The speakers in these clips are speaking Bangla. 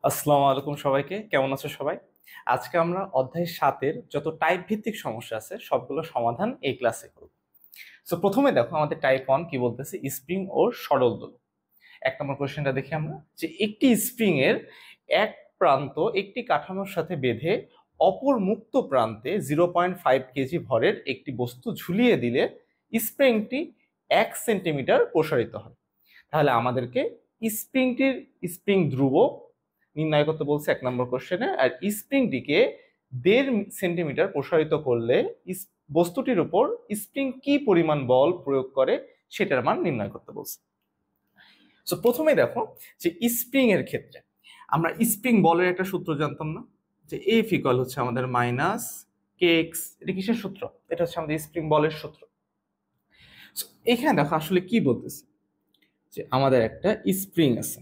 আসসালামু আলাইকুম সবাইকে, কেমন আছো সবাই? আজকে আমরা অধ্যায় 7-এর যত টাইপ ভিত্তিক সমস্যা আছে সবগুলো সমাধান এই ক্লাসে করব। সো প্রথমে দেখো আমাদের টাইপ 1 কি বলতেছে, স্প্রিং ও সরল দোলক। এক নম্বর কোশ্চেনটা দেখি আমরা, যে একটি স্প্রিং এর এক প্রান্ত একটি কাঠামোর সাথে বেঁধে অপর মুক্ত প্রান্তে 0.5 কেজি ভরের একটি বস্তু ঝুলিয়ে দিলে স্প্রিংটি 1 সেন্টিমিটার প্রসারিত হয়। তাহলে আমাদেরকে স্প্রিংটির স্প্রিং ধ্রুবক নির্ণয় করতে বলছে এক নম্বর কোশ্চেনে। আর স্প্রিংটিকে 1.5 সেন্টিমিটার প্রসারিত করলে বস্তুটির উপর স্প্রিং কি পরিমাণ বল প্রয়োগ করে সেটার মান নির্ণয় করতে বলছে। তো প্রথমে দেখো যে স্প্রিং এর ক্ষেত্রে আমরা স্প্রিং বলের একটা সূত্র জানতাম না, যে এফ ইকুয়াল হচ্ছে আমাদের মাইনাস কে এক্স। এটা কিসের সূত্র? এটা হচ্ছে আমাদের স্প্রিং বলের সূত্র। এখানে দেখো আসলে কি বলতেছে, যে আমাদের একটা স্প্রিং আছে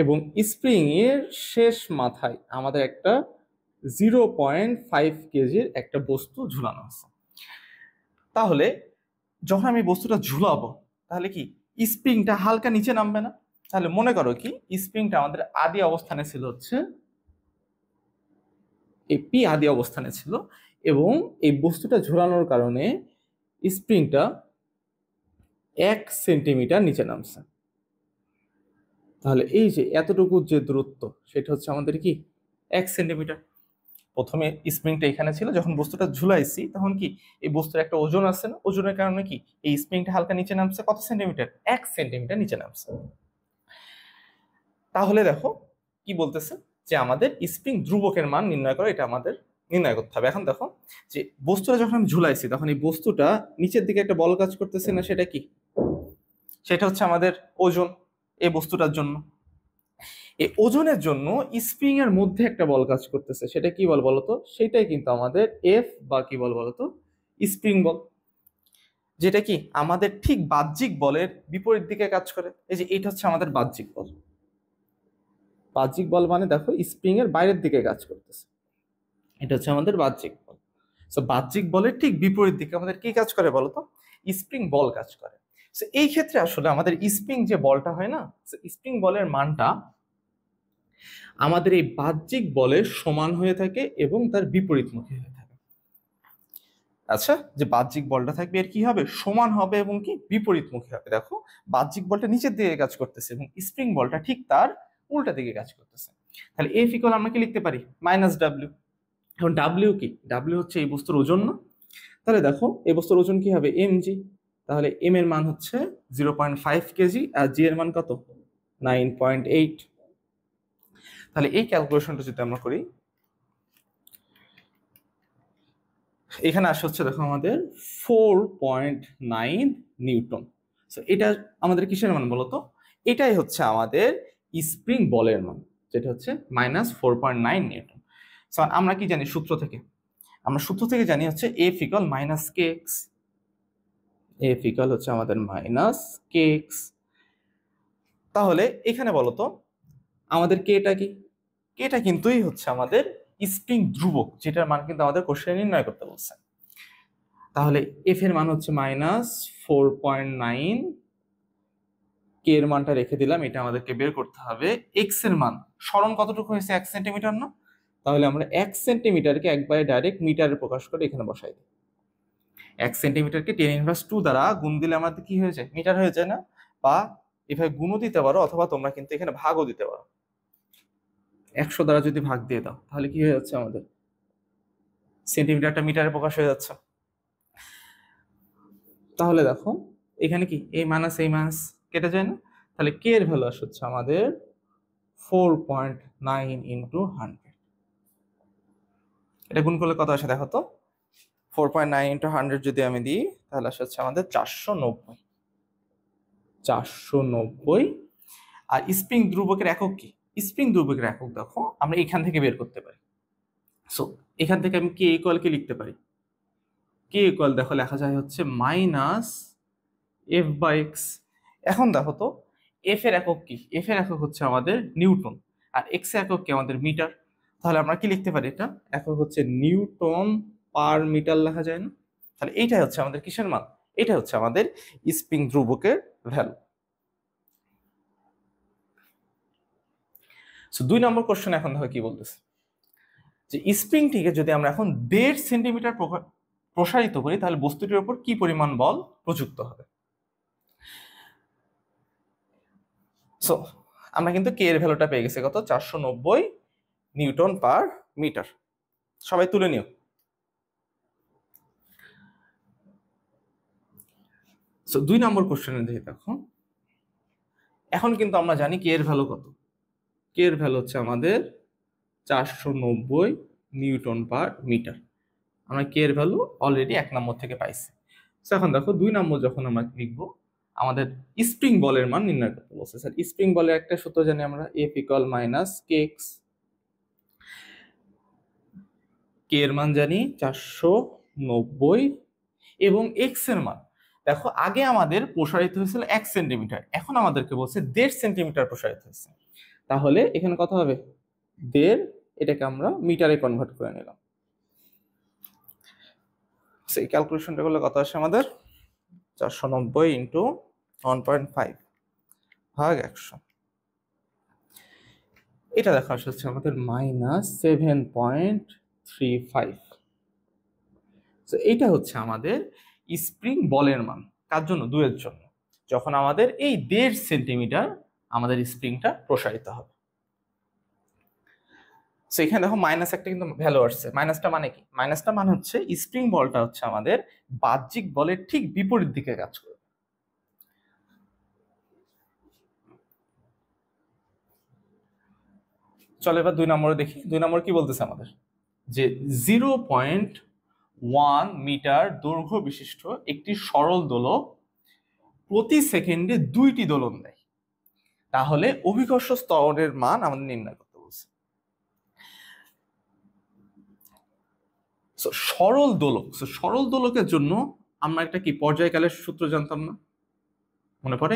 এবং স্প্রিং এর শেষ মাথায় আমাদের একটা 0.5 কেজির একটা বস্তু ঝুলানো আছে। তাহলে যখন আমি বস্তুটা ঝুলাবো তাহলে কি স্প্রিংটা হালকা নিচে নামবে না? তাহলে মনে করো কি স্প্রিংটা আমাদের আদি অবস্থানে ছিল হচ্ছে এই পি আদি অবস্থানে ছিল, এবং এই বস্তুটা ঝুলানোর কারণে স্প্রিংটা 1 সেন্টিমিটার নিচে নামছে। তাহলে এই যে এতটুকু যে দূরত্ব সেটা হচ্ছে আমাদের কি 1 সেন্টিমিটার। প্রথমে স্প্রিংটা এখানে ছিল, যখন বস্তুটা ঝুলাইছি তখন কি এই বস্তুর একটা ওজন আছে না, ওজনের কারণে কি এই স্প্রিংটা হালকা নিচে নামছে। কত সেন্টিমিটার? 1 সেন্টিমিটার নিচে নামছে। তাহলে দেখো কি বলতেছে, যে আমাদের স্প্রিং ধ্রুবকের মান নির্ণয় করো, এটা আমাদের নির্ণয় করতে হবে। এখন দেখো যে বস্তুটা যখন আমি ঝুলাইছি তখন এই বস্তুটা নিচের দিকে একটা বল কাজ করতেছে না, সেটা কি? সেটা হচ্ছে আমাদের ওজন এই বস্তুটার জন্য। এই ওজনের জন্য স্প্রিং এর মধ্যে একটা বল কাজ করতেছে, সেটা কি বল বলতো? সেটাই কিন্তু আমাদের এফ বা কি বল বলতো, স্প্রিং বল, যেটা কি আমাদের ঠিক বাহ্যিক বলের বিপরীত দিকে কাজ করে। এই যে এটা হচ্ছে আমাদের বাহ্যিক বল। বাহ্যিক বল মানে দেখো স্প্রিং এর বাইরের দিকে কাজ করতেছে, এটা হচ্ছে আমাদের বাহ্যিক বল। তো বাহ্যিক বলের ঠিক বিপরীত দিকে আমাদের কি কাজ করে বলতো? স্প্রিং বল কাজ করে। তো এই ক্ষেত্রে আসলে আমাদের স্প্রিং যে বলটা হয় না, স্প্রিং বলের মানটা আমাদের এই বাহ্যিক বলের সমান হয়ে থাকে এবং তার বিপরীতমুখী হয়ে থাকে। আচ্ছা, যে বাহ্যিক বলটা থাকবে এর কি হবে? সমান হবে এবং কি বিপরীতমুখী হবে। দেখো বাহ্যিক বলটা নিচের দিকে কাজ করতেছে এবং স্প্রিং বলটা ঠিক তার উল্টা দিকে কাজ করতেছে। তাহলে এফ ইকুয়াল আমরা কি লিখতে পারি? Minus W. এখন ডাব্লিউ কি? ডাব্লিউ হচ্ছে এই বস্তুর ওজন না? তাহলে দেখো এই বস্তুর ওজন কি হবে? M G. তাহলে এম এর মান হচ্ছে 0.5 কেজি আর জি এর মান কত? 9.8। তাহলে এই ক্যালকুলেশনটা যদি আমরা করি, এখানে আসে হচ্ছে দেখো আমাদের 4.9 নিউটন। এটা আমাদের কিসের মান বলতো? এটাই হচ্ছে আমাদের স্প্রিং বলের মান, যেটা হচ্ছে -4.9 নিউটন। আমরা কি জানি সূত্র থেকে? আমরা সূত্র থেকে জানি হচ্ছে এফ ইকুয়াল মাইনাস কে এক্স। এফ ইকুয়াল হচ্ছে আমাদের মাইনাস কে এক্স। তাহলে এখানে বলতো আমাদের কেটা কি? কেটা কিন্তুই হচ্ছে আমাদের স্প্রিং ধ্রুবক, যেটার মান কিন্তু আমাদের কোশ্চেনে নির্ণয় করতে বলছে। তাহলে এফ এর মান হচ্ছে -4.9, কে এর মানটা রেখে দিলাম, এটা আমাদেরকে বের করতে হবে। এক্স এর মান সরণ কতটুকু হয়েছে? 1 সেন্টিমিটার না? তাহলে আমরা 1 সেন্টিমিটারকে একবারে ডাইরেক্ট মিটারে প্রকাশ করে এখানে বসাই দিই। 1 সেন্টিমিটারকে 10⁻² দ্বারা গুণ দিলে আমাদের কি হয়ে যায়? মিটার হয়ে যায় না? বা এভাবে গুণও দিতে পারো, অথবা তোমরা কিন্তু এখানে ভাগও দিতে পারো। 100 দ্বারা যদি ভাগ দিয়ে দাও তাহলে কি হয়ে যাচ্ছে? আমাদের সেন্টিমিটারটা মিটারে প্রকাশ হয়ে যাচ্ছে। তাহলে দেখো এখানে কি এই মাইনাস এই মাইনাস কেটে যায় না? তাহলে কে এর ভ্যালু আসছে আমাদের 4.9 ইন্টু 100। এটা গুণ করলে কত আসে দেখো তো? 4.9 ইন্টু 100 যদি আমি দিই তাহলে আসছে আমাদের 490। 490। আর স্প্রিং ধ্রুবকের একক কি? স্প্রিং ধ্রুবকের একক দেখো আমরা এখান থেকে বের করতে পারি। সো এখান থেকে আমি কে ইকুয়াল কে লিখতে পারি। কে ইকুয়াল দেখো লেখা যায় হচ্ছে মাইনাস এফ বাই এক্স। এখন দেখো তো এফ এর একক কি? এফ এর একক হচ্ছে আমাদের নিউটন, আর এক্স এর একক কি? আমাদের মিটার। তাহলে আমরা কি লিখতে পারি? এটা একক হচ্ছে নিউটন পার মিটার লেখা যায় না? তাহলে এইটাই হচ্ছে আমাদের কিসের মান? এটা হচ্ছে আমাদের স্প্রিং ধ্রুবকের ভ্যালু। সো 2 নম্বর কোশ্চেন এখন দেখো কি বলতেছে, যে স্প্রিংটিকে যদি আমরা এখন 1.5 সেন্টিমিটার প্রসারিত করি তাহলে বস্তুটির উপর কি পরিমাণ বল প্রযুক্ত হবে। সো আমরা কিন্তু কে এর ভ্যালুটা পেয়ে গেছি কত, 490 নিউটন পার মিটার। সবাই তুলে নিও। সো 2 নম্বর কোশ্চেনে দেখে দেখো, এখন কিন্তু আমরা জানি কে এর ভ্যালু কত। কে এর ভ্যালু হচ্ছে আমাদের 490 নিউটন পার মিটার। আমরা কে এর ভ্যালু অলরেডি 1 নম্বর থেকে পাইছি। সো এখন দেখো 2 নম্বর যখন আমরা লিখবো, আমাদের স্প্রিং বলের মান নির্ণয় করতে বলছে। স্যার স্প্রিং বলের একটা সূত্র জানি আমরা, F = -kx। কে এর মান জানি 490 এবং এক্স এর মান দেখো আগে আমাদের প্রসারিত হয়েছিল 1 সেন্টিমিটার, এখন আমাদেরকে বলছে 1.5 সেন্টিমিটার প্রসারিত হয়েছে। তাহলে এখানে কত হবে, 1.5, এটাকে আমরা মিটারে কনভার্ট করে নিলাম। সেই ক্যালকুলেশনটা করলে কত আসে আমাদের, 490 ইন্টু 1.5 ভাগ 100। এটা দেখা আসছে আমাদের -7.35। তো এইটা হচ্ছে আমাদের স্প্রিং বলের মান। কার জন্য, 2 এর জন্য, যখন আমাদের এই 1.5 সেন্টিমিটার আমাদের স্প্রিংটা প্রসারিত হবে। সো এখানে দেখো মাইনাস একটা কিন্তু ভ্যালু আসছে। মাইনাসটা মানে কি, মাইনাসটা মানে হচ্ছে স্প্রিং বলটা হচ্ছে আমাদের বাহ্যিক বলের ঠিক বিপরীত দিকে কাজ করে। চলো এবার 2 নম্বরে দেখি। 2 নম্বর কি বলতেছে আমাদের, যে 0.1 মিটার দৈর্ঘ্য বিশিষ্ট একটি সরল দোলক প্রতি সেকেন্ডে 2টি দোলন দেয়, তাহলে অভিকর্ষ ত্বরণের মান আমাদের নির্ণয় করতে বলছে। সরল দোলক, সরল দোলকের জন্য আমরা একটা কি পর্যায়কালের সূত্র জানতাম না, মনে পড়ে,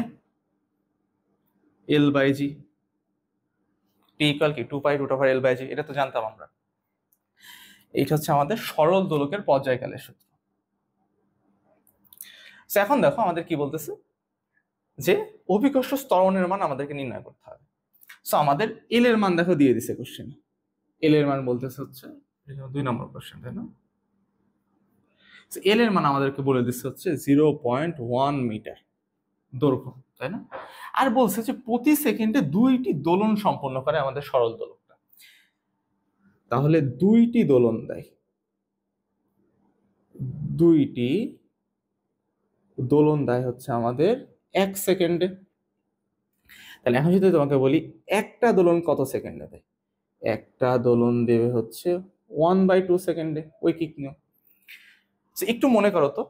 L/G, T = কি 2π√L/G, এটা তো জানতাম আমরা। এইটা হচ্ছে আমাদের সরল দোলকের পর্যায়কালের সূত্র। এখন দেখো আমাদের কি বলতেছে, যে অভিকর্ষ ত্বরণের মান আমাদেরকে নির্ণয় করতে হবে। সো আমাদের এল এর মান দেখো দিয়ে দিছে কোশ্চেন। এল এর মান বলতেছে হচ্ছে 2 নম্বর কোশ্চেন, তাই না? এল এর মান আমাদেরকে বলে দিচ্ছে হচ্ছে 0.1 মিটার দৈর্ঘ্য, তাই না? আর বলছে যে প্রতি সেকেন্ডে 2টি দোলন সম্পন্ন করে আমাদের সরল দোলকটা, তাহলে 2টি দোলন দেয়, 2টি দোলন দেয় হচ্ছে আমাদের 1 সেকেন্ডে। তাহলে এখন যদি তোমাকে বলি একটা দোলন কত সেকেন্ডে দেয়, একটা দোলন দেবে হচ্ছে 1/2 সেকেন্ডে। ঐকিক নিয়ম। একটু মনে করো তো,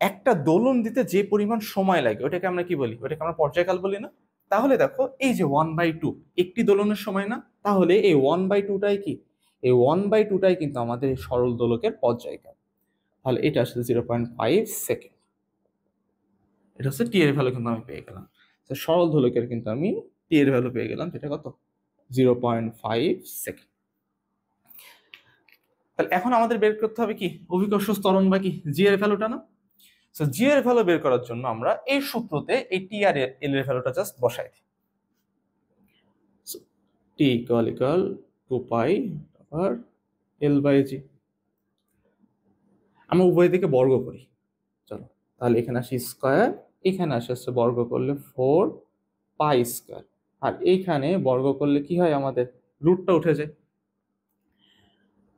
একটা দোলন দিতে যে পরিমাণ সময় লাগে ওটাকে আমরা কি বলি, ওটাকে আমরা পর্যায়কাল বলি না? তাহলে দেখো এই যে 1/2 একটি দোলনের সময় না, তাহলে এই 1/2টাই কি, এই 1/2টাই কিন্তু আমাদের এই সরল দোলকের পর্যায়কাল। তাহলে এটা আসলে 0.5 সেকেন্ড। এটা হচ্ছে টি এর ভ্যালু কিন্তু আমি পেয়ে গেলাম। সরল দোলকের কিন্তু আমি টি এর ভ্যালু পেয়ে গেলাম, যেটা কত, 0.5 সেকেন্ড। তাহলে এখন আমাদের বের করতে হবে কি, অভিকর্ষ ত্বরণ বা কি জি এর ভ্যালুটা না? সো জি এর ভ্যালু বের করার জন্য আমরা এই সূত্রতে এই টি আর এল এর ভ্যালুটা জাস্ট বসাই দিই। টি = 2π/L/G। আমরা উভয় দিকে বর্গ করি, চলো। তাহলে এখানে আসে স্কয়ার, এখানে আসে বর্গ করলে 4π², আর এইখানে বর্গ করলে কি হয়, আমাদের রুটটা উঠে যায়।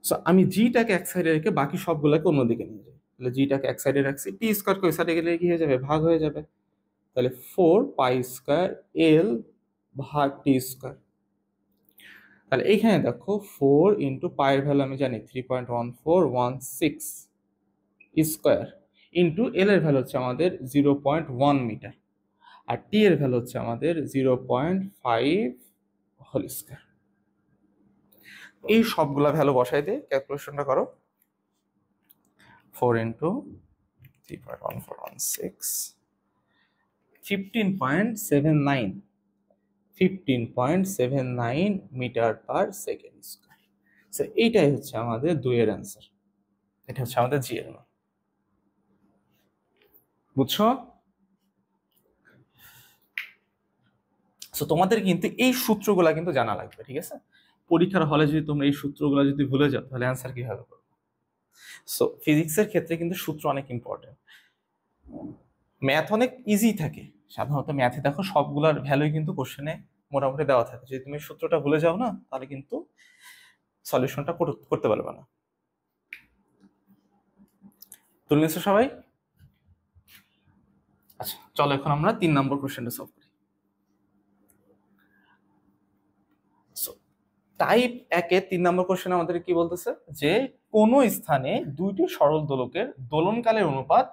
সো আমি জিটাকে এক সাইডে রেখে বাকি সবগুলোকে অন্যদিকে নিয়ে যাই। তাহলে জিটাকে এক সাইডে রাখছি, টি স্কয়ার ওই সাইডে গেলে কি হয়ে যাবে, ভাগ হয়ে যাবে। তাহলে 4π² L/T²। তাহলে এইখানে দেখো 4 ইন্টু পায়ের ভ্যালু আমি জানি 3.1416 স্কয়ার, ইন্টু এল এর ভ্যালু হচ্ছে আমাদের 0.1 মিটার, আর টি এর ভ্যালু হচ্ছে আমাদের 0.5 হোল স্কয়ার। এই সবগুলা ভ্যালু বসাই দিয়ে ক্যালকুলেশনটা করো। 4 into 3.1416, 15.79 metre per second square. So এইটাই হচ্ছে আমাদের 2 এর অ্যান্সার। এটা হচ্ছে আমাদের জি এর মান। বুঝছো? সো তোমাদের কিন্তু এই সূত্রগুলা কিন্তু জানা লাগবে, ঠিক আছে? পরীক্ষার হলে যদি তোমরা এই সূত্রগুলো যদি ভুলে যাও তাহলে অ্যান্সার কিভাবে করবে? সো ফিজিক্সের ক্ষেত্রে কিন্তু সূত্র অনেক ইম্পর্টেন্ট। ম্যাথ অনেক ইজি থাকে, সাধারণত ম্যাথে দেখো সবগুলোর ভ্যালুই কিন্তু কোশ্চেনে মোটামুটি দেওয়া থাকে। যদি তুমি সূত্রটা ভুলে যাও না তাহলে কিন্তু সলিউশনটা করতে পারবে না। তুলে নিচ্ছ সবাই? আচ্ছা চলো এখন আমরা 3 নম্বর কোশ্চেনটা সলভ করি। টাইপ 1-এ 3 নম্বর কোশ্চেন আমাদের কি বলতেছে যে কোন স্থানে দুইটি সরল দোলকের দোলনকালের অনুপাত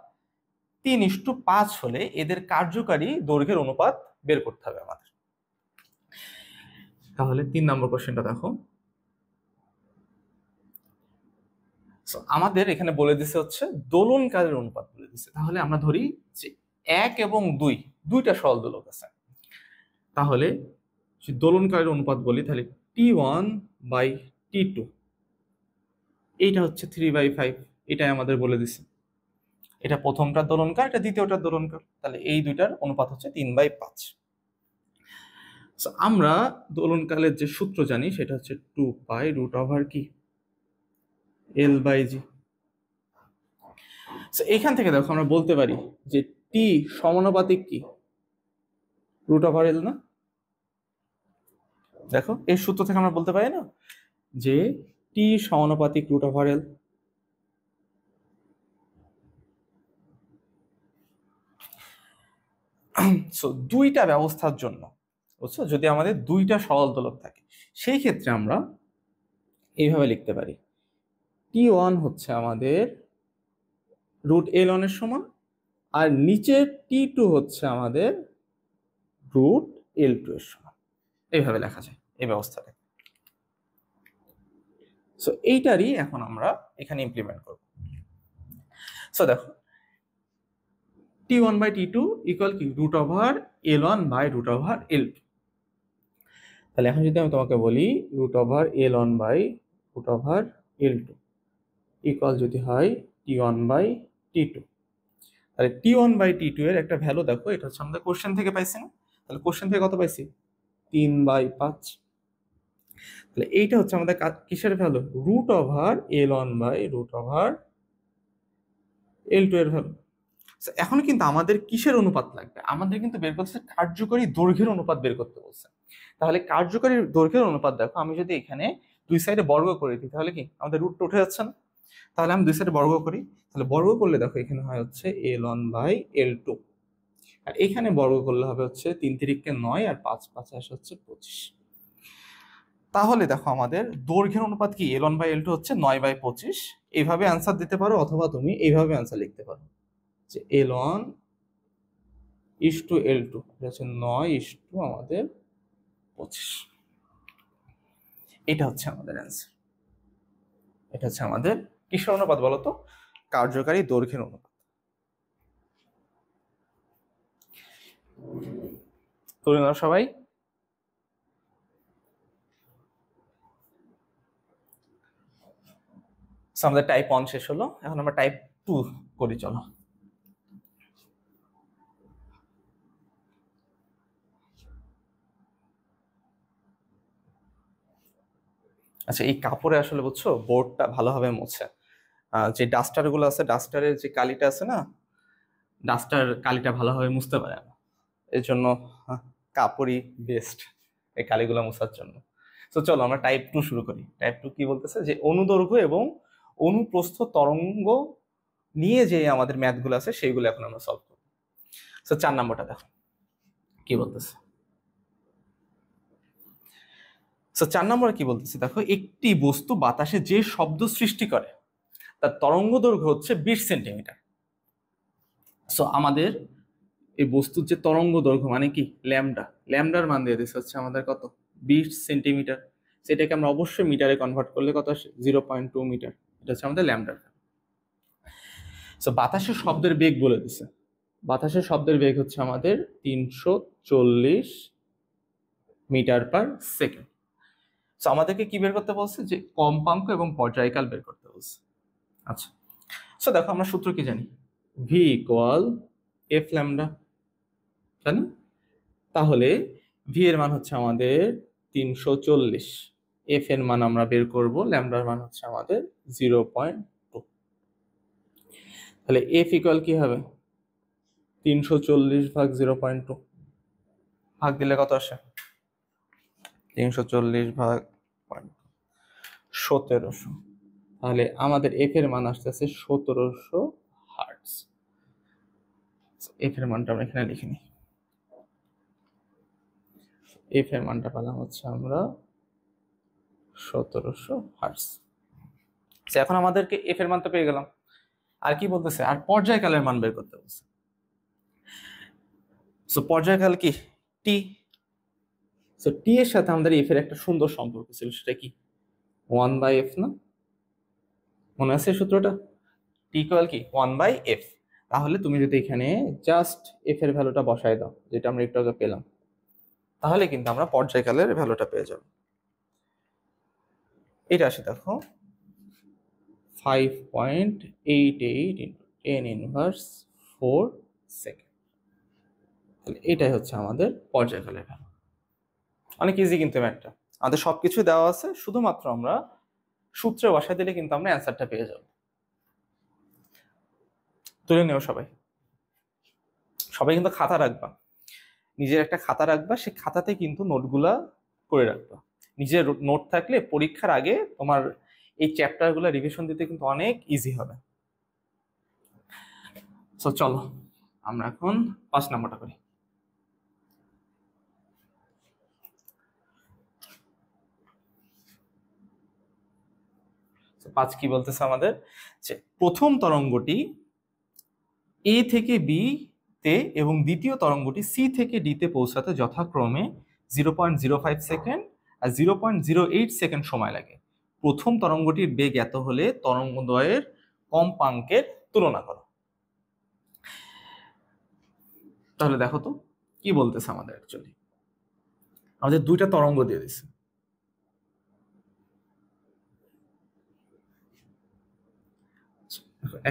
3:5 হলে এদের কার্যকারী দৈর্ঘ্যের অনুপাত বের করতে হবে আমাদের। তাহলে 3 নম্বর কোশ্চেনটা দেখো। আমাদের এখানে বলে দিছে হচ্ছে দোলনকালের অনুপাত বলে দিছে। তাহলে আমরা ধরি যে 1 এবং 2 দুইটা সরল দোলক আছে, তাহলে দোলনকালের অনুপাত বলি তাহলে T1/T2 এইটা হচ্ছে 3/5, এটাই আমাদের বলে দিছে। এটা প্রথমটা দোলনকাল, এটা দ্বিতীয়টার দোলনকাল, তাহলে এই দুইটার অনুপাত হচ্ছে 3/5। আমরা দোলনকালের যে সূত্র জানি সেটা হচ্ছে 2π√, কি L/G। এখান থেকে দেখো আমরা বলতে পারি যে টি সমানুপাতিক কি √L না? দেখো এই সূত্র থেকে আমরা বলতে পারি না যে টি সমানুপাতিক √L। সো দুইটা ব্যবস্থার জন্য বুঝছো, যদি আমাদের দুইটা সরল দোলক থাকে সেই ক্ষেত্রে আমরা এইভাবে লিখতে পারি T1 হচ্ছে আমাদের √L1 এর সমান, আর নিচের T2 হচ্ছে আমাদের √L2 এর সমান। এইভাবে লেখা যায় এই ব্যবস্থাটা। সো এইটারই এখন আমরা এখানে ইমপ্লিমেন্ট করব। সো দেখো T1/T2 ইকুয়াল কি √L1/√L2। তাহলে এখন যদি আমি তোমাকে বলি √L1/√L2 ইকুয়াল যদি হয় T1/T2, তাহলে T1/T2 এর একটা ভ্যালু দেখো, এটা হচ্ছে আমাদের কোশ্চেন থেকে পাইছি না? তাহলে কোশ্চেন থেকে কত পাইছি? 3/5। তাহলে এইটা হচ্ছে আমাদের কিসের ভ্যালু? √L1/√L2 এর ভ্যালু। এখন কিন্তু আমাদের কিসের অনুপাত লাগবে? আমাদের কিন্তু বের করতে কার্যকরী দৈর্ঘ্যের অনুপাত বের করতে বলছে। তাহলে কার্যকরী দৈর্ঘ্যের অনুপাত দেখো, আমি যদি এখানে দুই সাইডে বর্গ করে দিই তাহলে কি আমাদের রুটটা উঠে যাচ্ছে না? তাহলে আমি দুই সাইডে বর্গ করি, তাহলে বর্গ করলে দেখো এখানে হয় হচ্ছে L1/L2, আর এখানে বর্গ করলে হবে হচ্ছে 3×3 = 9 আর 5×5 আসে হচ্ছে 25। তাহলে দেখো আমাদের দৈর্ঘ্যের অনুপাত কি L1/L2 হচ্ছে 9/25। এইভাবে অ্যান্সার দিতে পারো, অথবা তুমি এইভাবে অ্যান্সার লিখতে পারো যে L1:L2 এটা হচ্ছে 9 আমাদের 25। এটা হচ্ছে আমাদের অ্যান্সার। এটা হচ্ছে আমাদের কিসের অনুপাত বলতো? কার্যকারী দৈর্ঘ্যের অনুপাত। তুলে নাও সবাই। আমাদের টাইপ 1 শেষ হলো, এখন আমরা টাইপ 2 করি। চলো আচ্ছা, এই কাপড়ে আসলে বুঝছো বোর্ডটা ভালোভাবে মুছে, যে ডাস্টার গুলো আছে, ডাস্টারের যে কালিটা আছে না, ডাস্টার কালিটা ভালোভাবে মুছতে পারে না, এর জন্য কাপড়ই বেস্ট এই কালিগুলো মোছার জন্য। তো চলো আমরা টাইপ 2 শুরু করি। টাইপ 2 কি বলতেছে যে অনুদৈর্ঘ্য এবং অনুপ্রস্থ তরঙ্গ নিয়ে যে আমাদের ম্যাথগুলো আছে সেইগুলো এখন আমরা সলভ করব। তো 4 নম্বরটা দেখো কি বলতেছে। 4 নম্বরে কি বলতেছে দেখো, একটি বস্তু বাতাসে যে শব্দ সৃষ্টি করে তার তরঙ্গ দৈর্ঘ্য হচ্ছে 20 সেন্টিমিটার। সো আমাদের এই বস্তুর যে তরঙ্গ দৈর্ঘ্য মানে কি ল্যামডার মান দিয়ে দিচ্ছে হচ্ছে আমাদের কত? 20 সেন্টিমিটার। সেটাকে আমরা অবশ্যই মিটারে কনভার্ট করলে কত আসে? 0.2 মিটার। এটা হচ্ছে আমাদের ল্যামডার। সো বাতাসের শব্দের বেগ বলে দিছে, বাতাসের শব্দের বেগ হচ্ছে আমাদের 340 মিটার/সেকেন্ড। সো আমাদেরকে কি বের করতে বলছে? যে কম্পাঙ্ক এবং পর্যায়কাল বের করতে বলছে। আচ্ছা, সো দেখো আমরা সূত্র কি জানি? V = F λ, তাই না? তাহলে ভি এর মান হচ্ছে আমাদের 340, এফ এর মান আমরা বের করব, ল্যামডার মান হচ্ছে আমাদের 0.2। তাহলে এফ ইকুয়াল কি হবে, 340 ভাগ 0.2, ভাগ দিলে কত আসে, 340 ভাগ 1700। তাহলে আমাদের এফ এর মান আসতেছে 1700 হার্টজ। এফ এর মানটা আমরা এখানে লিখে নিই। এফ এর মানটা পেলাম হচ্ছে আমরা 1700 হার্টজ। এখন আমাদেরকে এফ এর মান তো পেয়ে গেলাম, আর কি বলতেছে, আর পর্যায়কালের মান বের করতে বলছে। সো পর্যায়কাল কি, টি। সো টি এর সাথে আমাদের এফ এর একটা সুন্দর সম্পর্ক ছিল, সেটা কি 1/f না, মনে আছে সূত্রটা, টি ইকুয়াল কি 1/f। তাহলে তুমি যদি এখানে জাস্ট এফ এর ভ্যালুটা বসায় দাও, যেটা আমরা একটু আগে পেলাম, তাহলে কিন্তু আমরা পর্যায়কালের ভ্যালুটা পেয়ে যাব। এটা আসে দেখো 5.88 ইন্টু 10 ইনভার্স 4 সেকেন্ড। তাহলে এটাই হচ্ছে আমাদের পর্যায়কালের ভ্যালু। অনেক ইজি কিন্তু ম্যাথটা, আমাদের সবকিছু দেওয়া আছে, শুধুমাত্র আমরা সূত্রে বসায় দিলে কিন্তু আমরা অ্যান্সারটা পেয়ে যাব। তুলে নেও সবাই, সবাই কিন্তু খাতা রাখবা, নিজের একটা খাতা রাখবা, সেই খাতাতে কিন্তু নোটগুলা করে রাখবা। নিজের নোট থাকলে পরীক্ষার আগে তোমার এই চ্যাপ্টারগুলো রিভিশন দিতে কিন্তু অনেক ইজি হবে। সো চলো আমরা এখন 5 নাম্বারটা করি। পাঁচ কি বলতেছে আমাদের, যে প্রথম তরঙ্গটি এ থেকে বি তে এবং দ্বিতীয় তরঙ্গটি সি থেকে ডি তে পৌঁছাতে যথাক্রমে 0.05 সেকেন্ড আর 0.08 সেকেন্ড সময় লাগে। প্রথম তরঙ্গটির বেগ এত হলে তরঙ্গদ্বয়ের কম্পাঙ্কের তুলনা করো। তাহলে দেখো তো কি বলতেছে আমাদের, অ্যাকচুয়ালি আমাদের দুইটা তরঙ্গ দিয়ে দিছে।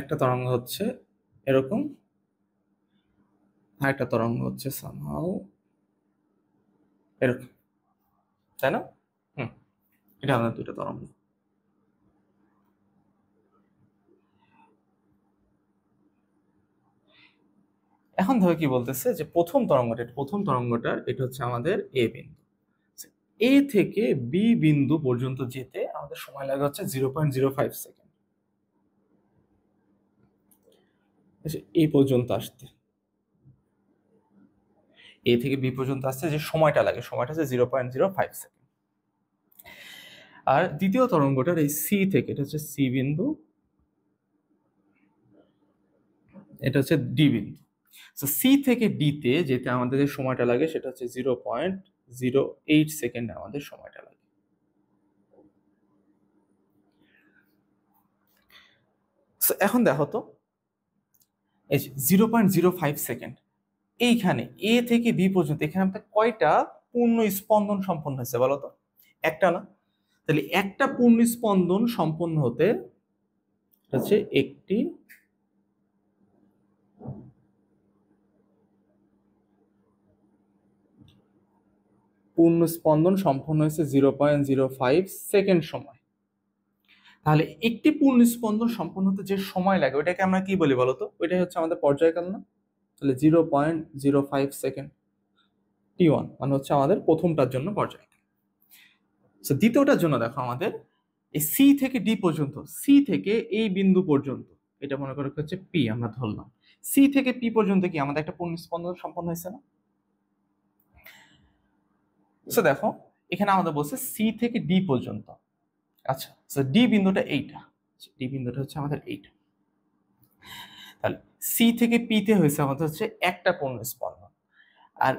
একটা তরঙ্গ হচ্ছে এরকম, আর একটা তরঙ্গ হচ্ছে সামহাউ এরকম, তাই না? এটা আমাদের দুইটা তরঙ্গ। এখন ধরো কি বলতেছে, যে প্রথম তরঙ্গটার এটা হচ্ছে আমাদের এ বিন্দু, এ থেকে বি বিন্দু পর্যন্ত যেতে আমাদের সময় লাগে হচ্ছে 0.05 সেকেন্ড। এই পর্যন্ত আসতে, এ থেকে বি পর্যন্ত আসতে যে সময়টা লাগে, সময়টা হচ্ছে 0.05 সেকেন্ড। আর দ্বিতীয় তরঙ্গটার এই সি থেকে, এটা হচ্ছে সি বিন্দু, এটা হচ্ছে ডি বিন্দু। সি থেকে ডি তে যেতে আমাদের যে সময়টা লাগে সেটা হচ্ছে 0.08 সেকেন্ড আমাদের সময়টা লাগে। এখন দেখো তো এই 0.05 সেকেন্ড, এইখানে এ থেকে বি পর্যন্ত এখানে আমাদের কয়টা পূর্ণ স্পন্দন সম্পন্ন হয়েছে বলো তো? একটা না? তাহলে একটা পূর্ণ স্পন্দন সম্পন্ন হতে হচ্ছে একটি পূর্ণ স্পন্দন সম্পন্ন হয়েছে 0.05 সেকেন্ড সময়। তাহলে একটি পূর্ণ স্পন্দন সম্পন্ন হতে যে সময় লাগে ওইটাকে আমরা কি বলি বলতো? ওইটাই হচ্ছে আমাদের পর্যায়কাল না? তাহলে 0.05 সেকেন্ড T1 মানে হচ্ছে আমাদের প্রথমটার জন্য পর্যায়কাল। দ্বিতীয়টার জন্য দেখো আমাদের এই সি থেকে ডি পর্যন্ত, সি থেকে এই বিন্দু পর্যন্ত, এটা মনে করে হচ্ছে পি, আমরা ধরলাম সি থেকে পি পর্যন্ত কি আমাদের একটা পূর্ণ স্পন্দন সম্পন্ন হয়েছে না? দেখো এখানে আমাদের বলছে সি থেকে ডি পর্যন্ত। আচ্ছা, ডি বিন্দুটা এইটা, ডি বিন্দুটা হচ্ছে আমাদের এইটা। তাহলে সি থেকে পি তে হয়েছে আমাদের হচ্ছে একটা পূর্ণ স্পন্দন, আর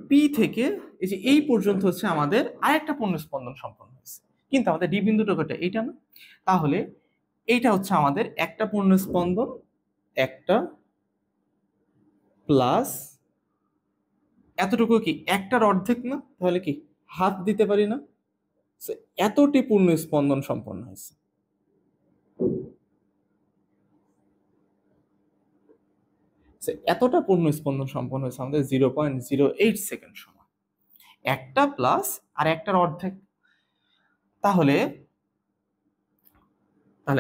পি থেকে এই যে এই পর্যন্ত হচ্ছে আমাদের আরেকটা পূর্ণ স্পন্দন সম্পন্ন হয়েছে, কিন্তু আমাদের ডি বিন্দুটা কোটা এইটা না? তাহলে এইটা হচ্ছে আমাদের একটা পূর্ণ স্পন্দন, একটা প্লাস এতটুকু কি একটার অর্ধেক না? তাহলে কি হাফ দিতে পারি না? এতটি পূর্ণ স্পন্দন সম্পন্ন হয়েছে। এতটা পূর্ণ স্পন্দন সম্পন্ন হয়েছে আমাদের 0.08 সেকেন্ড সময়। একটা প্লাস আর একটার অর্ধেক। তাহলে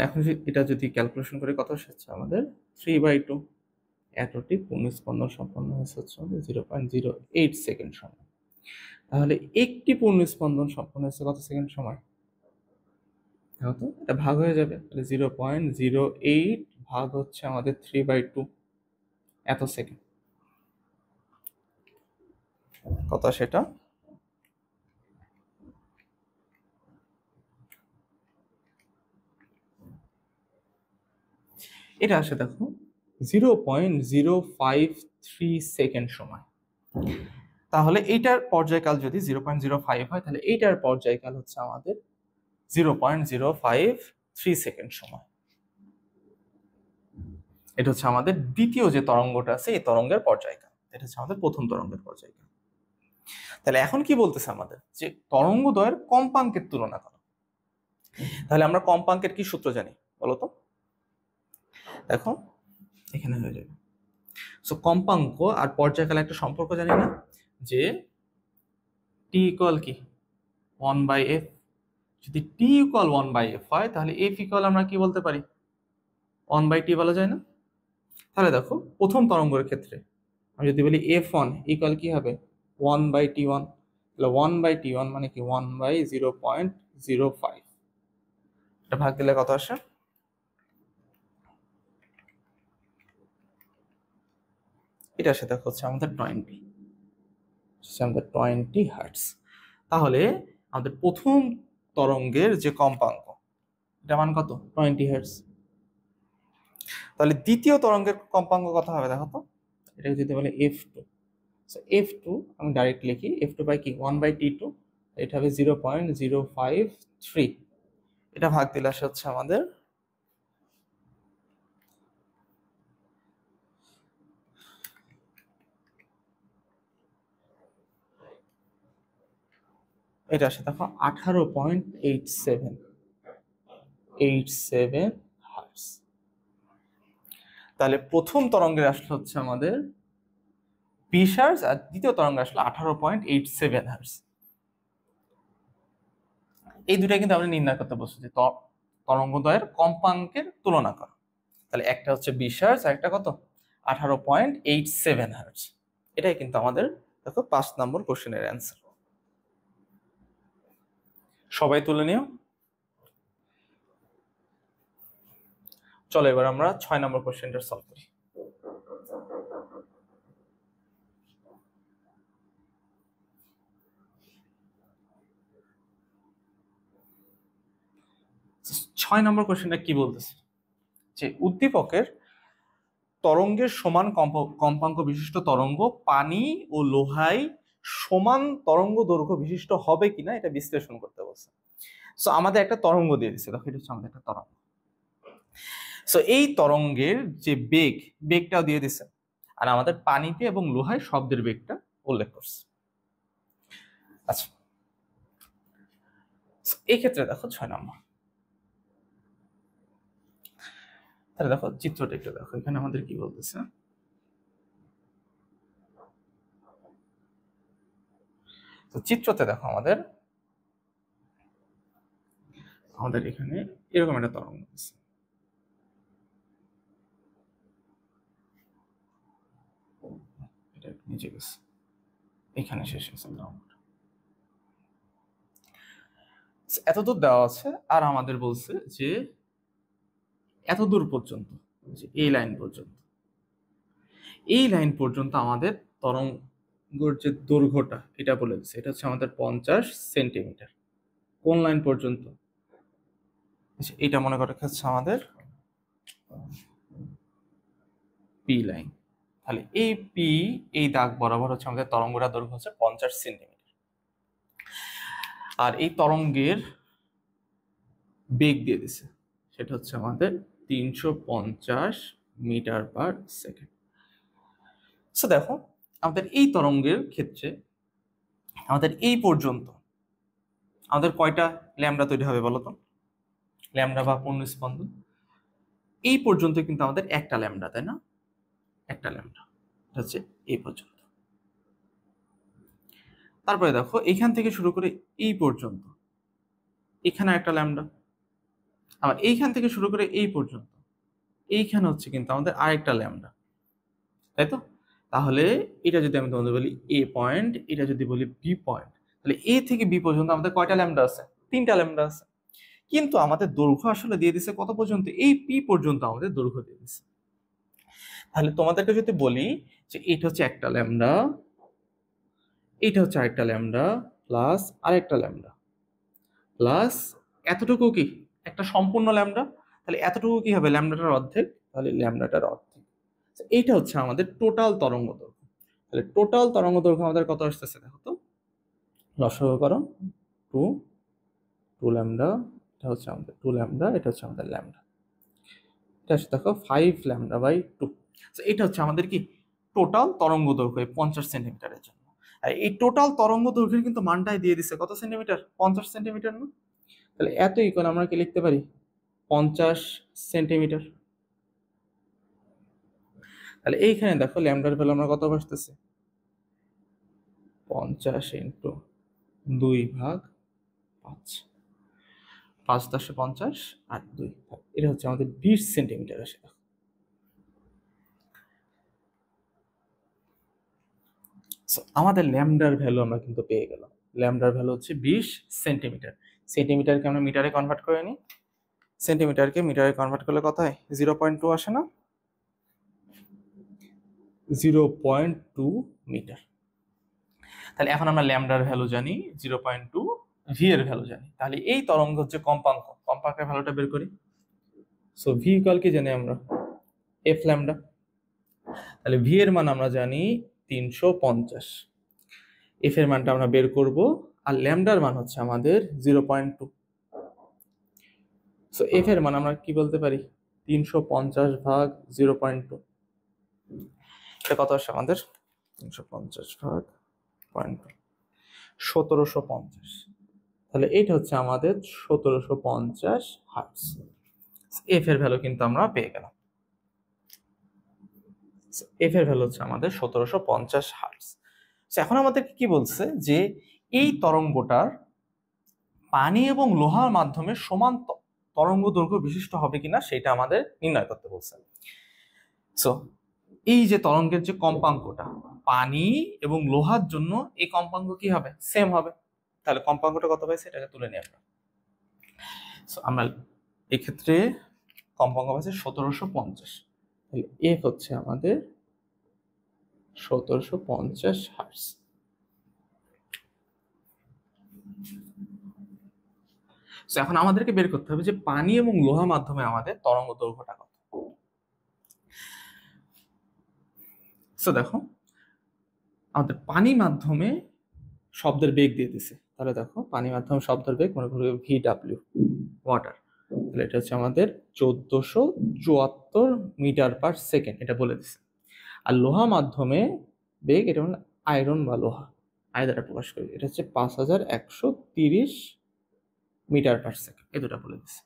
এখন এটা যদি ক্যালকুলেশন করে কত হচ্ছে আমাদের 3/2 এতটি পূর্ণস্পন্দন সম্পন্ন হয়েছে হচ্ছে আমাদের 0.08 সেকেন্ড সময়। তাহলে একটি পূর্ণস্পন্দন সম্পন্ন হয়েছে কত সেকেন্ড সময়? তো এটা ভাগ হয়ে যাবে, তাহলে 0.08 ভাগ হচ্ছে আমাদের 3/2 এত সেকেন্ড, কত সেটা? এটা আসে দেখো 0.053 সেকেন্ড সময়। তাহলে এইটার পর্যায়কাল যদি 0.05 হয়, তাহলে এইটার পর্যায়কাল হচ্ছে আমাদের 0.053 সেকেন্ড সময়। এটা হচ্ছে আমাদের দ্বিতীয় যে তরঙ্গটা আছে এই তরঙ্গের পর্যায়কাল। এটা হচ্ছে আমাদের প্রথম তরঙ্গের পর্যায়কাল। তাহলে এখন কি বলতেছে আমাদের, যে তরঙ্গদ্বয়ের কম্পাঙ্কের তুলনা করো। তাহলে আমরা কম্পাঙ্কের কি সূত্র জানি বলতো? দেখো এখানে হয়ে যাবে, সো কম্পাঙ্ক আর পর্যায়কাল একটা সম্পর্ক জানি না, যে টি ইকুয়াল কি 1/f। যদি টি ইকুয়াল 1/f হয়, তাহলে এফ ইকুয়াল আমরা কি বলতে পারি? 1/t বলা যায় না? তাহলে দেখো প্রথম তরঙ্গের ক্ষেত্রে আমি যদি বলি f1 ইকুয়াল কি হবে 1/t1, তাহলে 1/t1 মানে কি 1/0.05। এটা ভাগ দিলে কত আসে? এটার সাথে হচ্ছে আমাদের 20 হার্টজ। তাহলে আমাদের প্রথম তরঙ্গের যে কম্পাঙ্ক, এটা মান কত? 20 হার্টজ। তাহলে দ্বিতীয় তরঙ্গের কম্পাঙ্ক কত হবে দেখো তো? এটা যদি বলে f2, f2 আমি ডাইরেক্ট লিখি, f2 বাই কি 1/t2, এটা হবে 0.053। এটা ভাগ দিলে আসে হচ্ছে আমাদের এটা আসে দেখো 18.87 হার্টজ। তাহলে প্রথম তরঙ্গের আসলে হচ্ছে আমাদের 20 হার্টজ, আর দ্বিতীয় তরঙ্গ আসলে 18.87 হার্টজ। এই দুটাই কিন্তু আমরা নির্ণয় করতে বলছি যে তরঙ্গদ্বয়ের কম্পাঙ্কের তুলনা করা। তাহলে একটা হচ্ছে 20 হার্টজ আর একটা কত 18.87 হার্টজ। এটাই কিন্তু আমাদের দেখো 5 নম্বর কোশ্চেনের অ্যান্সার। সবাই তুলে নিও। চলো এবার আমরা 6 নম্বর কোশ্চেনটা সলভ করি। ছয় নম্বর কোশ্চেনটা কি বলতেছে, যে উদ্দীপকের তরঙ্গের সমান কম্পাঙ্ক বিশিষ্ট তরঙ্গ পানি ও লোহায় সমান তরঙ্গ দৈর্ঘ্য বিশিষ্ট হবে কিনা এটা বিশ্লেষণ করতে বলছে। সো আমাদের একটা তরঙ্গ দিয়ে দিচ্ছে, দেখো এটা হচ্ছে আমাদের একটা তরঙ্গ। সো এই তরঙ্গের যে বেগটাও দিয়ে দিচ্ছে, আর আমাদের পানিতে এবং লোহায় শব্দের বেগটা উল্লেখ করছে। আচ্ছা এই ক্ষেত্রে দেখো 6 নম্বর, তাহলে দেখো চিত্রটা একটু দেখো, এখানে আমাদের কি বলতেছে, তো চিত্রতে দেখো আমাদের এখানে এরকম একটা তরঙ্গ আছে। এটা নিচে গেছে, এখানে শেষ হয়েছে তরঙ্গটা। এতদূর দেওয়া আছে, আর আমাদের বলছে যে এতদূর পর্যন্ত, এই লাইন পর্যন্ত, এই লাইন পর্যন্ত আমাদের তরঙ্গের যে দৈর্ঘ্যটা এটা বলে দিচ্ছে, এটা হচ্ছে আমাদের 50 সেন্টিমিটার। কোন লাইন পর্যন্ত? এটা মনে করে হচ্ছে আমাদের পি লাইন। তাহলে এই পি, এই দাগ বরাবর হচ্ছে আমাদের তরঙ্গটা দৈর্ঘ্য হচ্ছে 50 সেন্টিমিটার। আর এই তরঙ্গের বেগ দিয়ে দিছে, সেটা হচ্ছে আমাদের 350 মিটার পার সেকেন্ড। সো দেখো আমাদের এই তরঙ্গের ক্ষেত্রে আমাদের এই পর্যন্ত আমাদের কয়টা ল্যামডা তৈরি হবে বলতো? ল্যামডা বা পূর্ণস্পন্দন এই পর্যন্ত কিন্তু আমাদের একটা ল্যামডা, তাই না? একটা ল্যামডা, এটা হচ্ছে এই পর্যন্ত। তারপরে দেখো এইখান থেকে শুরু করে এই পর্যন্ত এখানে একটা ল্যামডা, আবার এইখান থেকে শুরু করে এই পর্যন্ত এইখানে হচ্ছে কিন্তু আমাদের আরেকটা ল্যামডা, তাই তো? তাহলে এটা যদি আমি তোমাদের বলি এ পয়েন্ট, এটা যদি বলি বি পয়েন্ট, তাহলে এ থেকে বি পর্যন্ত আমাদের কয়টা ল্যামডা আছে? 3টা ল্যামডা আছে। কিন্তু আমাদের দৈর্ঘ্য আসলে দিয়ে দিছে কত পর্যন্ত? এই পি পর্যন্ত আমাদের দৈর্ঘ্য দিয়ে দিছে। তাহলে তোমাদেরকে যদি বলি যে এটা হচ্ছে একটা ল্যামডা, এটা হচ্ছে আরেকটা ল্যামডা, প্লাস আরেকটা ল্যামডা, প্লাস এতটুকু কি একটা সম্পূর্ণ ল্যামডা, তাহলে এতটুকু কি হবে? ল্যামডাটার অর্ধেক, তাহলে ল্যামডাটার অর্ধেক। এইটা হচ্ছে আমাদের টোটাল তরঙ্গ দৈর্ঘ্য। তাহলে টোটাল তরঙ্গ দৈর্ঘ্য আমাদের কত আসতেছে দেখো তো, লসাগু করো, 2 ল্যামডা, এটা হচ্ছে আমাদের 2 ল্যামডা, এটা হচ্ছে আমাদের ল্যামডা, এটা আসছে দেখো 5 ল্যামডা বাই 2। এটা হচ্ছে আমাদের কি টোটাল তরঙ্গ দৈর্ঘ্য 50 সেন্টিমিটারের জন্য। আর এই টোটাল তরঙ্গ দৈর্ঘ্যের কিন্তু মানটাই দিয়ে দিছে কত সেন্টিমিটার? 50 সেন্টিমিটার না? তাহলে এত ইকুয়াল আমরা কি লিখতে পারি? 50 সেন্টিমিটার। তাহলে এইখানে দেখো ল্যামডার ভ্যালু আমরা কত বসতেছে? 50 ইন্টু 2/5, 5×10⁻50 আর 2, এটা হচ্ছে আমাদের 20 সেন্টিমিটার আসে। আমাদের ল্যামডার ভ্যালু আমরা কিন্তু পেয়ে গেলাম। ল্যামডার ভ্যালু হচ্ছে 20 সেন্টিমিটার। সেন্টিমিটারকে আমরা মিটারে কনভার্ট করে নিই, সেন্টিমিটারকে মিটারে কনভার্ট করলে কত হয়? 0.2 আসে না? 0.2 মিটার। তাহলে এখন আমরা ল্যামডার ভ্যালু জানি 0.2, ভি এর ভ্যালু জানি, তাহলে এই তরঙ্গ হচ্ছে কম্পাঙ্ক, কম্পাঙ্কের ভ্যালুটা বের করি। সো ভি ইকুয়াল কি জানি আমরা? F lambda. তাহলে ভি এর মান আমরা জানি 350, এফ এর মানটা আমরা বের করব, আর ল্যামডার মান হচ্ছে আমাদের 0.2। সো এফ এর মান আমরা কি বলতে পারি? 350/0.2, এটা কত আসে আমাদের? 350/0.2, 1750। তাহলে এইটা হচ্ছে আমাদের 1750 হার্টজ। এফ এর ভ্যালু কিন্তু আমরা পেয়ে গেলাম। এফ এর ভ্যালু হচ্ছে আমাদের 1750 হার্টজ। এখন আমাদের কি বলছে যে এই তরঙ্গটার পানি এবং লোহার মাধ্যমে সমান তরঙ্গ দৈর্ঘ্য বিশিষ্ট হবে কিনা সেটা আমাদের নির্ণয় করতে বলছে। সো এই যে তরঙ্গের যে কম্পাঙ্কটা, পানি এবং লোহার জন্য এই কম্পাঙ্ক কি হবে? সেম হবে। তাহলে কম্পাঙ্কটা কত পাইছে এটাকে তুলে নিই আমরা। সো আমরা এক্ষেত্রে কম্পাঙ্ক পাইছে 1750। তাহলে এফ হচ্ছে আমাদের 1750 হার্টজ। এখন আমাদেরকে বের করতে হবে যে পানি এবং লোহা মাধ্যমে আমাদের তরঙ্গ দৈর্ঘ্যটা কত। সো দেখো আমাদের পানি মাধ্যমে শব্দের বেগ দিয়ে দিছে, তাহলে দেখো পানি মাধ্যমে শব্দের বেগ মনে করো VW, ওয়াটার, তাহলে এটা হচ্ছে আমাদের 1474 মিটার পার সেকেন্ড, এটা বলে দিছে। আর লোহা মাধ্যমে বেগ, এটা মানে আয়রন বা লোহা, আয় দ্বারা প্রকাশ করি, এটা হচ্ছে 5130 মিটার পার সেকেন্ড, এই দুটা বলে দিছে।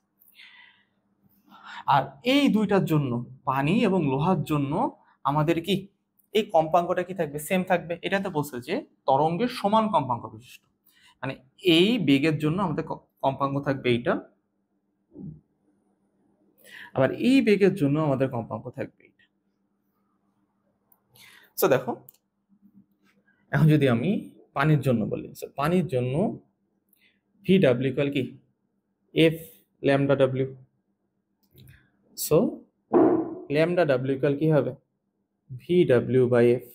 আর এই দুইটার জন্য, পানি এবং লোহার জন্য আমাদের কি এই কম্পাঙ্কটা কি থাকবে? সেম থাকবে। এটাতে বলছে যে তরঙ্গের সমান কম্পাঙ্ক বিশিষ্ট, মানে এই বেগের জন্য আমাদের কম্পাঙ্ক থাকবে এইটা, আবার এই বেগের জন্য আমাদের কম্পাঙ্ক থাকবে এইটা। সো দেখো এখন যদি আমি পানির জন্য বলি, পানির জন্য VW ইকুয়াল কি F lambda W. So lambda W equal কি হবে? VW by F.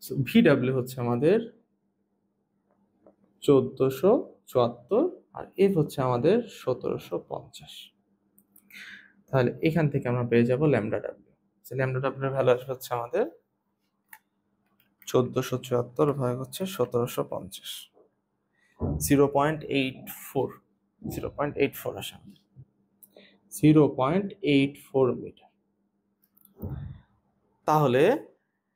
So VW হচ্ছে আমাদের 1474 আর এফ হচ্ছে আমাদের 1750। তাহলে এখান থেকে আমরা পেয়ে যাব ল্যামডা ডাব্লিউ। ল্যামডা ডাব্লিউ এর ভ্যালু আসবে হচ্ছে আমাদের 1474 ভাগ হচ্ছে 1750, 0.84, 0.84 আসে, 0.84 মিটার। তাহলে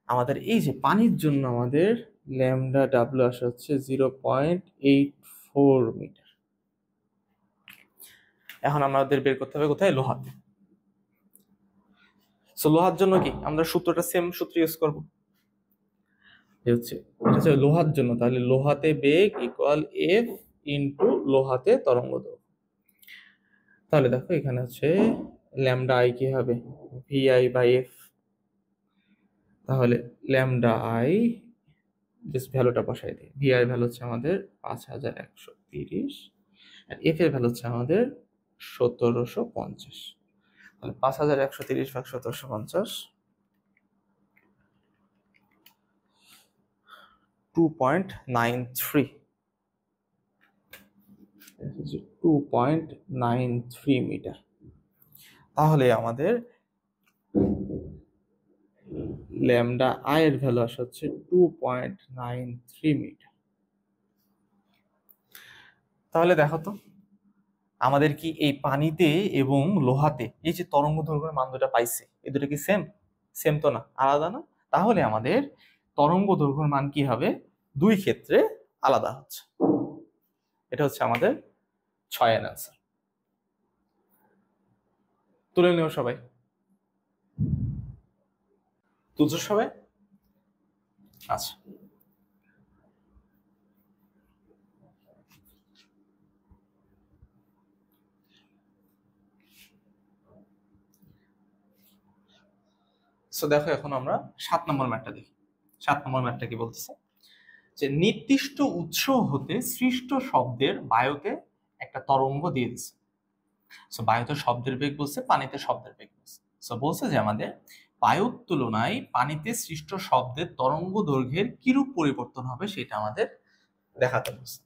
আমাদের এই যে পানির জন্য আমাদের ল্যামডা ডাব্লিউ আসে হচ্ছে 0.84 মিটার। এখন আমাদের বের করতে হবে কোথায়? লোহাতে। সো লোহার জন্য কি আমরা সূত্রটা সেম সূত্র ইউজ করব। এটা হচ্ছে লোহার জন্য, তাহলে লোহাতে বেগ ইকুয়াল এফ ইন্টু লোহাতে তরঙ্গ দৈর্ঘ্য। তাহলে দেখো এখানে হচ্ছে ল্যামডা আই কি হবে, ভি আই বাই এফ। তাহলে ল্যামডা আই জাস্ট ভ্যালুটা বসাই দিই, ভি আই ভ্যালু হচ্ছে আমাদের 5130, আর এফ এর ভ্যালু হচ্ছে আমাদের 1750। তাহলে 5130 ভাগ 1750, 2.93, 2.93 মিটার। তাহলে আমাদের ল্যামডা আই এর ভ্যালু আসা হচ্ছে 2.93 মিটার। তাহলে দেখো তো আমাদের কি এই পানিতে এবং লোহাতে এই যে তরঙ্গ দৈর্ঘ্যের মান দুটো পাইছে, এই দুটো কি সেম? সেম তো না, আলাদা না। তাহলে আমাদের তরঙ্গ দৈর্ঘ্যের মান কি হবে, দুই ক্ষেত্রে আলাদা হচ্ছে। এটা হচ্ছে আমাদের 6 এর অ্যান্সার। তুলে নিও সবাই, তুলছো সবাই? আচ্ছা, সো দেখো এখন আমরা 7 নম্বর ম্যাথটা দেখি। 7 নম্বর ম্যাথটা কি বলতেছে, যে নির্দিষ্ট উৎস হতে সৃষ্ট শব্দের বায়ুতে একটা তরঙ্গ দিয়ে দিচ্ছে। সো বায়ুতে শব্দের বেগ বলছে, পানিতে শব্দের বেগ বলছে। সো বলছে যে আমাদের বায়ুর তুলনায় পানিতে সৃষ্ট শব্দের তরঙ্গ দৈর্ঘ্যের কিরূপ পরিবর্তন হবে সেটা আমাদের দেখাতে বলছে।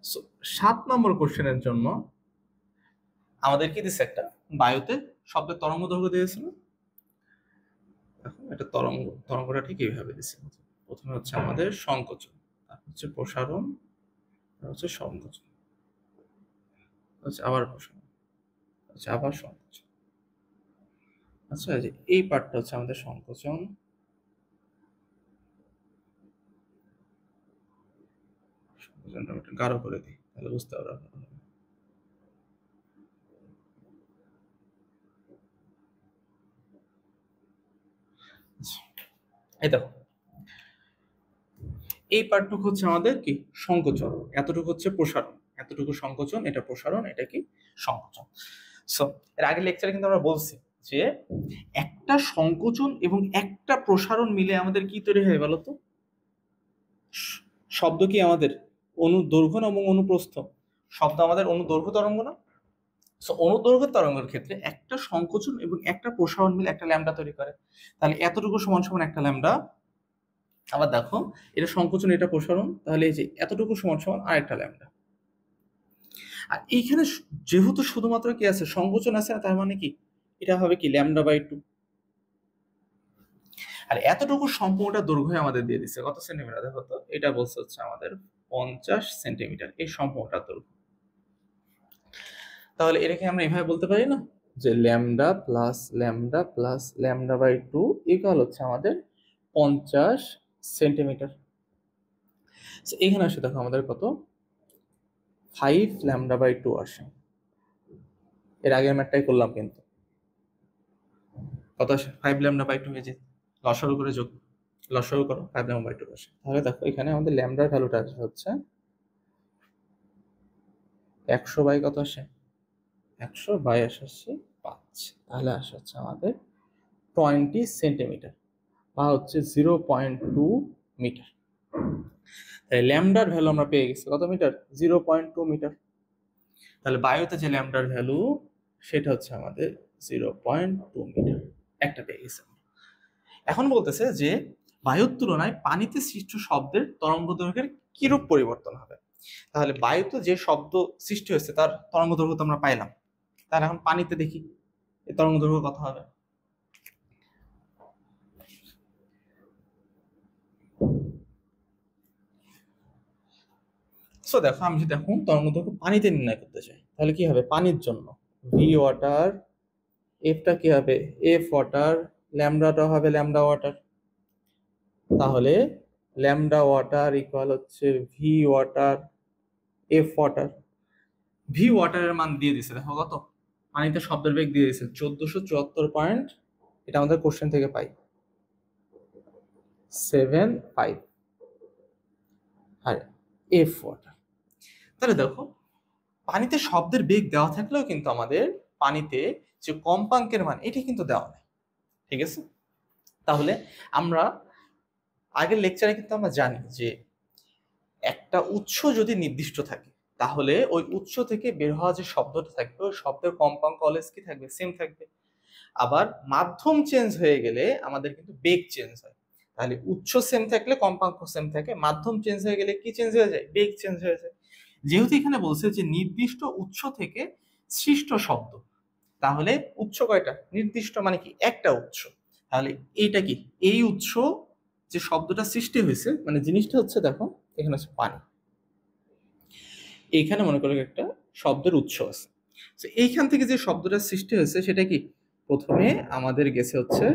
সো 7 নম্বর কোশ্চেনের জন্য আমাদের কি দিচ্ছে, একটা বায়ুতে শব্দের তরঙ্গ দৈর্ঘ্য দিয়েছিল। এখন এটা তরঙ্গটা ঠিক এইভাবে দিচ্ছে। প্রথমে হচ্ছে আমাদের সংকোচন, তারপর হচ্ছে প্রসারণ, তারপর হচ্ছে সংকোচন, হচ্ছে আবার প্রসারণ, হচ্ছে আবার সংকোচন। আচ্ছা, যে এই পার্টটা হচ্ছে আমাদের সংকোচন, সংকোচনটা একটু গাঢ় করে দিই তাহলে বুঝতে পারবো। এই দেখো এই পার্টটুকু হচ্ছে আমাদের কি সংকোচন, এতটুকু হচ্ছে প্রসারণ, এতটুকু সংকোচন, এটা প্রসারণ, এটা কি সংকোচন। সো এর আগের লেকচারে কিন্তু আমরা বলছি যে একটা সংকোচন এবং একটা প্রসারণ মিলে আমাদের কি তৈরি হয় বলতো, শব্দ কি আমাদের অনুদৈর্ঘ্য এবং অনুপ্রস্থ, শব্দ আমাদের অনুদৈর্ঘ্য তরঙ্গ না। সো অনুদৈর্ঘ্য তরঙ্গের ক্ষেত্রে একটা সংকোচন এবং একটা প্রসারণ মিলে একটা ল্যামডা তৈরি করে। তাহলে এতটুকু সমান সমান একটা ল্যামডা। আবার দেখো এটা সংকোচন, এটা প্রসারণ, তাহলে এই যে এতটুকু সমান সমান আরেকটা ল্যামডা। আর এইখানে যেহেতু শুধুমাত্র কি আছে, সংকোচন আছে না, তার মানে কি এটা হবে কি ল্যামডা বাই 2। আর এতটুকু সম্পূর্ণটা দৈর্ঘ্য আমাদের দিয়ে দিচ্ছে কত সেন্টিমিটার, দেখো তো এটা বলছে হচ্ছে আমাদের 50 সেন্টিমিটার এই সম্পূর্ণটা দৈর্ঘ্য। তাহলে এটাকে আমরা এভাবে বলতে পারি না যে lambda plus lambda plus lambda by 2 equal হচ্ছে আমাদের 50 সেন্টিমিটার। এখানে আসে দেখো আমাদের কত, 5 ল্যামডা বাই 2 আসে। এর আগের ম্যাথটাই করলাম কিন্তু কত আসে, 5 ল্যামডা বাই 2 হয়ে যায়, লসাগু করে যোগ, লসাগু করো 5 ল্যামডা বাই 2 আসে। তাহলে দেখো এখানে আমাদের ল্যামডার ভ্যালুটা হচ্ছে 100 বাই কত আসে, 100 বাই আসছে 5, তাহলে আসছে আমাদের 20 সেন্টিমিটার বা হচ্ছে 0.2 মিটার। তাই ল্যামডার ভ্যালু আমরা পেয়ে গেছি কত মিটার, 0.2 মিটার। তাহলে বায়ুতে যে ল্যামডার ভ্যালু সেটা হচ্ছে আমাদের 0.2 মিটার, একটা পেয়ে গেছি। এখন বলতেছে যে বায়ুর তুলনায় পানিতে সৃষ্ট শব্দের তরঙ্গ দৈর্ঘ্যের কিরূপ পরিবর্তন হবে। তাহলে বায়ুতে যে শব্দ সৃষ্টি হয়েছে তার তরঙ্গ দৈর্ঘ্য তো আমরা পাইলাম, তাহলে এখন পানিতে দেখি এই তরঙ্গ দৈর্ঘ্য কত হবে। সো দেখো আমি যদি এখন তরঙ্গ দৈর্ঘ্য পানিতে নির্ণয় করতে চাই তাহলে কি হবে, পানির জন্য ভি ওয়াটার, এফটা কি হবে এফ ওয়াটার, ল্যামডাটা হবে ল্যামডা ওয়াটার। তাহলে ল্যামডা ওয়াটার ইকুয়াল হচ্ছে V water F water. V ওয়াটারের মান দিয়ে দিছে দেখো কত, পানিতে শব্দের বেগ দিয়ে দিছে 1474 পয়েন্ট, এটা আমাদের কোশ্চেন থেকে পাই। 7.5 আর এফ ওয়াটার। তাহলে দেখো পানিতে শব্দের বেগ দেওয়া থাকলেও কিন্তু আমাদের পানিতে যে কম্পাঙ্কের মান এটি কিন্তু দেওয়া নেই, ঠিক আছে? তাহলে আমরা আগের লেকচারে কিন্তু আমরা জানি যে একটা উৎস যদি নির্দিষ্ট থাকে তাহলে ওই উৎস থেকে বের হওয়া যে শব্দটা থাকবে ওই শব্দের কম্পাঙ্ক অলওয়েজ কি থাকবে, সেম থাকবে। আবার মাধ্যম চেঞ্জ হয়ে গেলে আমাদের কিন্তু বেগ চেঞ্জ হয়। তাহলে উৎস সেম থাকলে কম্পাঙ্ক সেম থাকে, মাধ্যম চেঞ্জ হয়ে গেলে কি চেঞ্জ হয়ে যায়, বেগ চেঞ্জ হয়ে যায়। যেহেতু এখানে বলছে যে নির্দিষ্ট উৎস থেকে সৃষ্ট শব্দ, তাহলে উৎস কয়টা, নির্দিষ্ট মানে কি একটা উৎস। তাহলে এইটা কি, এই উৎস যে শব্দটা সৃষ্টি হয়েছে মানে জিনিসটা হচ্ছে, দেখো এখানে হচ্ছে পানি, এইখানে মনে করো একটা শব্দের উৎস আছে, এইখান থেকে যে শব্দটা সৃষ্টি হয়েছে সেটা কি, প্রথমে আমাদের গেছে হচ্ছে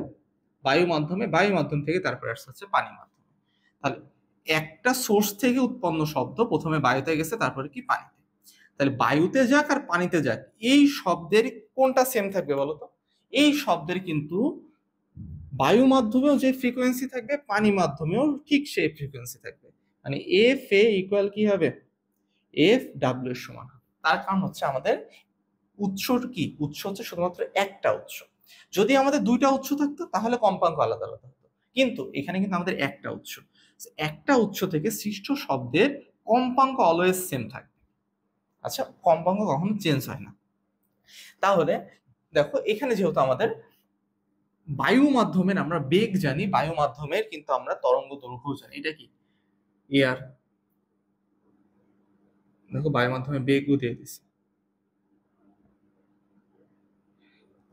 বায়ু মাধ্যমে, বায়ু মাধ্যম থেকে তারপরে আসছে হচ্ছে পানি মাধ্যমে। তাহলে একটা সোর্স থেকে উৎপন্ন শব্দ প্রথমে বায়ুতে গেছে তারপরে কি পানিতে। তাহলে বায়ুতে যাক আর পানিতে যাক এই শব্দের কোনটা সেম থাকবে বলতো, এই শব্দের কিন্তু বায়ু মাধ্যমেও যে ফ্রিকোয়েন্সি থাকবে পানি মাধ্যমেও ঠিক সেই ফ্রিকোয়েন্সি থাকবে। মানে এফ এ ইকুয়াল কি হবে, এফ ডাব্লিউ এর সমান হবে। তার কারণ হচ্ছে আমাদের উৎস কি, উৎস হচ্ছে শুধুমাত্র একটা উৎস। যদি আমাদের দুইটা উৎস থাকতো তাহলে কম্পাঙ্ক আলাদা আলাদা হতো, কিন্তু এখানে কিন্তু আমাদের একটা উৎস, একটা উৎস থেকে সৃষ্ট শব্দের কম্পাঙ্ক অলওয়েজ সেম থাকবে। আচ্ছা, কম্পাঙ্ক কখনো চেঞ্জ হয় না। তাহলে দেখো এখানে যেহেতু আমাদের বায়ু মাধ্যমের আমরা বেগ জানি, বায়ু মাধ্যমের কিন্তু আমরা তরঙ্গ দৈর্ঘ্য জানি, এটা কি এয়ার, দেখো বায়ু মাধ্যমে বেগও দিয়ে দিচ্ছে।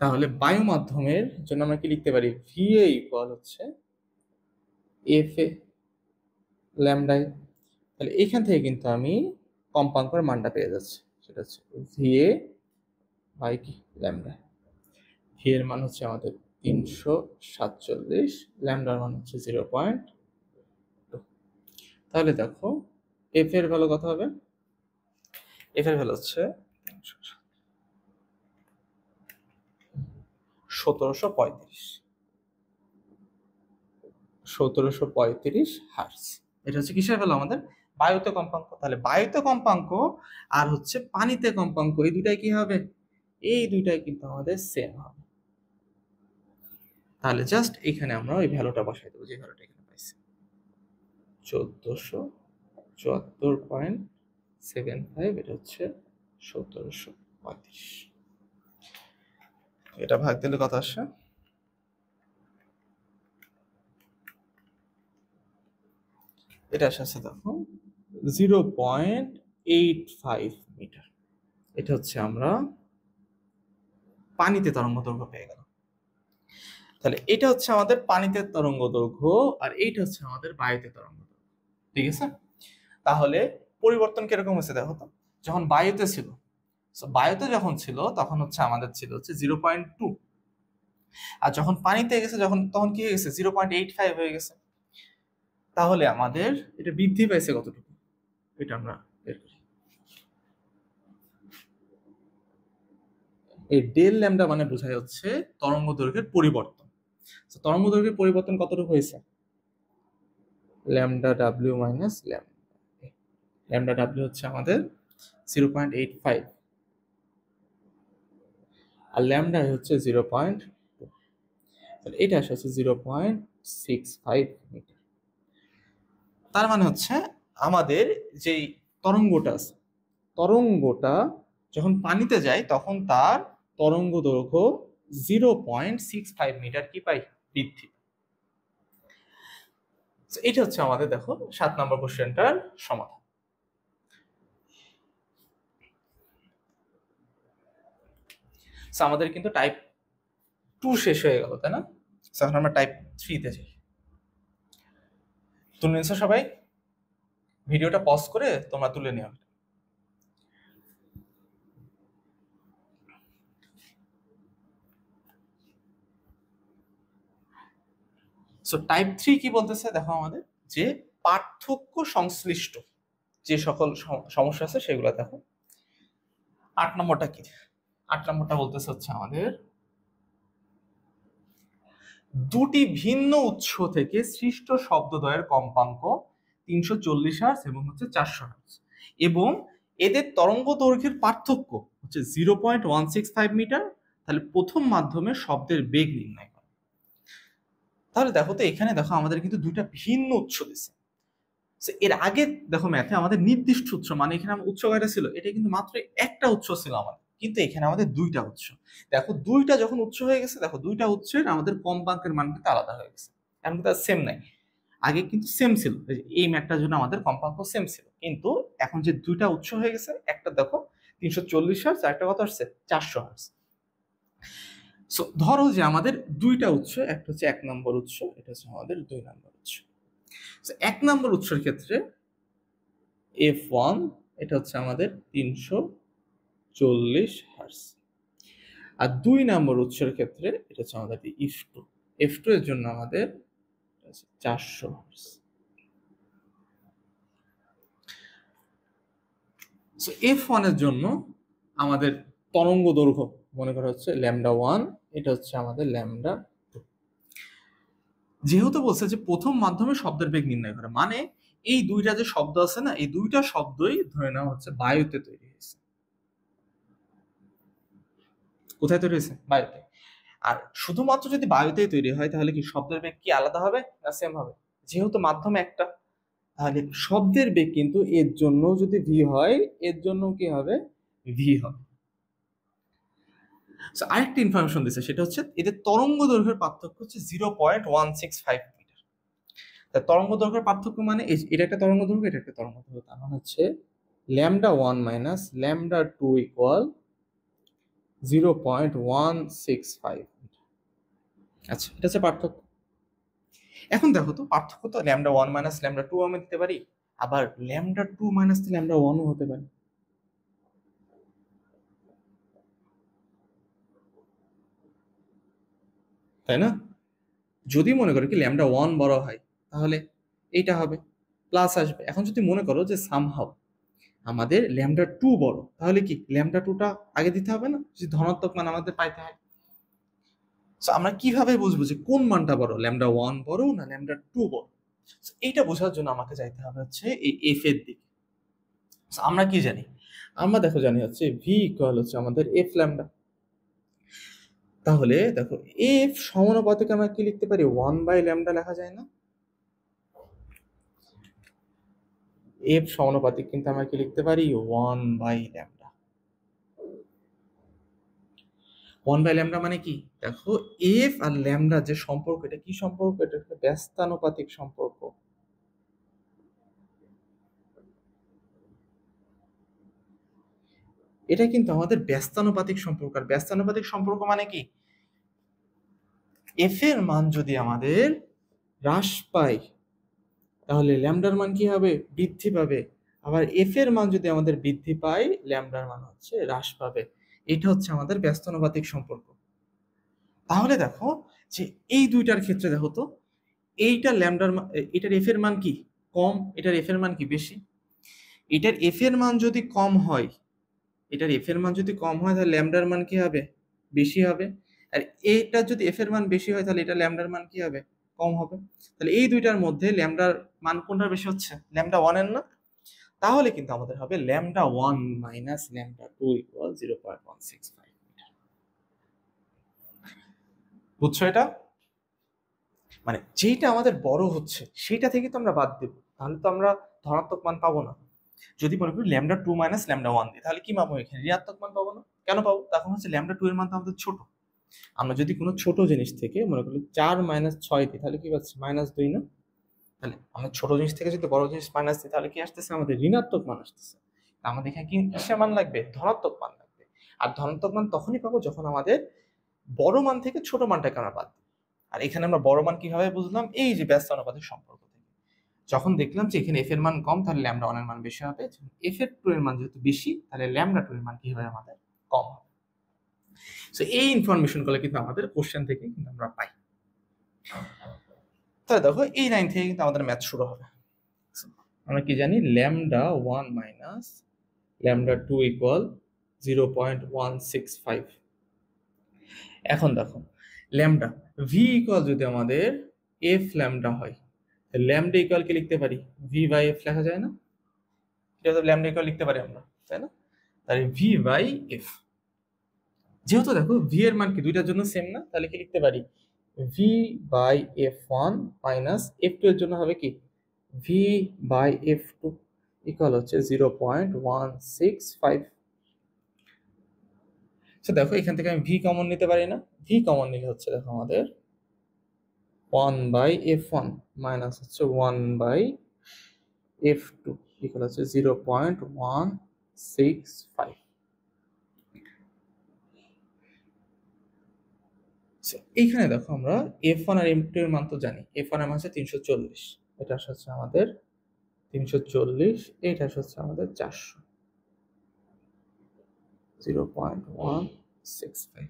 তাহলে বায়ু মাধ্যমের জন্য আমরা কি লিখতে পারি, ভিএ ইকুয়াল হচ্ছে এফ এ ল্যামডাই। তাহলে এখান থেকে কিন্তু আমি কম্পাঙ্কের মানটা পেয়ে যাচ্ছি, সেটা হচ্ছে ভিএ বাই কি ল্যামডা। ভি এর মান হচ্ছে আমাদের 347, ল্যামডার মান হচ্ছে 0.2। তাহলে দেখো এফ এর ভ্যালু কত হবে, এফ এর ভ্যালু হচ্ছে 1735 হার্টজ। এটা হচ্ছে কিসের ভ্যালু, আমাদের বায়ুতে কম্পাঙ্ক। তাহলে বায়ুতে কম্পাঙ্ক আর হচ্ছে পানিতে কম্পাঙ্ক এই দুটাই কি হবে, এই দুইটাই কিন্তু আমাদের সেম হবে। তাহলে জাস্ট এখানে আমরা ওই ভ্যালুটা বসাই দেবো, যে ভ্যালুটা এখানে পাইছি 1474.75, এটা হচ্ছে 1735। এটা ভাগ দিলে কত আসে, এটা আসছে দেখো 0.85 মিটার। এটা হচ্ছে আমরা পানিতে তরঙ্গ দৈর্ঘ্য পেয়ে গেলাম। তাহলে এটা হচ্ছে আমাদের পানিতে তরঙ্গ দৈর্ঘ্য আর এইটা হচ্ছে আমাদের বায়ুতে তরঙ্গ দৈর্ঘ্য, ঠিক আছে? তাহলে পরিবর্তন কিরকম হয়েছে দেখো তো, যখন বায়ুতে ছিল, বায়ুতে যখন ছিল তখন হচ্ছে আমাদের ছিল হচ্ছে 0.2, আর যখন পানিতে গেছে যখন তখন কি হয়ে গেছে 0.85 হয়ে গেছে। তাহলে আমাদের এটা বৃদ্ধি পাইছে কতটুকু, এটা আমরা বের করি। এই ডেল ল্যামডা মানে বোঝায় হচ্ছে তরঙ্গ দৈর্ঘ্যের পরিবর্তন। তরঙ্গ দৈর্ঘ্যের পরিবর্তন কতটুকু হয়েছে, lambda W minus lambda, lambda W হচ্ছে আমাদের 0.85 আর ল্যামডা হচ্ছে 0.2, তাহলে এটা আসে হচ্ছে 0.65 মিটার। তার মানে হচ্ছে আমাদের যেই তরঙ্গটা আছে, তরঙ্গটা যখন পানিতে যায় তখন তার তরঙ্গ দৈর্ঘ্য 0.65 মিটার কি পাই, বৃদ্ধি। এটা হচ্ছে আমাদের দেখো 7 নম্বর কোশ্চেনটার সমাধান। আমাদের কিন্তু টাইপ 2 শেষ হয়ে গেল, তাই না? এখন আমরা টাইপ 3 তে যাই। তুলে নিছো সবাই, ভিডিওটা পজ করে তোমরা তুলে নিও। সো টাইপ 3 কি বলতেছে দেখো, আমাদের যে পার্থক্য সংশ্লিষ্ট যে সকল সমস্যা আছে সেগুলো দেখো। 8 নম্বরটা কি, 8 নম্বরটা বলতেছে হচ্ছে আমাদের দুটি ভিন্ন উৎস থেকে সৃষ্ট শব্দদ্বয়ের কম্পাঙ্ক 340 হার্জ এবং হচ্ছে 400 হার্জ, এবং এদের তরঙ্গ দৈর্ঘ্যের পার্থক্য হচ্ছে 0.165 মিটার। তাহলে প্রথম মাধ্যমে শব্দের বেগ নির্ণয় করে। তাহলে দেখো তো এখানে দেখো আমাদের কিন্তু দুইটা ভিন্ন উৎস দিছে। এর আগে দেখো ম্যাথে আমাদের নির্দিষ্ট উৎস, মানে এখানে আমার উৎস কয়টা ছিল, এটা কিন্তু মাত্র একটা উৎস ছিল আমাদের, কিন্তু এখানে আমাদের দুইটা উৎস। দেখো দুইটা যখন উৎস হয়ে গেছে, দেখো দুইটা উৎসের আমাদের কম্পাঙ্কের মান কিন্তু আলাদা হয়ে গেছে, এখন কিন্তু আর সেম নাই। আগে কিন্তু সেম ছিল, এই ম্যাথটার জন্য আমাদের কম্পাঙ্ক সেম ছিল, কিন্তু এখন যে দুইটা উৎস হয়ে গেছে, একটা দেখো 340 হার্জ আর একটা কত আসছে 400 হার্জ। সো ধরো যে আমাদের দুইটা উৎস, একটা হচ্ছে 1 নম্বর উৎস, এটা হচ্ছে আমাদের 2 নম্বর উৎস। 1 নম্বর উৎসের ক্ষেত্রে F1 এটা হচ্ছে আমাদের 340 হার্জ, আর 2 নম্বর উৎসের ক্ষেত্রে এটা হচ্ছে আমাদের F2। F2 এর জন্য আমাদের 400 হার্জ। সো F1 এর জন্য আমাদের তরঙ্গ দৈর্ঘ্য মনে করা হচ্ছে λ1, এটা হচ্ছে আমাদের λ2। যেহেতু বলছে যে প্রথম মাধ্যমে শব্দের বেগ নির্ণয় করে, মানে এই দুইটা যে শব্দ আছে না, এই দুইটা শব্দই ধরে নেওয়া হচ্ছে বায়ুতে তৈরি হয়েছে। কোথায় তৈরি হয়েছে? বায়ুতে। আর শুধুমাত্র যদি বায়ুতেই তৈরি হয় তাহলে কি শব্দের বেগ কি আলাদা হবে না সেম হবে? যেহেতু মাধ্যম একটা, তাহলে শব্দের বেগ কিন্তু এর জন্য যদি ভি হয়, এর জন্য কি হবে? ভি হবে। আরেকটা ইনফরমেশন দিচ্ছে, সেটা হচ্ছে এদের তরঙ্গ দৈর্ঘ্যের পার্থক্য হচ্ছে 0.165 মিটার। তরঙ্গ দৈর্ঘ্যের পার্থক্য মানে এটা একটা তরঙ্গ দৈর্ঘ্য, এটা একটা তরঙ্গ দৈর্ঘ্য, তার মানে হচ্ছে λ1 মাইনাস λ2 ইকুয়াল 0.165 মিটার। আচ্ছা, এটা হচ্ছে পার্থক্য। এখন দেখো তো পার্থক্য তো λ1 মাইনাস λ2 আমি দিতে পারি, আবার λ2 মাইনাস λ1 ও হতে পারে, তাই না? যদি মনে করো কি λ1 বড় হয়, তাহলে এইটা হবে প্লাস আসবে। এখন যদি মনে করো যে সামহাউ আমাদের λ2 বড়, তাহলে কি λ2টা আগে দিতে হবে না, যদি ধনাত্মক মান আমাদের পাইতে হয়। সো আমরা কিভাবে বুঝবো যে কোন মানটা বড়, λ1 বড় না λ2 বড়? এইটা বোঝার জন্য আমাকে যাইতে হবে হচ্ছে এই এফ এর দিকে। আমরা কি জানি? আমরা দেখো জানি হচ্ছে ভি ইকুয়াল হচ্ছে আমাদের এফ ল্যামডা। তাহলে দেখো এফ সমানুপাতিক আমরা কি লিখতে পারি? 1/λ লেখা যায় না? এফ সমানুপাতিক কিন্তু আমরা কি লিখতে পারি? 1/λ। 1/λ মানে কি? দেখো এফ আর ল্যামডা যে সম্পর্ক, এটা কি সম্পর্ক? এটা একটা ব্যস্তানুপাতিক সম্পর্ক। এটা কিন্তু আমাদের ব্যস্তানুপাতিক সম্পর্ক। আর ব্যস্তানুপাতিক সম্পর্ক মানে কি? এফ এর মান যদি আমাদের হ্রাস পায়, তাহলে ল্যামডার মান কি হবে? বৃদ্ধি পাবে। আবার এফ এর মান যদি আমাদের বৃদ্ধি পায়, ল্যামডার মান হচ্ছে হ্রাস পাবে। এটা হচ্ছে আমাদের ব্যস্তানুপাতিক সম্পর্ক। তাহলে দেখো যে এই দুইটার ক্ষেত্রে দেখো তো, এইটা ল্যামডার এটার এফ এর মান কি কম, এটার এফ এর মান কি বেশি। এটার এফ এর মান যদি কম হয়, এটার এফ এর মান যদি কম হয়, তাহলে ল্যামডার মান কি হবে? বেশি হবে। আর এইটার যদি এফ এর মান বেশি হয়, তাহলে এটা ল্যামডার মান কি হবে? কম হবে। তাহলে এই দুইটার মধ্যে ল্যামডার মান কোনটা বেশি হচ্ছে? λ1 এর না? তাহলে কিন্তু আমাদের হবে λ1 মাইনাস λ2 ইকুয়াল 0.165 মিটার। বুঝছো এটা? মানে যেটা আমাদের বড় হচ্ছে সেটা থেকে তো আমরা বাদ দেব, তাহলে তো আমরা ধনাত্মক মান পাবো না। যদি মনে করি λ2 মাইনাস λ1 দিই, তাহলে কি পাবো? এখানে ঋণাত্মক মান পাবো না। কেন পাবো? তখন হচ্ছে λ2 এর মান তো আমাদের ছোট। আমরা যদি কোনো ছোট জিনিস থেকে মনে করি 4 মাইনাস 6 দিই, তাহলে কি পাচ্ছি? -2 না? তাহলে আমরা ছোট জিনিস থেকে যদি বড় জিনিস মাইনাস দিই, তাহলে কি আসতেছে? আমাদের ঋণাত্মক মান আসতেছে। আমাদের এখানে কি কিসের মান লাগবে? ধনাত্মক মান লাগবে। আর ধনাত্মক মান তখনই পাবো যখন আমাদের বড় মান থেকে ছোট মানটাকে আমরা বাদ দিই। আর এখানে আমরা বড় মান কিভাবে বুঝলাম? এই যে ব্যস্ত অনুপাতের সম্পর্ক থেকে। যখন দেখলাম যে এখানে এফ এর মান কম, তাহলে λ1 এর মান বেশি হবে। এফ এর 2 এর মান যেহেতু বেশি, তাহলে λ2 এর মান কি হবে? আমাদের কম হবে। সো এই ইনফরমেশন গুলো কিন্তু আমাদের কোশ্চেন থেকে কিন্তু আমরা পাই। তাহলে দেখো এই লাইন থেকে কিন্তু আমাদের ম্যাথ শুরু হবে। আমরা কি জানি? λ1 মাইনাস λ2 ইকুয়াল 0.165। এখন দেখো ল্যামডা ভি ইকুয়াল যদি আমাদের এফ ল্যামডা হয়, ল্যামডা ইকুয়াল কি লিখতে পারি, ভি বাই এফ লেখা যায় না? এটা তো ল্যামডা ইকুয়াল লিখতে পারি আমরা, তাই না? তাহলে ভি বাই এফ, যেহেতু দেখো ভি এর মান কি দুইটার জন্য সেম না, তাহলে কি লিখতে পারি, V by F one minus F two এর জন্য হবে কি V by F two equal হচ্ছে 0.165। দেখো এখান থেকে আমি ভি কমন নিতে পারি না, ভি কমন নিলে হচ্ছে দেখো আমাদের 1/f1 মাইনাস হচ্ছে 1/f2 ইকুয়াল হচ্ছে 0.165। এইখানে দেখো আমরা f1 আর m2 এর মান তো জানি, f1 এর মান হচ্ছে 340, এটা হচ্ছে আমাদের 340, এটা হচ্ছে আমাদের 400, 0.165।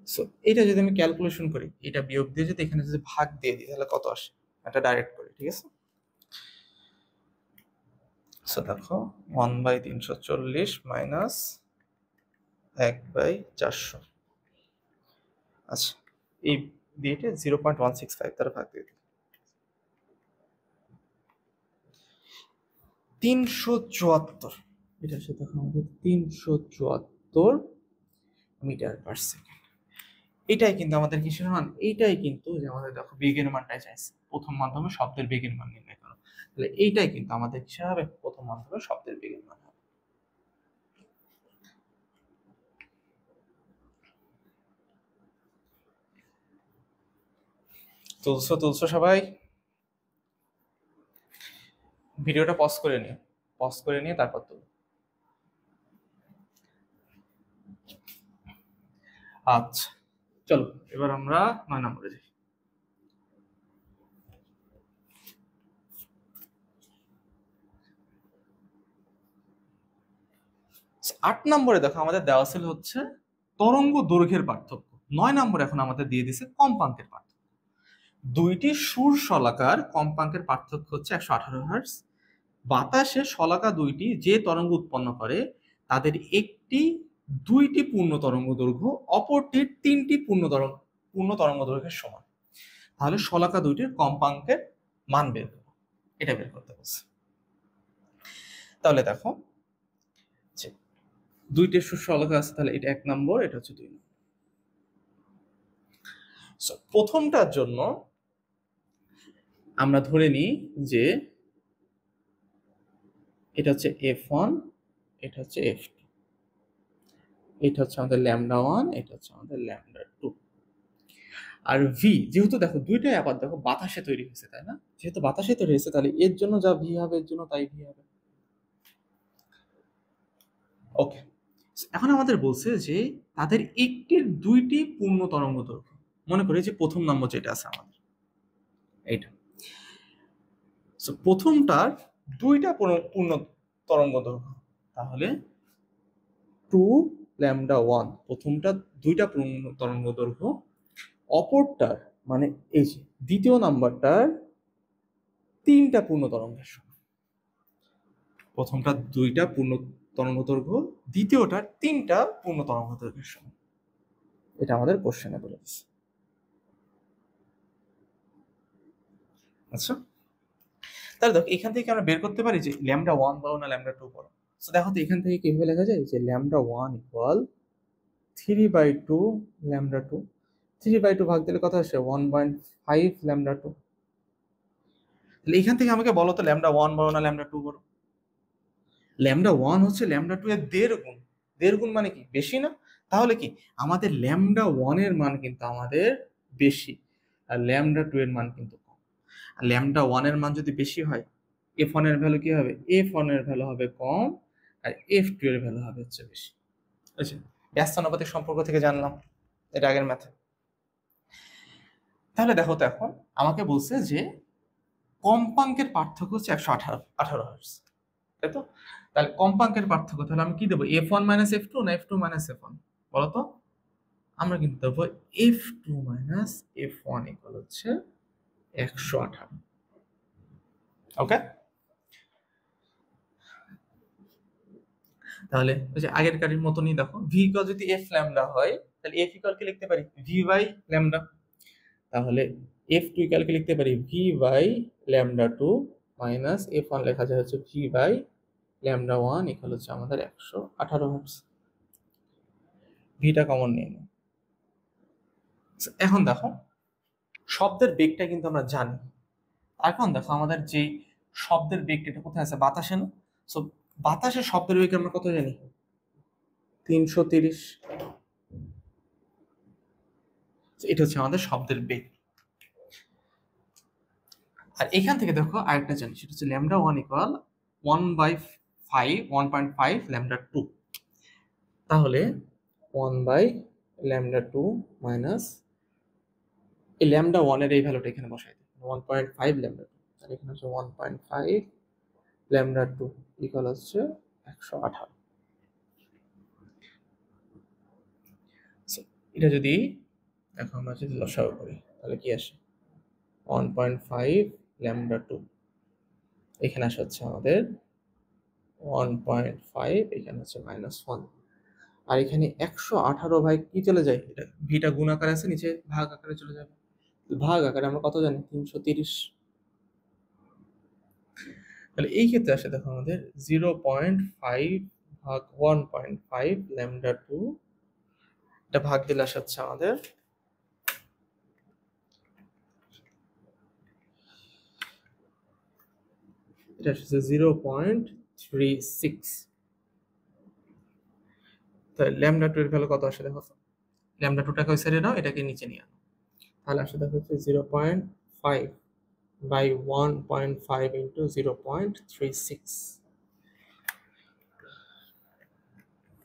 সো এটা যদি আমি ক্যালকুলেশন করি, এটা বিয়োগ দিয়ে যদি এখানে যদি ভাগ দিয়ে দিই তাহলে কত আসে, এটা ডাইরেক্ট করি, ঠিক আছে? সো দেখো 1/340 মাইনাস 1/400, আচ্ছা এই দিয়েটা 0.165 তারা ভাগ দিয়ে দিই, 374, এটা সাথে দেখো আমাদের 374 মিটার পার সেকেন্ড। এটাই কিন্তু আমাদের কিসের মান, এইটাই কিন্তু যে আমাদের দেখো বেগের মানটাই চাইছে, প্রথম মাধ্যমে শব্দের বেগের মান নির্ণয় করো, তাহলে এইটাই কিন্তু আমাদের কিসের হবে, প্রথম মাধ্যমে শব্দের বেগের মান হবে। তুলছো সবাই? ভিডিওটা পজ করে নিও, পজ করে নিয়ে তারপর তুলো। আচ্ছা চলো এবার আমরা 9 নম্বরে যাই। আট নম্বরে দেখো আমাদের দেওয়া ছিল হচ্ছে তরঙ্গ দৈর্ঘ্যের পার্থক্য, 9 নম্বরে এখন আমাদের দিয়ে দিছে কম্পাঙ্কের পার্থক্য। দুইটি সুর শলাকার কম্পাঙ্কের পার্থক্য হচ্ছে 118 হার্টজ। বাতাসে শলাকা দুইটি যে তরঙ্গ উৎপন্ন করে তাদের একটি 2টি পূর্ণ তরঙ্গ দৈর্ঘ্য, অপরটির 3টি পূর্ণ তরঙ্গ দৈর্ঘ্যের সমান। তাহলে শলাকা দুইটির কম্পাঙ্কের মান বের করো, এটা বের করতে বলছে। তাহলে দেখো যে দুইটি সুর শলাকা আছে, তাহলে এটা 1 নম্বর, এটা হচ্ছে 2 নম্বর। প্রথমটার জন্য আমরা ধরে নিই যে এটা হচ্ছে f1, এটা হচ্ছে f2, এটা হচ্ছে আমাদের λ1, এটা হচ্ছে আমাদের λ2। আর ভি যেহেতু দেখো দুইটাই আবার দেখো বাতাসে তৈরি হয়েছে, তাই না? যেহেতু বাতাসে তৈরি হয়েছে তাহলে এর জন্য যা ভি হবে এর জন্য তাই ভি হবে। ওকে, এখন আমাদের বলছে যে তাদের একটির 2টি পূর্ণ তরঙ্গ দৈর্ঘ্য, মনে করি যে প্রথম নম্বর যেটা আছে আমাদের এইটা, প্রথমটার 2টা পূর্ণ তরঙ্গ দৈর্ঘ্য, তাহলে 2λ1, প্রথমটা 2টা পূর্ণ তরঙ্গ দৈর্ঘ্য, অপরটার মানে এই যে দ্বিতীয় নাম্বারটার 3টা পূর্ণ তরঙ্গের সমান। প্রথমটা 2টা পূর্ণ তরঙ্গ দৈর্ঘ্য, দ্বিতীয়টার 3টা পূর্ণ তরঙ্গ দৈর্ঘ্যের সমান, এটা আমাদের কোশ্চেনে বলে দিচ্ছে। আচ্ছা তাহলে দেখো এখান থেকে আমরা বের করতে পারি যে λ1 বলো না λ2 বলো। তো দেখো তো এখান থেকে কিভাবে লেখা যায় যে λ1 ইকুয়াল 3/2 λ2, 3/2 ভাগ দিলে কত আসে 1.5 λ2। তাহলে এখান থেকে আমাকে বলো তো λ1 বলো না λ2 বলো। λ1 হচ্ছে λ2 এর 1.5 গুণ, 1.5 গুণ মানে কি বেশি না? তাহলে কি আমাদের λ1 এর মান কিন্তু আমাদের বেশি আর λ2 এর মান কিন্তু কম। আর λ1 এর মান যদি বেশি হয় f1 এর ভ্যালু কি হবে, f1 এর ভ্যালু হবে কম আর f2 এর ভ্যালু হবে হচ্ছে বেশি। বুঝছেন? ব্যস্তানুপাতিক সম্পর্ক থেকে জানলাম এটা আগের ম্যাথে। তাহলে দেখো তো এখন আমাকে বলছে যে কম্পাঙ্কের পার্থক্য হচ্ছে 118 হার্টজ, তাই তো? তাহলে কম্পাঙ্কের পার্থক্য তাহলে আমি কি দেবো, f1 মাইনাস f2 না f2 মাইনাস f1 বলো তো? আমরা কিন্তু দেবো f2 মাইনাস f1 ইকুয়াল হচ্ছে 118। ওকে, তাহলে ওই যে আগের কারির মতনই দেখো ভি ইকুয়াল যদি f ল্যামডা হয় তাহলে এফ ইকুয়াল কি লিখতে পারি ভি বাই ল্যামডা, তাহলে এফ টু ইকুয়াল কি লিখতে পারি V by lambda two minus F one লেখা যায় হচ্ছে V by lambda one equal হচ্ছে আমাদের 118 হার্টজ। ভিটা কমন নিয়ে নিই। এখন দেখো শব্দের বেগটা কিন্তু আমরা জানি, এখন দেখো আমাদের যে শব্দের বেগটা এটা কোথায় আছে বাতাসে না, সো বাতাসের শব্দের বেগ আমরা কত জানি 330, এটা হচ্ছে আমাদের শব্দের বেগ। আর এখান থেকে দেখো আরেকটা জানি সেটা হচ্ছে lambda one equal 1/5 lambda two, তাহলে 1 বাই ল্যামডা টু মাইনাস এই ল্যামডা ওয়ানের এই ভ্যালুটা এখানে বসাই দিই 1.5 ল্যামডা টু, আর এখানে হচ্ছে 1.5 ল্যামডা টু ইকুয়াল হচ্ছে 118। এটা যদি এখন আমরা যদি লসাগু করি তাহলে কি আসে 1.5 ল্যামডা টু, এখানে আসে হচ্ছে আমাদের 1.5, এখানে হচ্ছে -1, আর এখানে 118 ভাগ কি চলে যায়, এটা ভিটা গুণ আকারে আছে নিচে ভাগ আকারে চলে যাবে, ভাগ আকারে আমরা কত জানি 330, তাহলে এই ক্ষেত্রে আসে দেখো আমাদের 0.5 ভাগ 1.5 ল্যামডা টু, এটা ভাগ দিলে আসে হচ্ছে আমাদের এটা আসছে 0.36, তাহলে ল্যামডা টু এর ভ্যালু কত আসে দেখো, ল্যামডা টুটাকে ওই সাইডে নাও, এটাকে নিচে নিয়ে আনো, তাহলে আসে দেখো হচ্ছে 0.5 by 1.5 into 0.36,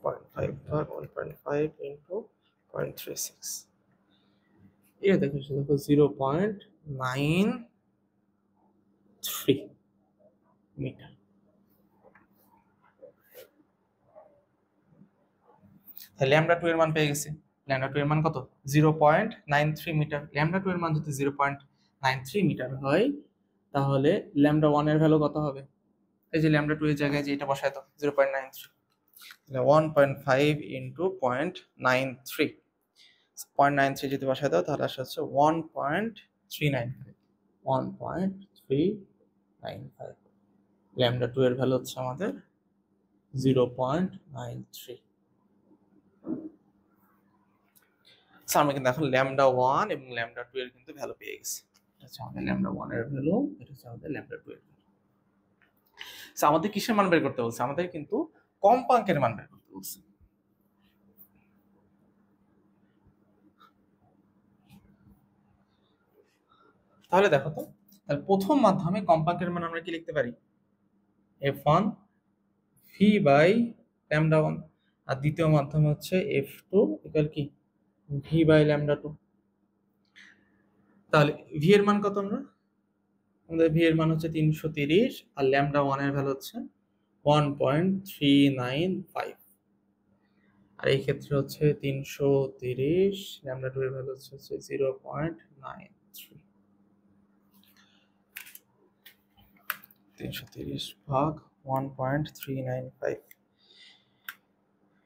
0.5 by 1.5 into 0.36, এটা দেখো সেটা তো 0.93 মিটার। তাহলে ল্যামডা টু এর মান পেয়ে গেছি, ল্যামডা টু এর মান কত 0.93 মিটার। ল্যামডা টু এর মান যদি 0.93 মিটার হয় তাহলে ল্যামডা ওয়ান এর ভ্যালু কত হবে, এই যে ল্যামডা টু এর জায়গায় যে এটা বসায় তো 0.93, তাহলে 1.5 ইন্টু 0.93, 0.93 যদি বসায় দাও তাহলে আসে হচ্ছে 1.395, 1.395, ল্যামডা টু এর ভ্যালু হচ্ছে আমাদের 0.93। আমরা কিন্তু এখন ল্যামডা ওয়ান এবং ল্যামডা টু এর কিন্তু ভ্যালু পেয়ে গেছি, এটা হচ্ছে আমাদের ল্যামডা ওয়ান এর ভ্যালু, এটা হচ্ছে আমাদের ল্যামডা টু এর ভ্যালু। আমাদের কিসের মান বের করতে বলছে, আমাদের কিন্তু কম্পাঙ্কের মান বের করতে বলছে। তাহলে দেখো তো, তাহলে প্রথম মাধ্যমে কম্পাঙ্কের মান আমরা কি লিখতে পারি f1 V by lambda one, আর দ্বিতীয় মাধ্যমে হচ্ছে f2 ইকুয়াল কি ভি বাই ল্যামডা টু। তাহলে ভি এর মান কত, আমাদের ভি এর মান হচ্ছে 330 আর ল্যামডা ওয়ান এর ভ্যালু হচ্ছে 1.395, আর এই ক্ষেত্রে হচ্ছে 330, ল্যামডা টু এর ভ্যালু হচ্ছে 0.93, 330 ভাগ 1.395,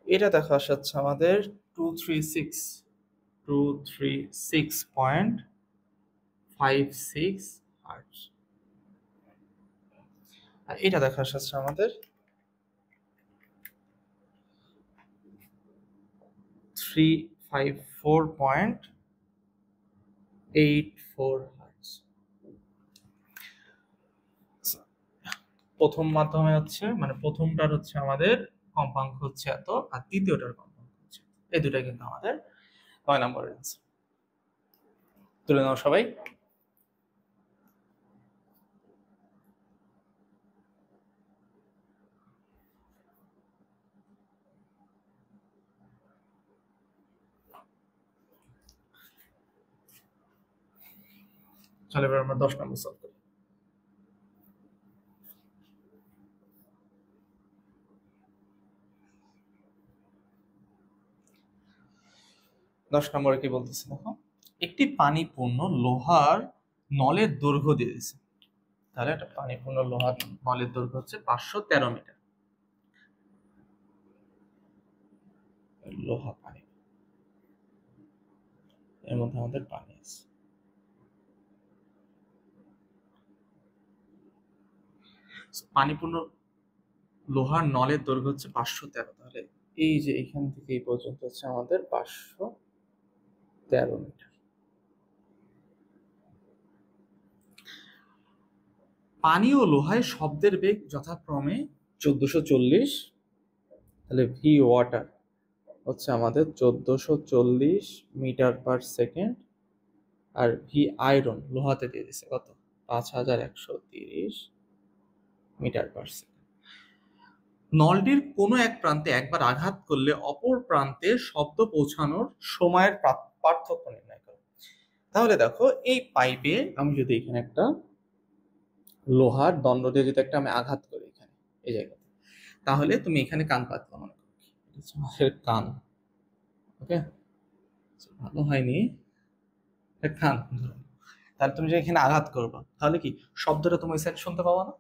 এটা দেখা যাচ্ছে আমাদের 236.56 হার্টজ, আর এটা দেখা যাচ্ছে আমাদের 354.84 হার্টজ। প্রথম মাধ্যমে হচ্ছে মানে প্রথমটার হচ্ছে আমাদের কম্পাঙ্ক হচ্ছে এত, আর দ্বিতীয়টার কম্পাঙ্ক হচ্ছে, এই দুটাই কিন্তু আমাদের 9 নম্বরের आंसर। তুলে নাও সবাই। চলো এবার আমরা 10 নম্বর সলভ করি। দশ নম্বরে কি বলতেছে দেখো, একটি পানিপূর্ণ লোহার নলের দৈর্ঘ্য দিয়ে দিয়েছে, তাহলে একটা পানিপূর্ণ লোহার নলের দৈর্ঘ্য হচ্ছে 513 মিটার, লোহা পানি এর মধ্যে আমাদের পানি আছে। পানিপূর্ণ লোহার নলের দৈর্ঘ্য হচ্ছে 513। তাহলে এই যে এখান থেকে এই পর্যন্ত হচ্ছে আমাদের 513 মিটার। পানি ও লোহায় শব্দের বেগ যথাক্রমে 1440, তাহলে ভি ওয়াটার হচ্ছে আমাদের 1440 মিটার পার সেকেন্ড, আর ভি আয়রন লোহাতে দিয়ে দিছে কত 5130 মিটার পার সেকেন্ড। নলটির কোনো এক প্রান্তে একবার আঘাত করলে অপর প্রান্তে শব্দ পৌঁছানোর সময়ের পার্থক্য নির্ণয় করো। তাহলে দেখো এই পাইপে আমি যদি এখানে একটা লোহার দণ্ড দিয়ে যদি একটা আমি আঘাত করি এখানে এই জায়গাতে, তাহলে তুমি এখানে কান পাতলা মনে করো, কান, ওকে ভালো হয়নি, কান, তাহলে তুমি যে এখানে আঘাত করবা তাহলে কি শব্দটা তুমি ওই সাইড শুনতে পাবা না।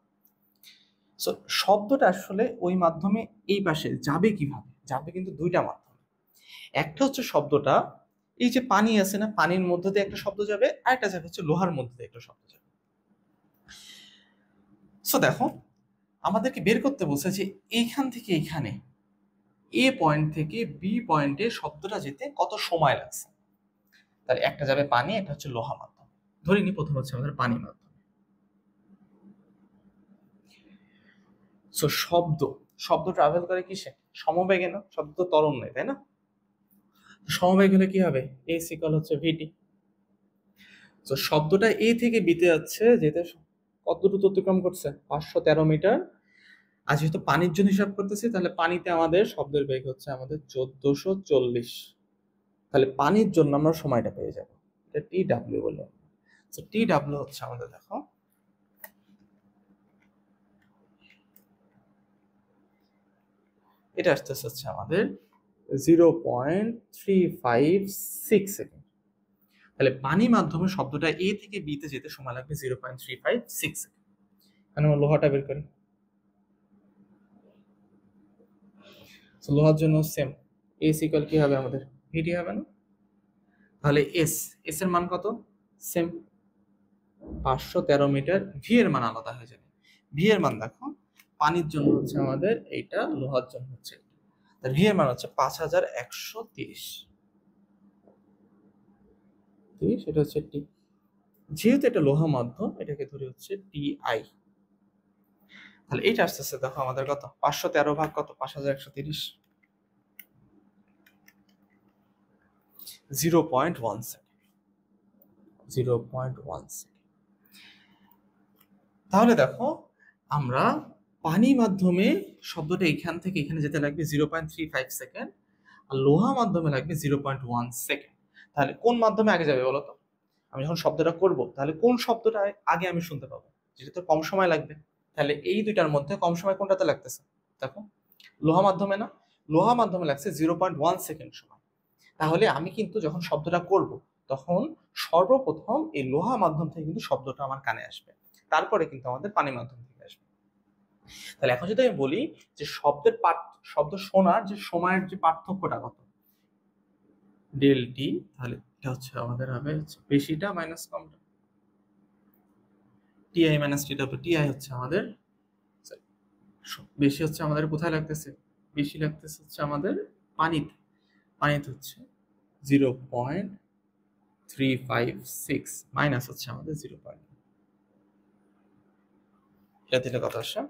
সো শব্দটা আসলে ওই মাধ্যমে এই পাশে যাবে কিভাবে, যাবে কিন্তু দুইটা মাধ্যমে। একটা হচ্ছে শব্দটা এই যে পানি আছে না, পানির মধ্যে দিয়ে একটা শব্দ যাবে, আর একটা যাবে হচ্ছে লোহার মধ্যে দিয়ে একটা শব্দ যাবে। সো দেখো আমাদেরকে বের করতে বলছে যে এইখান থেকে এইখানে এ পয়েন্ট থেকে বি পয়েন্টে শব্দটা যেতে কত সময় লাগছে। তাহলে একটা যাবে পানি, একটা হচ্ছে লোহা মাধ্যম। ধরিনি প্রথম হচ্ছে আমাদের পানি মাধ্যম। সো শব্দ ট্রাভেল করে কিসে, সমবেগে না, শব্দ তো ত্বরণ নেই তাই না। সমবেগ হলে কি হবে, এ সিকল হচ্ছে ভিটি। তো শব্দটা এ থেকে বিতে যাচ্ছে, যেতে কত দূর অতিক্রম করছে 513 মিটার। আর যেহেতু পানির জন্য হিসাব করতেছি, তাহলে পানিতে আমাদের শব্দের বেগ হচ্ছে আমাদের 1440। তাহলে পানির জন্য আমরা সময়টা পেয়ে যাবো, এটা টি ডাব্লিউ বলে। তো টি ডাব্লিউ হচ্ছে আমাদের দেখো এটা আসতেছে হচ্ছে আমাদের 0.356 সেকেন্ড। তাহলে পানি মাধ্যমে শব্দটা এ থেকে বি তে যেতে সময় লাগবে 0.356 সেকেন্ড। মানে আমরা লোহাটা বের করি, লোহার জন্য সেম, এস ইকুয়াল কি হবে আমাদের ভিডি হবে না। তাহলে এস এর মান কত, সেম 513 মিটার। ভি এর মান আলাদা হয়ে যাবে। ভি এর মান দেখো পানির জন্য হচ্ছে আমাদের এইটা, লোহার জন্য হচ্ছে ভি এর মান হচ্ছে 5130। সেটা হচ্ছে টি, যেহেতু এটা লোহা মাধ্যম এটাকে ধরে হচ্ছে টি আই। তাহলে এইটা আসতেছে দেখো আমাদের কত 513 ভাগ কত 5130, 0.1 সেকেন্ড, 0.1 সেকেন্ড। তাহলে দেখো আমরা পানি মাধ্যমে শব্দটা এখান থেকে এখানে যেতে লাগবে 0.35 সেকেন্ড, আর লোহা মাধ্যমে লাগবে 0.1 সেকেন্ড। তাহলে কোন মাধ্যমে আগে যাবে বলো তো, আমি যখন শব্দটা করব তাহলে কোন শব্দটা আগে আমি শুনতে পাবো, যেটা তো কম সময় লাগবে। তাহলে এই দুইটার মধ্যে কম সময় কোনটাতে লাগতেছে, দেখো লোহা মাধ্যমে না, লোহা মাধ্যমে লাগছে 0.1 সেকেন্ড সময়। তাহলে আমি কিন্তু যখন শব্দটা করব তখন সর্বপ্রথম এই লোহা মাধ্যম থেকে কিন্তু শব্দটা আমার কানে আসবে, তারপরে কিন্তু আমাদের পানি মাধ্যম থেকে আসবে। তাহলে এখন যদি আমি বলি যে শব্দ শোনার যে সময়ের যে পার্থক্যটা কত, ডেল টি, তাহলে এটা হচ্ছে আমাদের হবে বেশিটা মাইনাস কমটা, TI minus T W. TI হচ্ছে আমাদের বেশি, হচ্ছে আমাদের কোথায় লাগতেছে, বেশি লাগতেছে হচ্ছে আমাদের পানিতে। পানিতে হচ্ছে 0.356 মাইনাস হচ্ছে আমাদের 0. এটা দিলে কত আসে,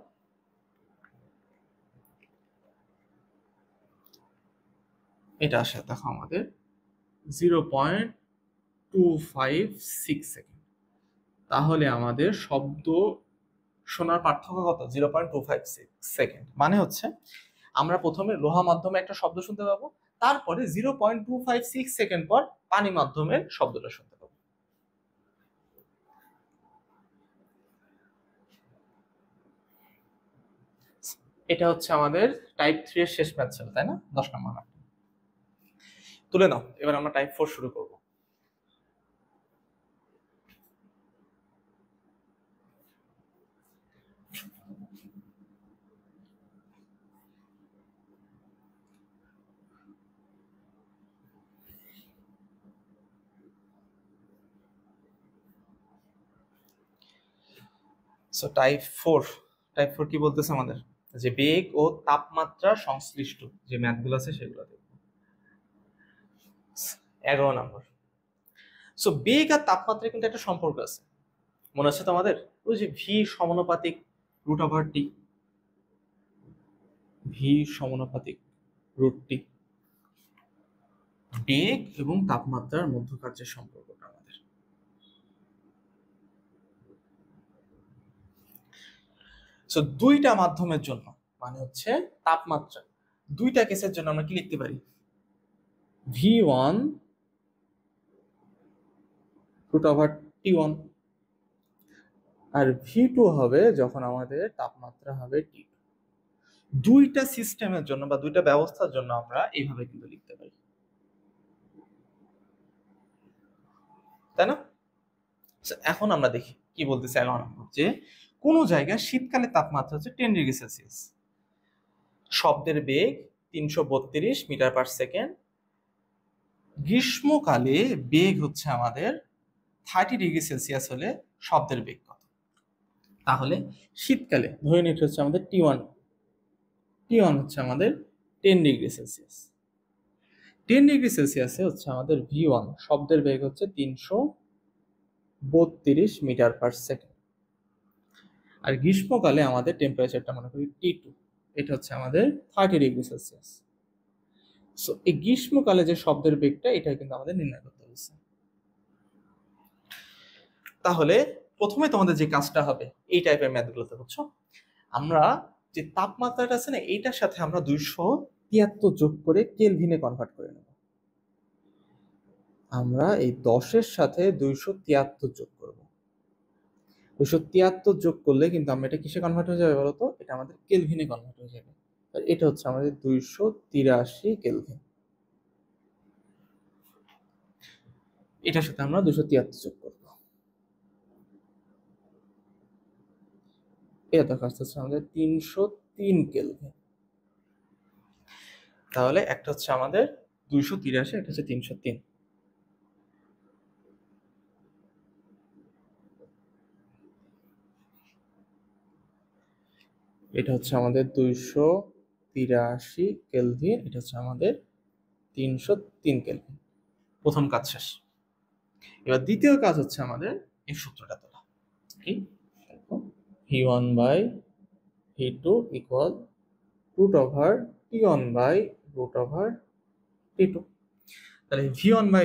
এটা আসে দেখো আমাদের 0.256 সেকেন্ড। তাহলে আমাদের শব্দ শোনার পার্থক্য কত 0.256 সেকেন্ড। মানে হচ্ছে আমরা প্রথমে লোহা মাধ্যমে একটা শব্দ শুনতে পাবো, তারপরে 0.256 সেকেন্ড পর পানি মাধ্যমের শব্দটা শুনতে পাবো। এটা হচ্ছে আমাদের টাইপ 3 এর শেষ ম্যাথ ছিল তাই না, 10 নম্বর ম্যাথ। তুলে নাও, এবার আমরা টাইপ 4 শুরু করব। সো টাইপ 4 কি বলতেছে আমাদের, যে বেগ ও তাপমাত্রা সংশ্লিষ্ট যে ম্যাথগুলো আছে সেগুলো দেখব। 11 নম্বর। সো বেগ আর তাপমাত্রার কিন্তু একটা সম্পর্ক আছে, মনে আছে তোমাদের? ওই যে ভি সমানুপাতিক রুট ওভার টি, ভি সমানুপাতিক রুট টি, বেগ এবং তাপমাত্রার মধ্যকার যে সম্পর্কটা আমাদের। সো দুইটা মাধ্যমের জন্য মানে হচ্ছে তাপমাত্রা, দুইটা কেসের জন্য আমরা কি লিখতে পারি? V1 রুট ওভার T1, আর V2 হবে যখন আমাদের তাপমাত্রা হবে T2। দুইটা সিস্টেমের জন্য বা দুইটা ব্যবস্থার জন্য আমরা এইভাবে কিন্তু লিখতে পারি, তাই না? এখন আমরা দেখি কি বলতেছে 11 নম্বর, যে কোন জায়গায় শীতকালে তাপমাত্রা হচ্ছে 10 ডিগ্রি সেলসিয়াস, শব্দের বেগ 332 মিটার পার সেকেন্ড, গ্রীষ্মকালে বেগ হচ্ছে আমাদের 30 ডিগ্রি সেলসিয়াস হলে শব্দের বেগ কত? তাহলে শীতকালে ধরে নিতে হচ্ছে আমাদের টি1 হচ্ছে আমাদের 10 ডিগ্রি সেলসিয়াস, 10 ডিগ্রি সেলসিয়াসে হচ্ছে আমাদের V1 শব্দের বেগ হচ্ছে 332 মিটার পার সেকেন্ড, আর গ্রীষ্মকালে আমাদের টেম্পারেচারটা মনে করি T2, এটা হচ্ছে আমাদের 30 ডিগ্রি সেলসিয়াস। সো এই গ্রীষ্মকালে যে শব্দের বেগটা এটা কিন্তু আমাদের নির্ণয় করতে হচ্ছে। তাহলে প্রথমে তোমাদের যে কাজটা হবে এই টাইপের ম্যাথগুলোতে, বুঝছো, আমরা যে তাপমাত্রাটা আছে না এইটার সাথে আমরা 273 যোগ করে কেলভিনে কনভার্ট করে নেব। আমরা এই 10-এর সাথে 273 যোগ করব, 273 যোগ করলে কিন্তু আমরা এটা কিসে কনভার্ট হয়ে যাবে বলতো? এটা আমাদের কেলভিনে কনভার্ট হয়ে যাবে। আর এটা হচ্ছে আমাদের 283 কেলভিন, এটার সাথে আমরা 273 যোগ করব। এটা দেখা যাচ্ছে আমাদের 303 কেলভিন। তাহলে একটা হচ্ছে আমাদের 283, একটা হচ্ছে 303। এটা হচ্ছে আমাদের 283 কেলভিন, এটা হচ্ছে আমাদের 303 কেলভিন। প্রথম কাজ শেষ। এবার দ্বিতীয় কাজ হচ্ছে আমাদের এই সূত্রটা তোলা, কি V1 by V2 equal root over T1 by root over T2। তাহলে V1 বাই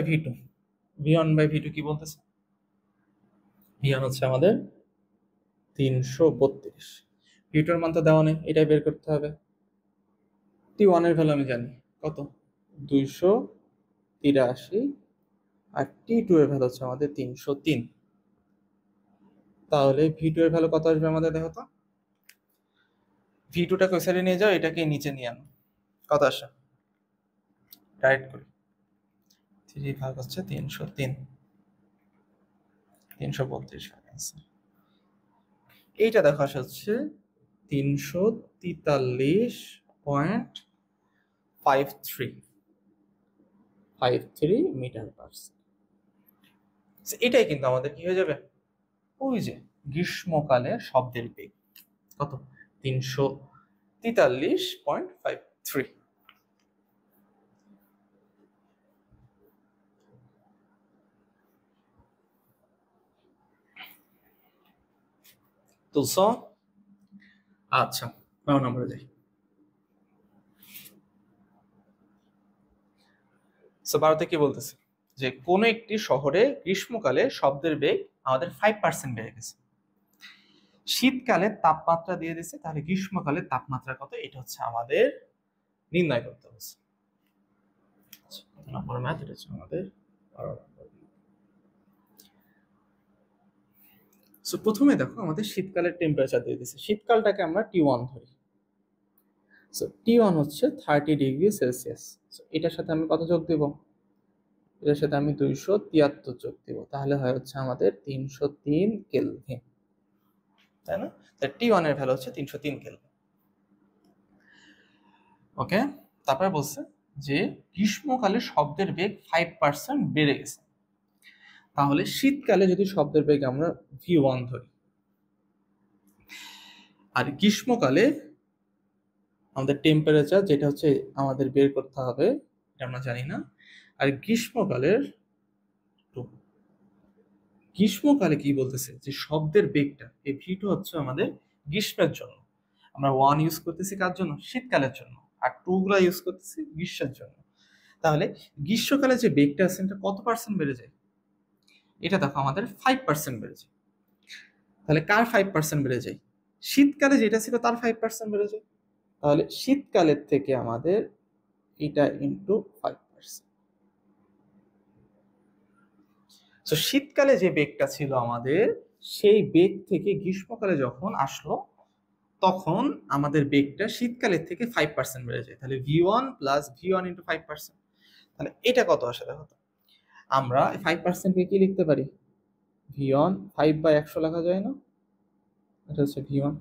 V2 কি বলতেছে? V1 হচ্ছে আমাদের 332, V2 এর মান তো দেওয়া নেই, এটাই বের করতে হবে। T1 এর ভ্যালু আমি জানি কত, 283, আর T2 এর ভ্যালু হচ্ছে আমাদের 303। তাহলে V2 এর ভ্যালু কত আসবে আমাদের? দেখো তো, V2টাকে ওই সাইডে নিয়ে যাও, এটাকে নিচে নিয়ে আনো, কত আসে ডাইরেক্ট করি, 3 ভাগ হচ্ছে 303, 332 আনসার। এইটা দেখা হচ্ছে 343.53 মিটার পার সেকেন্ড। এটাই কিন্তু আমাদের কি হয়ে যাবে, ওই যে গ্রীষ্মকালে শব্দের বেগ কত, 343.53। তুলছো? আচ্ছা, 12 নম্বরে যাই। ভারতে কি বলতেছে, যে কোন একটি শহরে গ্রীষ্মকালে শব্দের বেগ আমাদের 5% বেড়ে গেছে, শীতকালে তাপমাত্রা দিয়ে দিচ্ছে, তাহলে গ্রীষ্মকালে তাপমাত্রা কত এটা হচ্ছে আমাদের নির্ণয় করতে হচ্ছে। নম্বর ম্যাথ, এটা হচ্ছে আমাদের 12 নম্বর। সো প্রথমে দেখো আমাদের শীতকালের টেম্পারেচার দিয়ে দিচ্ছে, শীতকালটাকে আমরা T1 ধরি। সো T1 হচ্ছে 30 ডিগ্রি সেলসিয়াস। এটার সাথে আমি কত যোগ দেব? এটার সাথে আমি 273 যোগ দেব, তাহলে হয় হচ্ছে আমাদের 303 কেলভিন, তাই না? তাই T1 এর ভ্যালু হচ্ছে 303 কেলভিন। ওকে, তারপরে বলছে যে গ্রীষ্মকালে শব্দের বেগ 5% বেড়ে গেছে, তাহলে শীতকালে যদি শব্দের বেগ আমরা V1 ধরি, আর গ্রীষ্মকালে আমাদের টেম্পারেচার যেটা হচ্ছে আমাদের বের করতে হবে, এটা আমরা জানি না। আর গ্রীষ্মকালে কি বলতেছে যে শব্দের বেগটা, এই ভি2 হচ্ছে আমাদের গ্রীষ্মের জন্য। আমরা 1 ইউজ করতেছি কার জন্য? শীতকালের জন্য। আর 2 গুলা ইউজ করতেছি গ্রীষ্মের জন্য। তাহলে গ্রীষ্মকালে যে বেগটা আছে এটা কত পার্সেন্ট বেড়ে যায়? এটা দেখো আমাদের 5% বেড়ে যায়। তাহলে কার 5% বেড়ে যায়? শীতকালে যেটা ছিল তার 5% বেড়ে যায়। তাহলে শীতকালের থেকে আমাদের এটা ইন্টু 5%। তো শীতকালে যে বেগটা ছিল আমাদের, সেই বেগ থেকে গ্রীষ্মকালে যখন আসলো তখন আমাদের বেগটা শীতকালের থেকে 5% বেড়ে যায়। তাহলে v1 প্লাস v1 ইন্টু 5%। তাহলে এটা কত আসে দেখো তো। আমরা 5% কে কি লিখতে পারি? v1 5/100 লেখা যায় না? এটা হচ্ছে v1।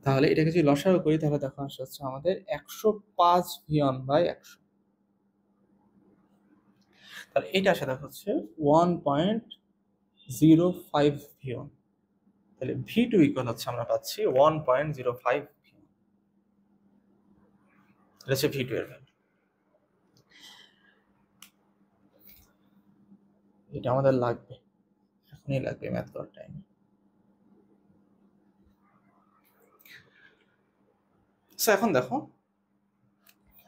তাহলে এটাকে যদি লসাগু করি তাহলে দেখো আসে হচ্ছে আমাদের 105 v1/100। তাহলে এটা আসে দেখো হচ্ছে 1.05 v1। তাহলে v2 ইকুয়াল হচ্ছে আমরা পাচ্ছি 1.05 v1। এটা হচ্ছে v2 এর ভ্যালু। এটা আমাদের লাগবে, এখনই লাগবে ম্যাথ করার টাইমে। সো এখন দেখো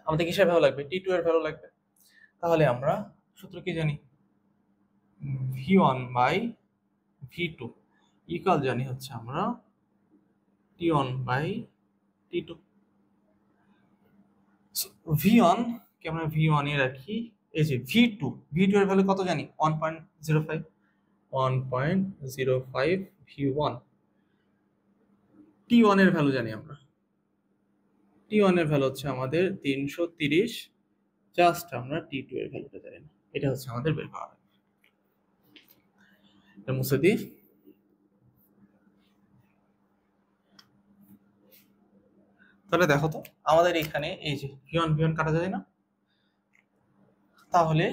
আমাদের কিসের ভ্যালু লাগবে? টি2 এর ভ্যালু লাগবে। তাহলে আমরা সূত্র কি জানি? v1/v2 ইকুয়াল জানি হচ্ছে আমরা t1/t2। v1 কে আমরা v1 এ রাখি। এই যে v2 এর ভ্যালু কত জানি? 1.05 v1। t1 এর ভ্যালু জানি আমরা, t1 এর ভ্যালু হচ্ছে আমাদের 330। জাস্ট আমরা t2 এর ভ্যালুটা জানি না, এটা হচ্ছে আমাদের বের করা লাগবে। এটা মুছে দিই। তাহলে দেখো তো আমাদের এখানে এই যে v1 কাটা যায় না? তাহলে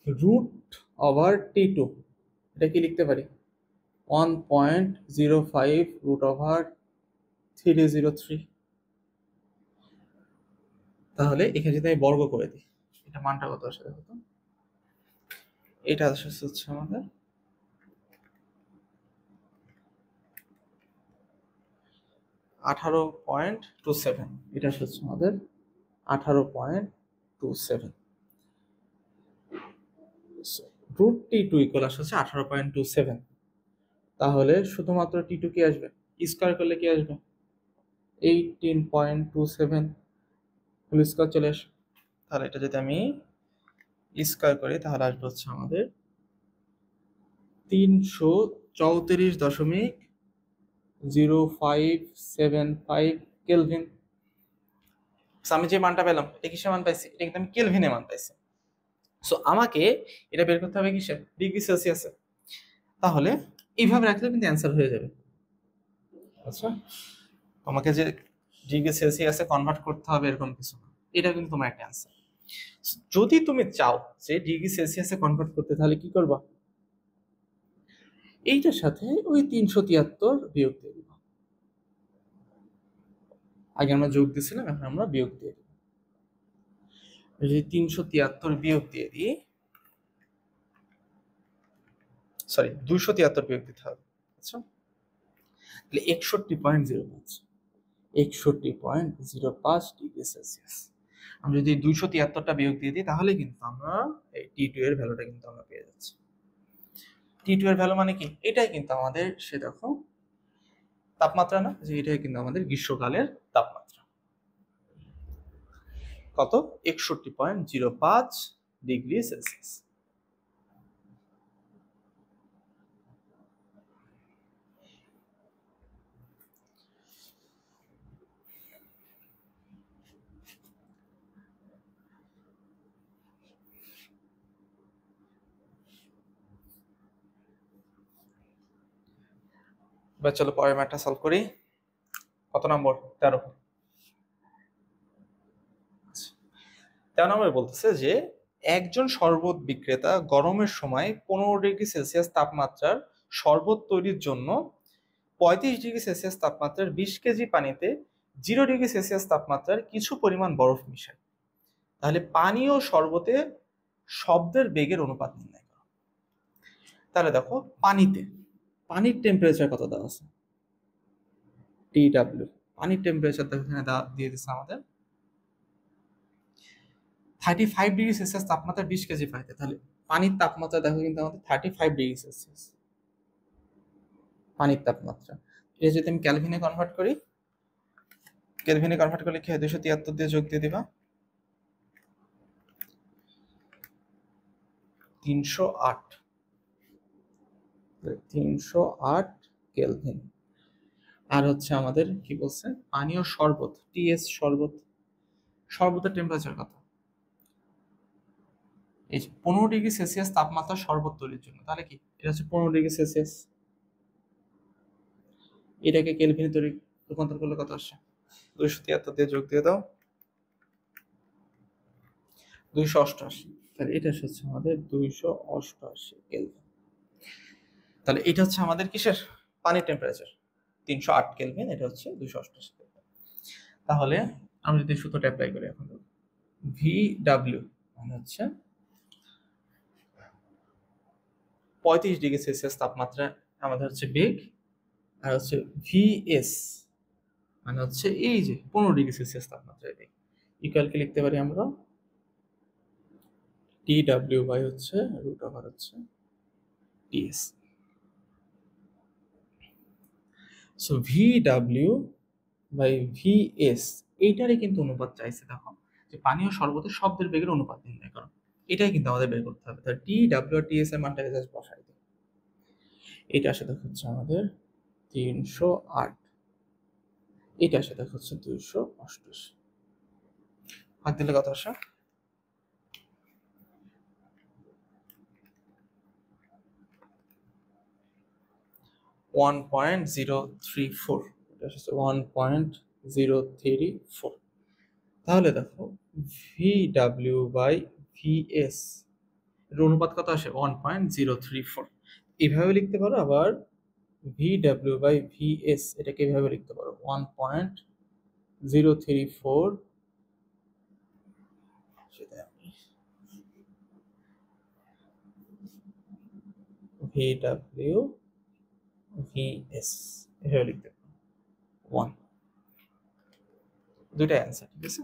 √/t2 এটা কি লিখতে পারি? 1.05 √/303। তাহলে এখানে যদি আমি বর্গ করে দিই, এটা মানটা কত আসে দেখো তো। এটা হচ্ছে আমাদের 18.27। এটা হচ্ছে আমাদের 18.27। √t2 ইকুয়াল আসছে 18.27। তাহলে শুধুমাত্র t2 কি আসবে? স্কয়ার করলে কি আসবে? 18.27 হোল স্কয়ার চলে আসে। তাহলে এটা যদি আমি স্কয়ার করি তাহলে আসবে হচ্ছে আমাদের 334.0575 কেলভিন। আমি যে মানটা পেলাম এটা কিসের মান পাইছি? এটা কিন্তু আমি কেলভিনে মান পাইছি। সো আমাকে এটা বের করতে হবে কিসে? ডিগ্রি সেলসিয়াসে। তাহলে এইভাবে রাখলে কিন্তু অ্যান্সার হয়ে যাবে। আচ্ছা, তোমাকে যে ডিগ্রি সেলসিয়াসে কনভার্ট করতে হবে এরকম কিছু না, এটা কিন্তু তোমার একটা অ্যান্সার। যদি তুমি চাও যে ডিগ্রি সেলসিয়াসে কনভার্ট করতে তাহলে কি করবা? এইটার সাথে ওই 373 বিয়োগ দিয়ে দিব। আগে আমরা যোগ দিয়েছিলাম, এখন আমরা বিয়োগ দিয়ে দিব। যদি 373 বিয়োগ দিয়ে দিই, সরি 273 বিয়োগ দিতে হবে। আচ্ছা, তাহলে 61.05 61.05 ডিগ্রি সেলসিয়াস। আমরা যদি 273টা বিয়োগ দিয়ে দিই তাহলে কিন্তু আমরা এই টি2 এর ভ্যালুটা কিন্তু আমরা পেয়ে যাচ্ছি। টি2 এর ভ্যালু মানে কি? এটাই কিন্তু আমাদের সে দেখো তাপমাত্রা না, যে এটাই কিন্তু আমাদের গ্রীষ্মকালের তাপমাত্রা। কত? 61.05 ডিগ্রি সেলসিয়াস। এবার চলো পরের ম্যাথটা সলভ করি। কত নম্বর? 13। 13 নম্বরে বলতেছে যে একজন শরবত বিক্রেতা গরমের সময় 15 ডিগ্রি সেলসিয়াস তাপমাত্রার শরবত তৈরির জন্য 35°C তাপমাত্রার 20 কেজি পানিতে 0°C তাপমাত্রার কিছু পরিমাণ বরফ মিশায়, তাহলে পানি ও শরবতে শব্দের বেগের অনুপাত নির্ণয় করো। তাহলে দেখো পানির টেম্পারেচার কত দেওয়া আছে, TW। পানির টেম্পারেচার দেখো এখানে দিয়ে দিচ্ছে আমাদের 35°C তাপমাত্রা 20 কেজি পানিতে। তাহলে পানির তাপমাত্রা দেখো কিন্তু আমাদের 35°C পানির তাপমাত্রা। এটা যদি আমি ক্যালভিনে কনভার্ট করলে কি হয়, 273 দিয়ে যোগ দিয়ে দিবা 308 কেলভিন। আর হচ্ছে আমাদের কি বলছে, পানীয় শরবত TS শরবতের টেম্পারেচার কত, এই 15°C তাপমাত্রা শরবত তৈরির জন্য। তাহলে কি এটা হচ্ছে 15°C, এটাকে কেলভিনে রূপান্তর করলে কত আসে, 273 দিয়ে যোগ দিয়ে দাও 288। তাহলে এটা হচ্ছে আমাদের 288 কেলভিন। তাহলে এটা হচ্ছে আমাদের কিসের পানির টেম্পারেচার 308 কেলভিন, এটা হচ্ছে 288 কেলভিন। তাহলে আমি যদি সূত্রটা অ্যাপ্লাই করি এখন, VW মানে হচ্ছে 35°C তাপমাত্রা আমাদের হচ্ছে বেগ, আর হচ্ছে VS মানে হচ্ছে এই যে 15°C তাপমাত্রায় বেগ, ইকুয়ালকে লিখতে পারি আমরা TW বাই হচ্ছে √, হচ্ছে TS। So VW by VS এইটারই কিন্তু অনুপাত চাইছে। দেখো যে পানি ও শরবতের শব্দের বেগের অনুপাত নির্ণয় করো, এটাই কিন্তু আমাদের বের করতে হবে। তাহলে TW আর TS এর মানটাকে জাস্ট বসাই দিই। এটা আসে দেখো হচ্ছে আমাদের 308, এটা আসে দেখো হচ্ছে 288, ভাগ দিলে কত আসে 1.034, এটা আসছে 1.034। তাহলে দেখো VW বাই VS এর অনুপাত কত আসে 1.034। এইভাবে লিখতে পারো, আবার VW বাই VS এটাকে এইভাবে লিখতে পারো 1.034, সেটা আমি VW VS এভাবে লিখতে পারো 1, দুইটা অ্যান্সার। ঠিক আছে,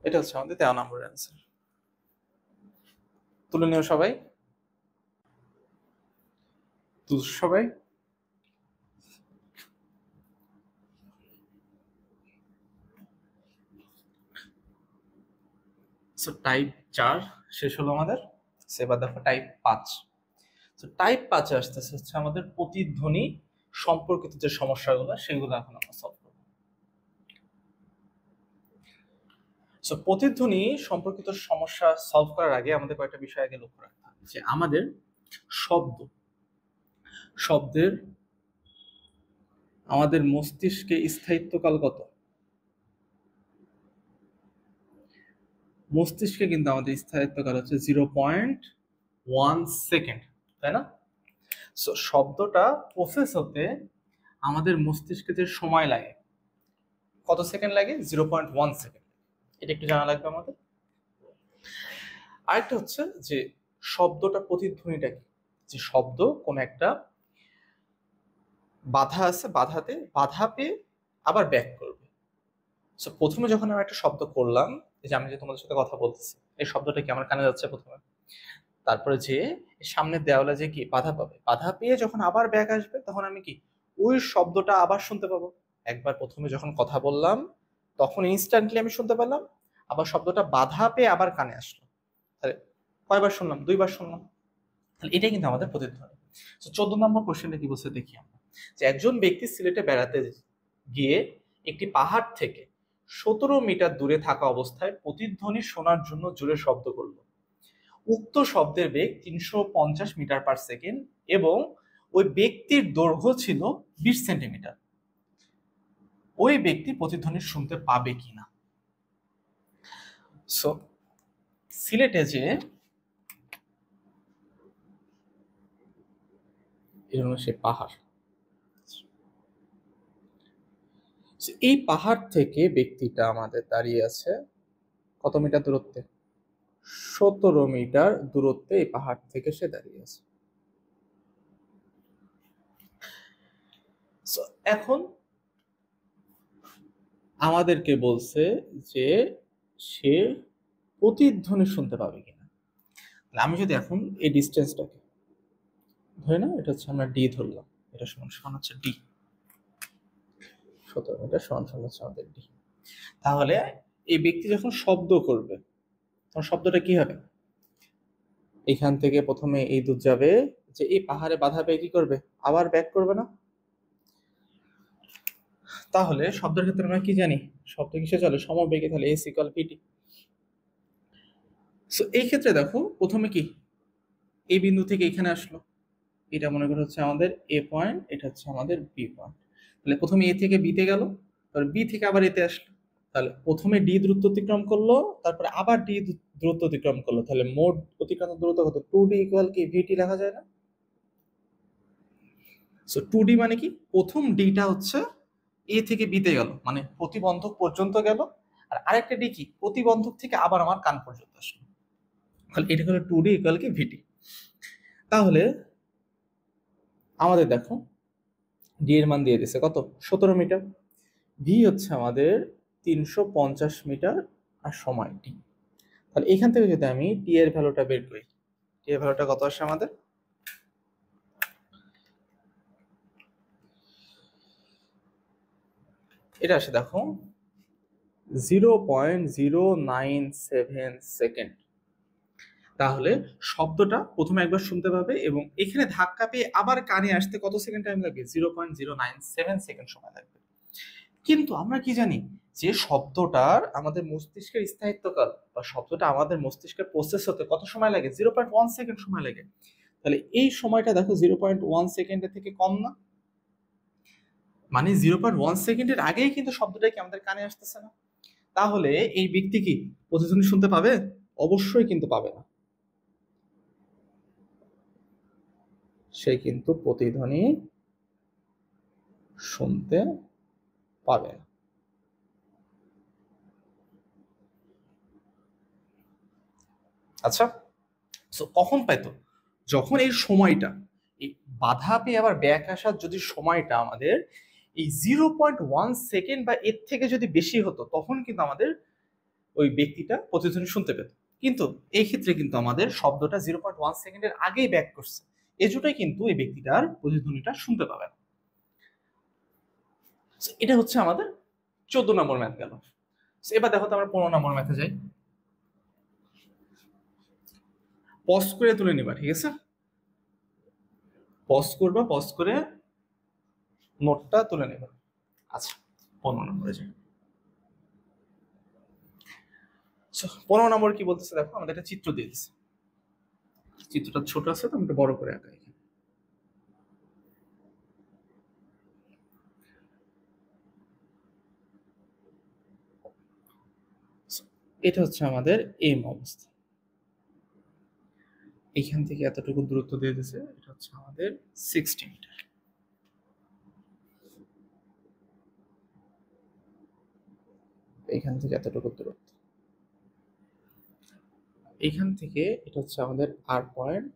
এটা হচ্ছে আমাদের 13 নম্বর অ্যান্সার। তুলে নিও সবাই, সো টাইপ 4 শেষ হলো আমাদের। সেবার দেখো টাইপ 5। সো টাইপ 5 আসতেছে হচ্ছে আমাদের প্রতিধ্বনি সম্পর্কিত যে সমস্যাগুলো সেগুলো এখন আমরা সলভ করব। সো প্রতিধ্বনি সম্পর্কিত সমস্যা সলভ করার আগে আমাদের কয়েকটা বিষয় আগে লক্ষ্য রাখতে হবে, যে আমাদের শব্দের আমাদের মস্তিষ্কে স্থায়িত্বকাল কত। মস্তিষ্কে কিন্তু আমাদের স্থায়িত্বকাল হচ্ছে 0.1 সেকেন্ড, তাই না? সো শব্দটা প্রসেস হতে আমাদের মস্তিষ্কে যে সময় লাগে কত সেকেন্ড লাগে, 0.1 সেকেন্ড। এটা একটু জানা লাগবে আমাদের। আরেকটা হচ্ছে যে শব্দটা প্রতিধ্বনিটা কি, যে শব্দ কোন একটা বাধা আছে, বাধা পেয়ে আবার ব্যাক করবে। সো প্রথমে যখন আমি একটা শব্দ করলাম, এই যে আমি যে তোমাদের সাথে কথা বলতেছি, এই শব্দটা কি আমার কানে যাচ্ছে প্রথমে, তারপরে যে সামনের দেওয়ালে যে কি বাধা পাবে, বাধা পেয়ে যখন আবার ব্যাক আসবে তখন আমি কি ওই শব্দটা আবার শুনতে পাবো। একবার প্রথমে যখন কথা বললাম তখন ইনস্ট্যান্টলি আমি শুনতে পেলাম, আবার শব্দটা বাধা পেয়ে আবার কানে আসলো, তাহলে কয়বার শুনলাম, 2বার শুনলাম। তাহলে এটাই কিন্তু আমাদের প্রতিধ্বনি। তো 14 নম্বর কোশ্চেনটা কি বলছে দেখি আমরা, যে একজন ব্যক্তি সিলেটে বেড়াতে গিয়ে একটি পাহাড় থেকে 17 মিটার দূরে থাকা অবস্থায় প্রতিধ্বনি শোনার জন্য জোরে শব্দ করলো। উক্ত শব্দের বেগ 350 মিটার পার সেকেন্ড এবং ওই ব্যক্তির দৈর্ঘ্য ছিল 20 সেন্টিমিটার। ওই ব্যক্তি প্রতিধ্বনি শুনতে পাবে কিনা। সো সিলেটে যে এটা হলো সেই পাহাড়। এই পাহাড় থেকে ব্যক্তিটা আমাদের দাঁড়িয়ে আছে কত মিটার দূরত্বে? 17 মিটার দূরত্বে এই পাহাড় থেকে সে দাঁড়িয়ে আছে। এখন আমাদেরকে বলছে যে সে প্রতিধ্বনি শুনতে পাবে কিনা। আমি যদি এখন এই ডিস্টেন্সটাকে ধরে না, এটা হচ্ছে আমরা ডি ধরলাম, এটা সমান সমান হচ্ছে ডি, 17 মিটার সমান সমান হচ্ছে আমাদের ডি। তাহলে এই ব্যক্তি যখন শব্দ করবে তখন শব্দটা কি হবে? এখান থেকে প্রথমে এই দূর যাবে, যে এই পাহাড়ে বাধা পেয়ে কি করবে? আবার ব্যাক করবে না? তাহলে শব্দের ক্ষেত্রে আমরা কি জানি? শব্দ কিসে চলে? সমবেগে, তাহলে এস ইকুয়াল ভিটি। সো এই ক্ষেত্রে দেখো প্রথমে কি এই বিন্দু থেকে এখানে আসলো, এটা মনে করা হচ্ছে আমাদের এ পয়েন্ট, এটা হচ্ছে আমাদের বি পয়েন্ট। তাহলে প্রথমে এ থেকে বিতে গেল, তারপর বি থেকে আবার এতে আসলো, তাহলে প্রথমে ডি দূরত্ব অতিক্রম করলো, তারপরে আবার ডি দূরত্ব অতিক্রম করলো, তাহলে মোট অতিক্রান্ত দূরত্ব কত? 2d ইকুয়াল কি ভিটি লেখা যায় না? সো 2d মানে কি? প্রথম ডিটা হচ্ছে এ থেকে বিতে গেল, মানে প্রতিবন্ধক পর্যন্ত গেল, আর আরেকটা ডি কি? প্রতিবন্ধক থেকে আবার আমার কান পর্যন্ত আসলো, তাহলে এটা হলো 2d ইকুয়াল কি ভিটি। তাহলে আমাদের দেখো ডি এর মান দিয়ে দিছে কত? 17 মিটার। ভি হচ্ছে আমাদের 350 মিটার, আর সময় টি। তাহলে এখান থেকে যদি আমি টি এর ভ্যালুটা বের করি, টি এর ভ্যালুটা কত আসে আমাদের? এটা আসে দেখো 0.097 সেকেন্ড। তাহলে শব্দটা প্রথমে একবার শুনতে পাবে এবং এখানে ধাক্কা পেয়ে আবার কানে আসতে কত সেকেন্ড টাইম লাগবে? 0.097 সেকেন্ড সময় লাগবে। কিন্তু আমরা কি জানি যে শব্দটার আমাদের মস্তিষ্কের স্থায়িত্বকাল বা শব্দটা আমাদের মস্তিষ্কে প্রসেস হতে কত সময় লাগে? 0.1 সেকেন্ড সময় লাগে। তাহলে এই সময়টা দেখো 0.1 সেকেন্ডের থেকে কম না, মানে 0.1 সেকেন্ডের আগেই কিন্তু শব্দটা কি আমাদের কানে আসতেছে না? তাহলে এই ব্যক্তি কি প্রতিধ্বনি শুনতে পাবে? অবশ্যই কিন্তু পাবে না, সে কিন্তু প্রতিধ্বনি শুনতে পাবে না। আচ্ছা, সো কখন পাইতো? যখন এই সময়টা, এই বাধা পেয়ে আবার ব্যাক আসার যদি সময়টা আমাদের এই 0.1 সেকেন্ড বা এর থেকে যদি বেশি হতো, তখন কিন্তু আমাদের ওই ব্যক্তিটা প্রতিধ্বনি শুনতে পেত। কিন্তু এই ক্ষেত্রে কিন্তু আমাদের শব্দটা 0.1 সেকেন্ডের আগেই ব্যাক করছে, এজন্যই কিন্তু এই ব্যক্তিটার প্রতিধ্বনিটা শুনতে পাবে না। এটা হচ্ছে আমাদের 14 নম্বর ম্যাথ গেল। এবার দেখো তো আমরা 15 নম্বর ম্যাথে যাই। পজ করে তুলে নিবা, ঠিক আছে? পজ করবা, পজ করে নোটটা তুলে নেবা। আচ্ছা, 15 নম্বরে যাই। 15 নম্বর কি বলতেছে দেখো, আমাদের একটা চিত্র দিয়ে দিচ্ছে, চিত্রটা ছোট আছে তো আমি একটু বড় করে আঁকাই। এটা হচ্ছে আমাদের এম অবস্থা, এখান থেকে এতটুকু দূরত্ব দিয়ে দিছে, এটা হচ্ছে আমাদের 60 মিটার। এখান থেকে এতটুকু দূরত্ব, এখান থেকে এটা হচ্ছে আমাদের আর পয়েন্ট,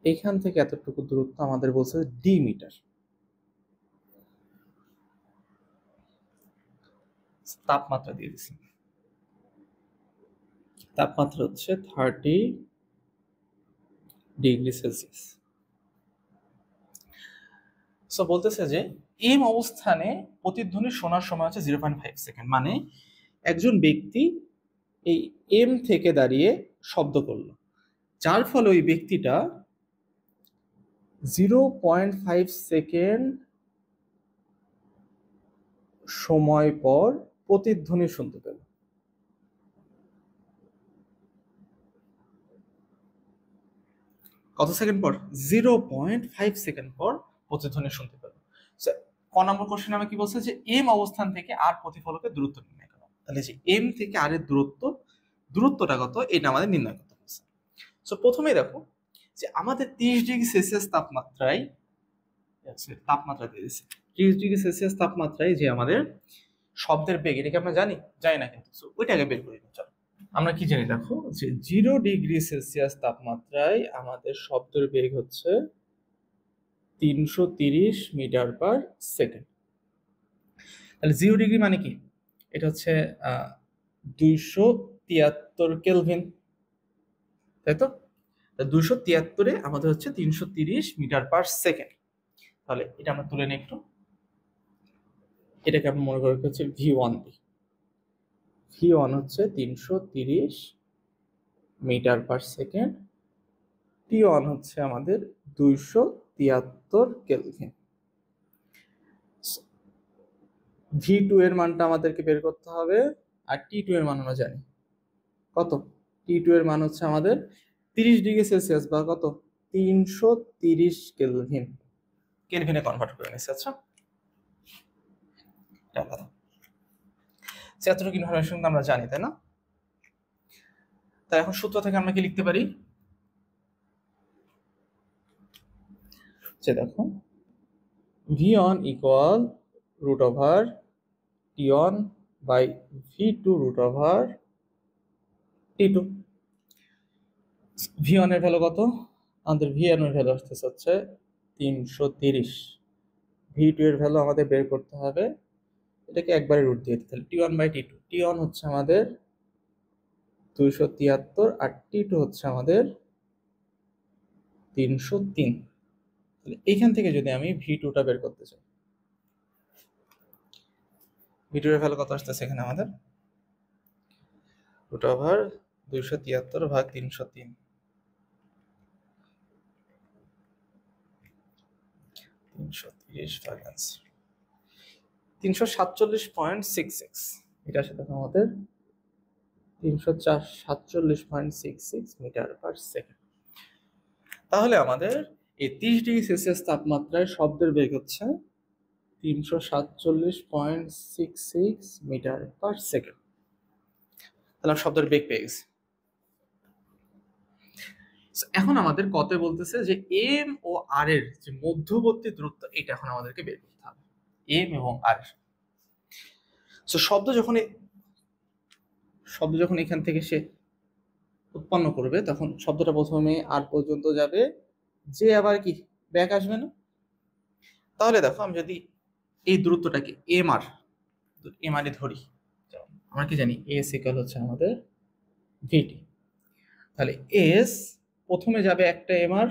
এখান থেকে এতটুকু দূরত্ব আমাদের বলছে ডি মিটার। তাপমাত্রা দিয়ে দিছি, তাপমাত্রা হচ্ছে 30 ডিগ্রি সেলসিয়াস। সো বলতেছে যে এম অবস্থানে প্রতিধ্বনি শোনার সময় হচ্ছে 0.5 সেকেন্ড, মানে একজন ব্যক্তি এই এম থেকে দাঁড়িয়ে শব্দ করলো, যার ফলে ওই ব্যক্তিটা 0.5 সেকেন্ড সময় পর প্রতিধ্বনি শুনতে পেল। কত সেকেন্ড পর? 0.5 সেকেন্ড পর প্রতিধ্বনি শুনতে পেল। ক নম্বর কোশ্চেন আমি কি বলছে যে এম অবস্থান থেকে আর প্রতিফলকের দূরত্ব নির্ণয় করো। তাহলে যে এম থেকে আর এর দূরত্বটা কত এটা আমাদের নির্ণয় করতে হবে। সো প্রথমেই দেখো যে আমাদের 30°C তাপমাত্রায় তাপমাত্রা দিয়ে দিচ্ছে 30°C তাপমাত্রায় যে আমাদের শব্দের বেগ, এটাকে আমরা জানি না কিন্তু ওইটাকে বের করি। চলো আমরা কি জানি দেখো, যে 0°C তাপমাত্রায় আমাদের শব্দের বেগ হচ্ছে 330 মিটার পার সেকেন্ড। তাহলে 0° মানে কি? এটা হচ্ছে 273 কেলভিন, তাই তো? 273-এ আমাদের হচ্ছে 330 মিটার পার সেকেন্ড। তাহলে এটা আমরা তুলে নিই একটু, এটাকে আমরা মনে করি হচ্ছে V1 দিই। V1 হচ্ছে 330 মিটার পার সেকেন্ড, T1 হচ্ছে আমাদের 273 কেলভিন। V2 এর মানটা আমাদেরকে বের করতে হবে, আর T2 এর মান আমরা জানি কত। T2 এর মান হচ্ছে আমাদের 30°C বা কত, 330 কেলভিন। কেলভিনে কনভার্ট করে নিচ্ছি। আচ্ছা, এতটুকু ইনফরমেশন আমরা জানি, তাই না? তাই এখন সূত্র থেকে আমরা কি লিখতে পারি, যে দেখো V1 equal root over T1 by V2 root over T2। V1 এর ভ্যালু কত? আমাদের V1 এর ভ্যালু আসতেছে হচ্ছে 330। V2 এর ভ্যালু আমাদের বের করতে হবে, এটাকে একবারে রুট দিয়ে দিতে, তাহলে T1 বাই T2। T1 হচ্ছে আমাদের 273 আর T2 হচ্ছে আমাদের 303। তাহলে এইখান থেকে যদি আমি V2টা বের করতে চাই, V2 এর ভ্যালু কত আসতেছে এখানে আমাদের, রুট ওভার 273 ভাগ 303, 330 ভাগ 347.66। এটা আসলে আমাদের 347.66 মিটার পার সেকেন্ড। তাহলে আমাদের এই 30°C তাপমাত্রায় শব্দের বেগ হচ্ছে 347.66 মিটার পার সেকেন্ড। তাহলে শব্দের বেগ পেয়ে গেছি। এখন আমাদের কত বলতেছে যে এম ও আর এর যে মধ্যবর্তী দূরত্ব, এটা এখন আমাদেরকে বের করতে হবে, এম এবং আর। শব্দ যখন এখান থেকে সে উৎপন্ন করবে, তখন শব্দটা প্রথমে আর পর্যন্ত যাবে, যে আবার কি ব্যাক আসবে না। তাহলে দেখো আমি যদি এই দূরত্বটাকে এম আর এ ধরি, আমরা কি জানি এস ইকুয়াল হচ্ছে আমাদের ভিটি। তাহলে এস প্রথমে যাবে একটা এম আর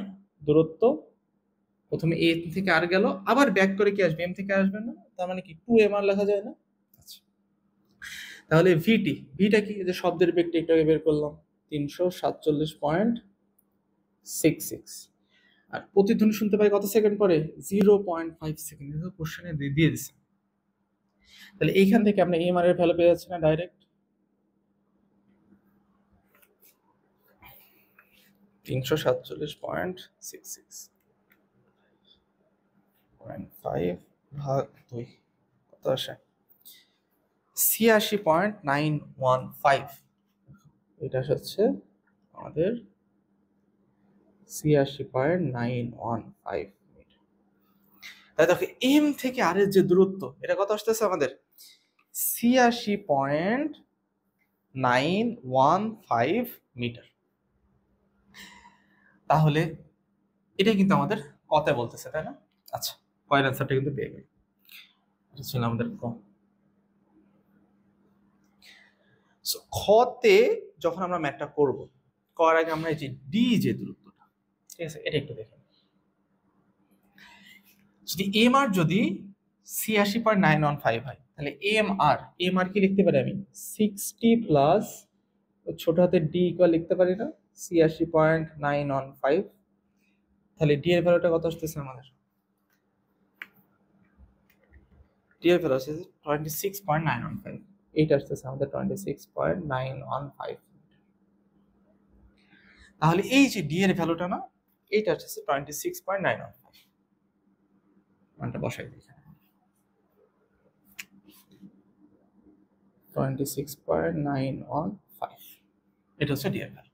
দূরত্ব, প্রথমে এ থেকে আর গেল, আবার ব্যাক করে কি আসবে, এম থেকে আসবে না, তার মানে কি 2 mr লেখা যায় না? আচ্ছা, তাহলে ভিটা কি, যে শব্দের বেগটা একটু আগে বের করলাম 347.66, আর প্রতিধ্বনি শুনতে পাই কত সেকেন্ড পরে, 0.5 সেকেন্ড। কোশ্চেনে দিয়ে দিচ্ছে। তাহলে এইখান থেকে আমরা এমআর এর ভ্যালু পেয়ে যাচ্ছি না ডাইরেক্ট, 347.66.5 ভাগ 2 কত আসে, 86.915। এটা হচ্ছে আমাদের 86.915 মিটার। তাই দেখো এম থেকে আর এর যে দূরত্ব, এটা কত আসতেছে আমাদের 86.915 মিটার। তাহলে এটা কিন্তু আমাদের কত বলতেছে, তাই না? আচ্ছা, কয়ের অ্যান্সারটা কিন্তু পেয়ে গেল। এটা ছিল আমাদের ক। খতে যখন আমরা ম্যাথটা করব, করার আগে আমরা এই যে ডি যে দূরত্বটা, ঠিক আছে, এটা একটু দেখেন। যদি এম আর যদি 86.915 হয়, তাহলে এম আর কি লিখতে পারি আমি 60 প্লাস ছোট হাতের ডি ইকুয়াল লিখতে পারি না 86.915। তাহলে ডি এর ভ্যালুটা কত আসতেছে আমাদের, ডি এর ভ্যালু আসছে 26.915। এইটা আসতেছে আমাদের 26.915। তাহলে এই যে ডি এর ভ্যালুটা না, এইটা আসছে 26.915। মানটা বসাই দিই, 26.915, এটা হচ্ছে ডি এর ভ্যালু।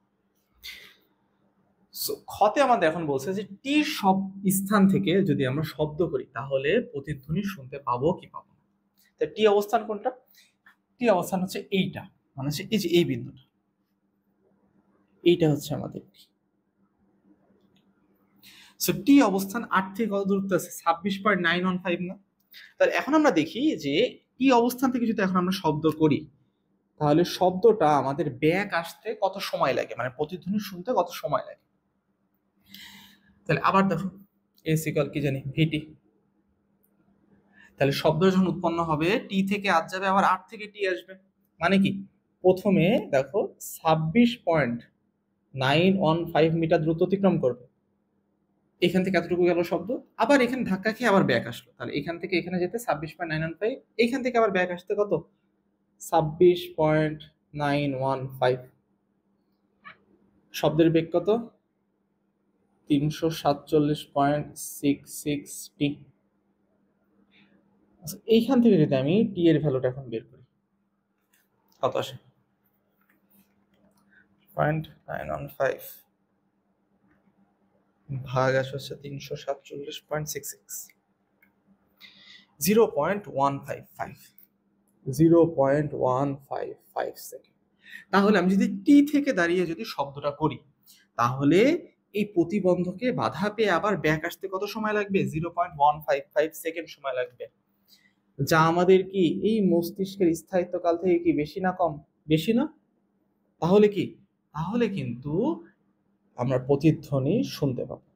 সো খতে আমাদের এখন বলছে যে টি সব স্থান থেকে যদি আমরা শব্দ করি তাহলে প্রতিধ্বনি শুনতে পাবো কি পাবো না। তা টি অবস্থান কোনটা? টি অবস্থান হচ্ছে এইটা, মানে হচ্ছে এই যে এই বিন্দুটা, এইটা হচ্ছে আমাদের টি। সো টি অবস্থান 8 থেকে কত দূরত্ব আছে? 26.915 না? তাহলে এখন আমরা দেখি যে টি অবস্থান থেকে যদি এখন আমরা শব্দ করি তাহলে শব্দটা আমাদের ব্যাক আসতে কত সময় লাগে, মানে প্রতিধ্বনি শুনতে কত সময় লাগে। তাহলে আবার দেখো এস ইকুয়াল কি জানি ভিটি। তাহলে শব্দ যখন উৎপন্ন হবে টি থেকে আট যাবে, আবার আট থেকে টি আসবে, মানে কি প্রথমে দেখো 26.915 মিটার দ্রুত অতিক্রম করবে, এখান থেকে এতটুকু গেল শব্দ, আবার এখানে ধাক্কা খেয়ে আবার ব্যাক আসলো, তাহলে এখান থেকে এখানে যেতে 26.915, এইখান থেকে আবার ব্যাক আসতে কত 26.915, শব্দের বেগ কত 347.66 টি। আচ্ছা, এইখান থেকে যদি আমি টি এর ভ্যালুটা এখন বের করি কত আসে? 0.915 ভাগ আসে হচ্ছে 347.66, 0.155, 0.155 সেকেন্ড। তাহলে আমি যদি টি থেকে দাঁড়িয়ে যদি শব্দটা করি তাহলে এই প্রতিবন্ধকে বাধা পেয়ে আবার ব্যাক আসতে কত সময় লাগবে? 0.155 সেকেন্ড সময় লাগবে, যা আমাদের কি এই মস্তিষ্কের স্থায়িত্বকাল থেকে কি বেশি না কম? বেশি না? তাহলে কি, তাহলে কিন্তু আমরা প্রতিধ্বনি শুনতে পাবো,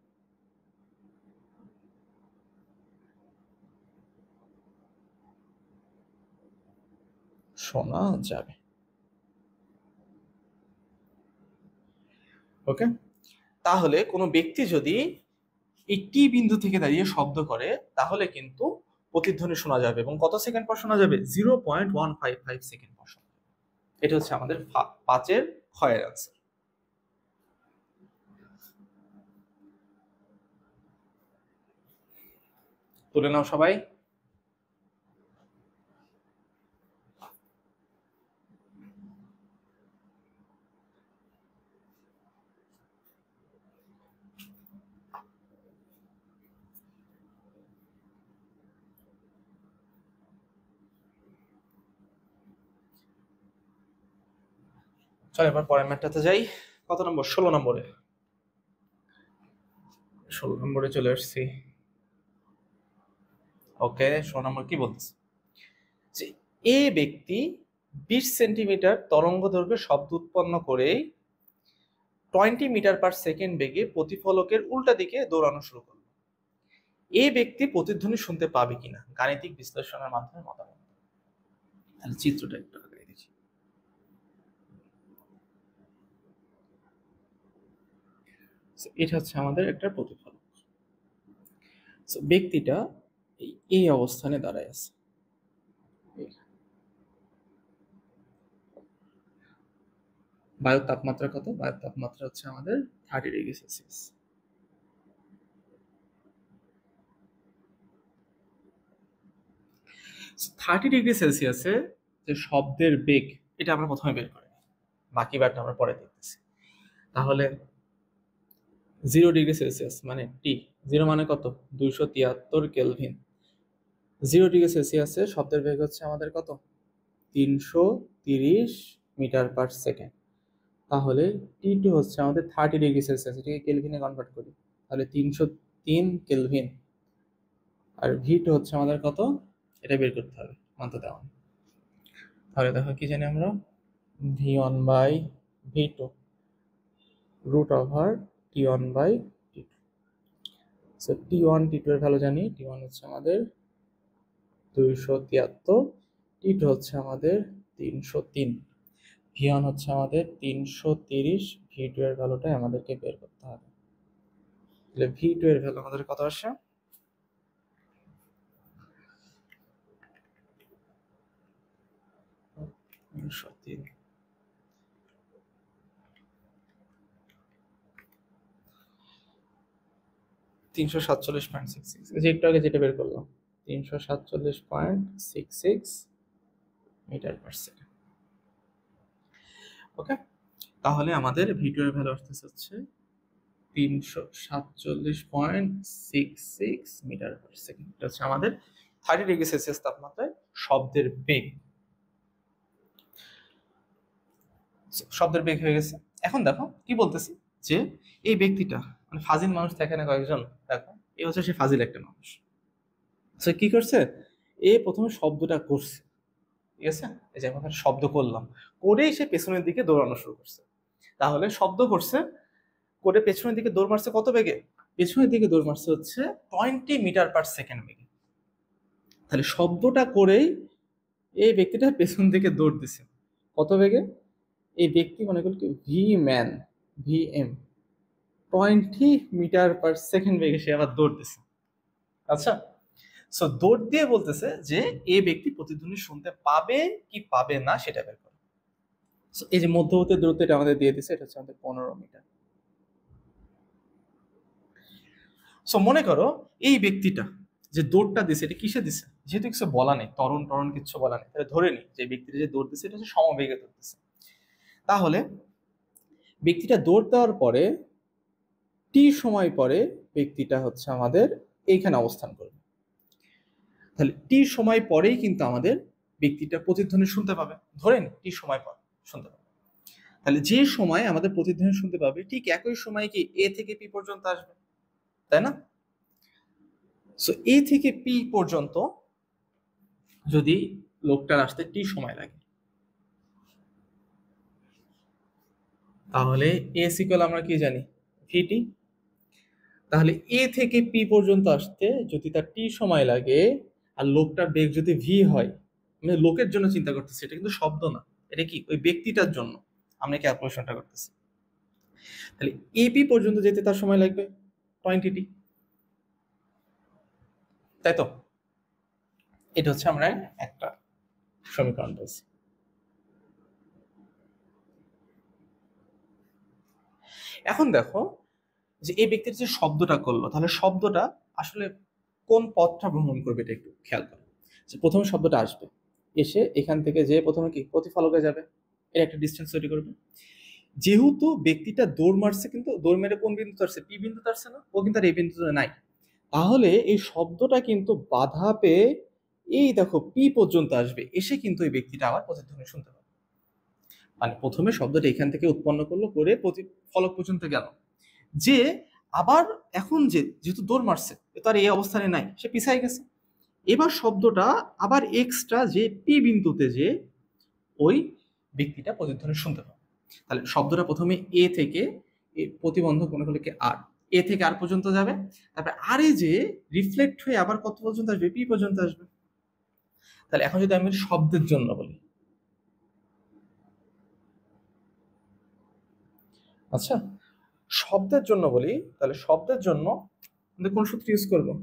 শোনা যাবে। ওকে, তাহলে কোনো ব্যক্তি যদি এই টি বিন্দু থেকে দাঁড়িয়ে শব্দ করে তাহলে কিন্তু প্রতিধ্বনি শোনা যাবে, এবং কত সেকেন্ড পর শোনা যাবে? 0.155 সেকেন্ড পর শোনা যাবে। এটা হচ্ছে আমাদের পাঁচের ক্ষয়ের আনসার। তুলে নাও সবাই। চল এবার পরের ম্যাটটাতে যাই। কত নম্বর? 16 নম্বরে। 16 নম্বরে চলে আসছি। ওকে, 16 নম্বর কি বলছে যে এ ব্যক্তি 20 সেন্টিমিটার তরঙ্গ দৈর্ঘ্যে শব্দ উৎপন্ন করে 20 মিটার পার সেকেন্ড বেগে প্রতিফলকের উল্টা দিকে দৌড়ানো শুরু করলো। এ ব্যক্তি প্রতিধ্বনি শুনতে পাবে কিনা, গাণিতিক বিশ্লেষণের মাধ্যমে মতামত। তাহলে চিত্রটা একটু আগে দেখি। এটা হচ্ছে আমাদের একটা প্রতিফলক। ব্যক্তিটা এই অবস্থানে দাঁড়ায় আছে, বায়ুর তাপমাত্রা কত? বায়ুর তাপমাত্রা হচ্ছে আমাদের 30°C। 30°C যে শব্দের বেগ, এটা আমরা প্রথমে বের করি, বাকি বারটা আমরা পরে দেখতেছি। তাহলে 0°C মানে টি, 0 মানে কত? 273 কেলভিন। 0°C শব্দের বেগ হচ্ছে আমাদের কত? 330 মিটার পার সেকেন্ড। তাহলে T2 হচ্ছে আমাদের 30°C, এটাকে কেলভিনে কনভার্ট করি, তাহলে 303 কেলভিন। আর V2 হচ্ছে আমাদের কত? এটা বের করতে হবে, মানতে দেওয়া। তাহলে দেখো কি জানি আমরা, V1/V2 root over T1/T2। So T1 T2 এর ভ্যালু জানি, T1 হচ্ছে আমাদের 273, T2 হচ্ছে আমাদের 303, V1 হচ্ছে আমাদের 330, V2 এর ভ্যালুটা আমাদেরকে বের করতে হবে। তাহলে V2 এর ভ্যালু আমাদের কত আসে? 303, 347.66, যে একটু আগে যেটা বের করলাম 347.66 মিটার পার সেকেন্ড। ওকে, তাহলে আমাদের V2 এর ভ্যালু আসতেছে হচ্ছে 347.66 মিটার পার সেকেন্ড। এটা হচ্ছে আমাদের 30 ডিগ্রি সেলসিয়াস তাপমাত্রায় শব্দের বেগ। শব্দের বেগ হয়ে গেছে। এখন দেখো কি বলতেছি, যে এই ব্যক্তিটা মানে ফাজিল মানুষ থাকে না কয়েকজন, দেখো এ হচ্ছে সে ফাজিল একটা মানুষ। সে কি করছে, এ প্রথমে শব্দটা করছে, ঠিক আছে, এই যে আমরা শব্দ করলাম, করেই সে পেছনের দিকে দৌড়ানো শুরু করছে। তাহলে শব্দ করছে, করে পেছনের দিকে দৌড় মারছে কত বেগে? পেছনের দিকে দৌড় মারছে হচ্ছে 20 মিটার পার সেকেন্ড বেগে। তাহলে শব্দটা করেই এই ব্যক্তিটা পেছন দিকে দৌড় দিছে কত বেগে? এই ব্যক্তি মনে করি V man, VM 20 metre per second বেগে সে আবার দৌড় দিছে। আচ্ছা, সো দৌড় দিয়ে বলতেছে যে এই ব্যক্তি প্রতিধ্বনি শুনতে পাবে কি পাবে না সেটা বের করে। সো এই যে মধ্যবর্তী দূরত্ব এটা আমাদের দিয়ে দিছে, এটা হচ্ছে আমাদের 15 মিটার। সো মনে করো এই ব্যক্তিটা যে দৌড়টা দিছে এটা কিসে দিছে, যেহেতু কিছু বলা নেই, তরণ টরণ কিছু বলা নেই, তাহলে ধরে নি যে ব্যক্তিটা যে দৌড় দিছে এটা হচ্ছে সমবেগে দৌড়তেছে। তাহলে ব্যক্তিটা দৌড় দেওয়ার পরে টি সময় পরে ব্যক্তিটা হচ্ছে আমাদের এইখানে অবস্থান করবে। তাহলে টি সময় পরেই কিন্তু আমাদের ব্যক্তিটা প্রতিধ্বনি শুনতে পাবে, ধরেন টি সময় পর শুনতে পাবে। তাহলে যে সময় আমাদের প্রতিধ্বনি শুনতে পাবে ঠিক একই সময় কি এ থেকে পি পর্যন্ত আসবে, তাই না? সো এ থেকে পি পর্যন্ত যদি লোকটার আসতে টি সময় লাগে, তাহলে এস ইকুয়াল আমরা কি জানি, ভিটি। তাহলে এ থেকে পি পর্যন্ত আসতে যদি তার টি সময় লাগে আর লোকটার বেগ যদি ভি হয়, মানে লোকের জন্য চিন্তা করতেছি, এটা কিন্তু শব্দ না, এটা কি ওই ব্যক্তিটার জন্য আমরা ক্যালকুলেশনটা করতেছি। তাহলে এপি পর্যন্ত যেতে তার সময় লাগবে 20 টি, তাই তো? এটা হচ্ছে আমরা একটা সমীকরণ পেয়েছি। এখন দেখো যে এই ব্যক্তির যে শব্দটা করলো, তাহলে শব্দটা আসলে কোন পথটা ভ্রমণ করবে এটা একটু খেয়াল করো। যে প্রথমে শব্দটা আসবে, এসে এখান থেকে যে প্রথমে কি প্রতিফলকে যাবে, এর একটা ডিস্টেন্স তৈরি করবে। যেহেতু ব্যক্তিটা দৌড় মারছে, কিন্তু দৌড় মেরে কোন বিন্দুতে আসছে, পি বিন্দুতে আসছে না, ও কিন্তু আর এই বিন্দুতে নাই। তাহলে এই শব্দটা কিন্তু বাধা পেয়ে এই দেখো পি পর্যন্ত আসবে, এসে কিন্তু এই ব্যক্তিটা আবার প্রতিধ্বনি শুনতে পাবে। মানে প্রথমে শব্দটা এখান থেকে উৎপন্ন করলো, করে প্রতিফলক পর্যন্ত গেল, যে আবার এখন যেহেতু দৌড় মারছে তার এই অবস্থানে নাই, সে পিছাই গেছে। এবার শব্দটা আবার এক্সট্রা যে পি বিন্দুতে যে ওই ব্যক্তিটা প্রতিধ্বনি শুনতে পাবে। তাহলে শব্দটা প্রথমে এ থেকে প্রতিবন্ধক মনে করলে কি আর, এ থেকে আর পর্যন্ত যাবে, তারপরে আর এ যে রিফ্লেক্ট হয়ে আবার কত পর্যন্ত আসবে, পি পর্যন্ত আসবে। তাহলে এখন যদি আমি শব্দের জন্য বলি, আচ্ছা শব্দের জন্য বলি, তাহলে শব্দের জন্য আমাদের কোন সূত্র ইউজ করবো?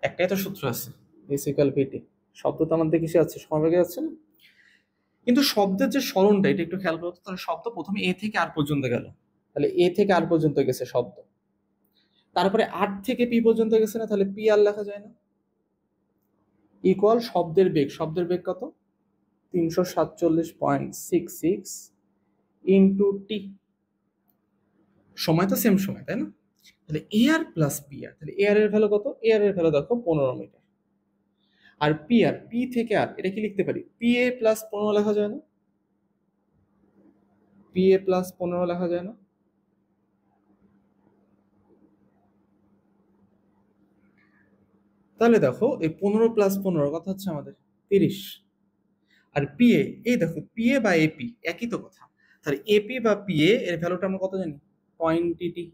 একটাই তো সূত্র আছে, এস ইকুয়াল ভিটি। শব্দ তো আমাদের কিসে আছে, সমবেগে আছে না? কিন্তু শব্দের যে স্মরণটা এটা একটু খেয়াল করতো। তাহলে শব্দ প্রথমে এ থেকে আর পর্যন্ত গেল, তাহলে এ থেকে আর পর্যন্ত গেছে শব্দ, তারপরে আর থেকে পি পর্যন্ত গেছে না, তাহলে পি আর লেখা যায় না, ইকুয়াল শব্দের বেগ। শব্দের বেগ কত? 347.66 ইন্টু টি। সময় তো সেম সময়, তাই না? তাহলে এ আর প্লাস পি আর, তাহলে এ আর এর ভ্যালু কত? এ আর এর ভ্যালু দেখো 15 মিটার। আর পি আর, পি থেকে আর, এটা কি লিখতে পারি, পি এ প্লাস 15 লেখা যায় না? পি এ প্লাস 15 লেখা যায় না? তাহলে দেখো এই 15 প্লাস 15 কথা হচ্ছে আমাদের 30। আর পিএ, এই দেখো পিএ বা এপি একই তো কথা। তাহলে এপি বা পিএ এর ভ্যালুটা আমরা কত জানি? 20 টি।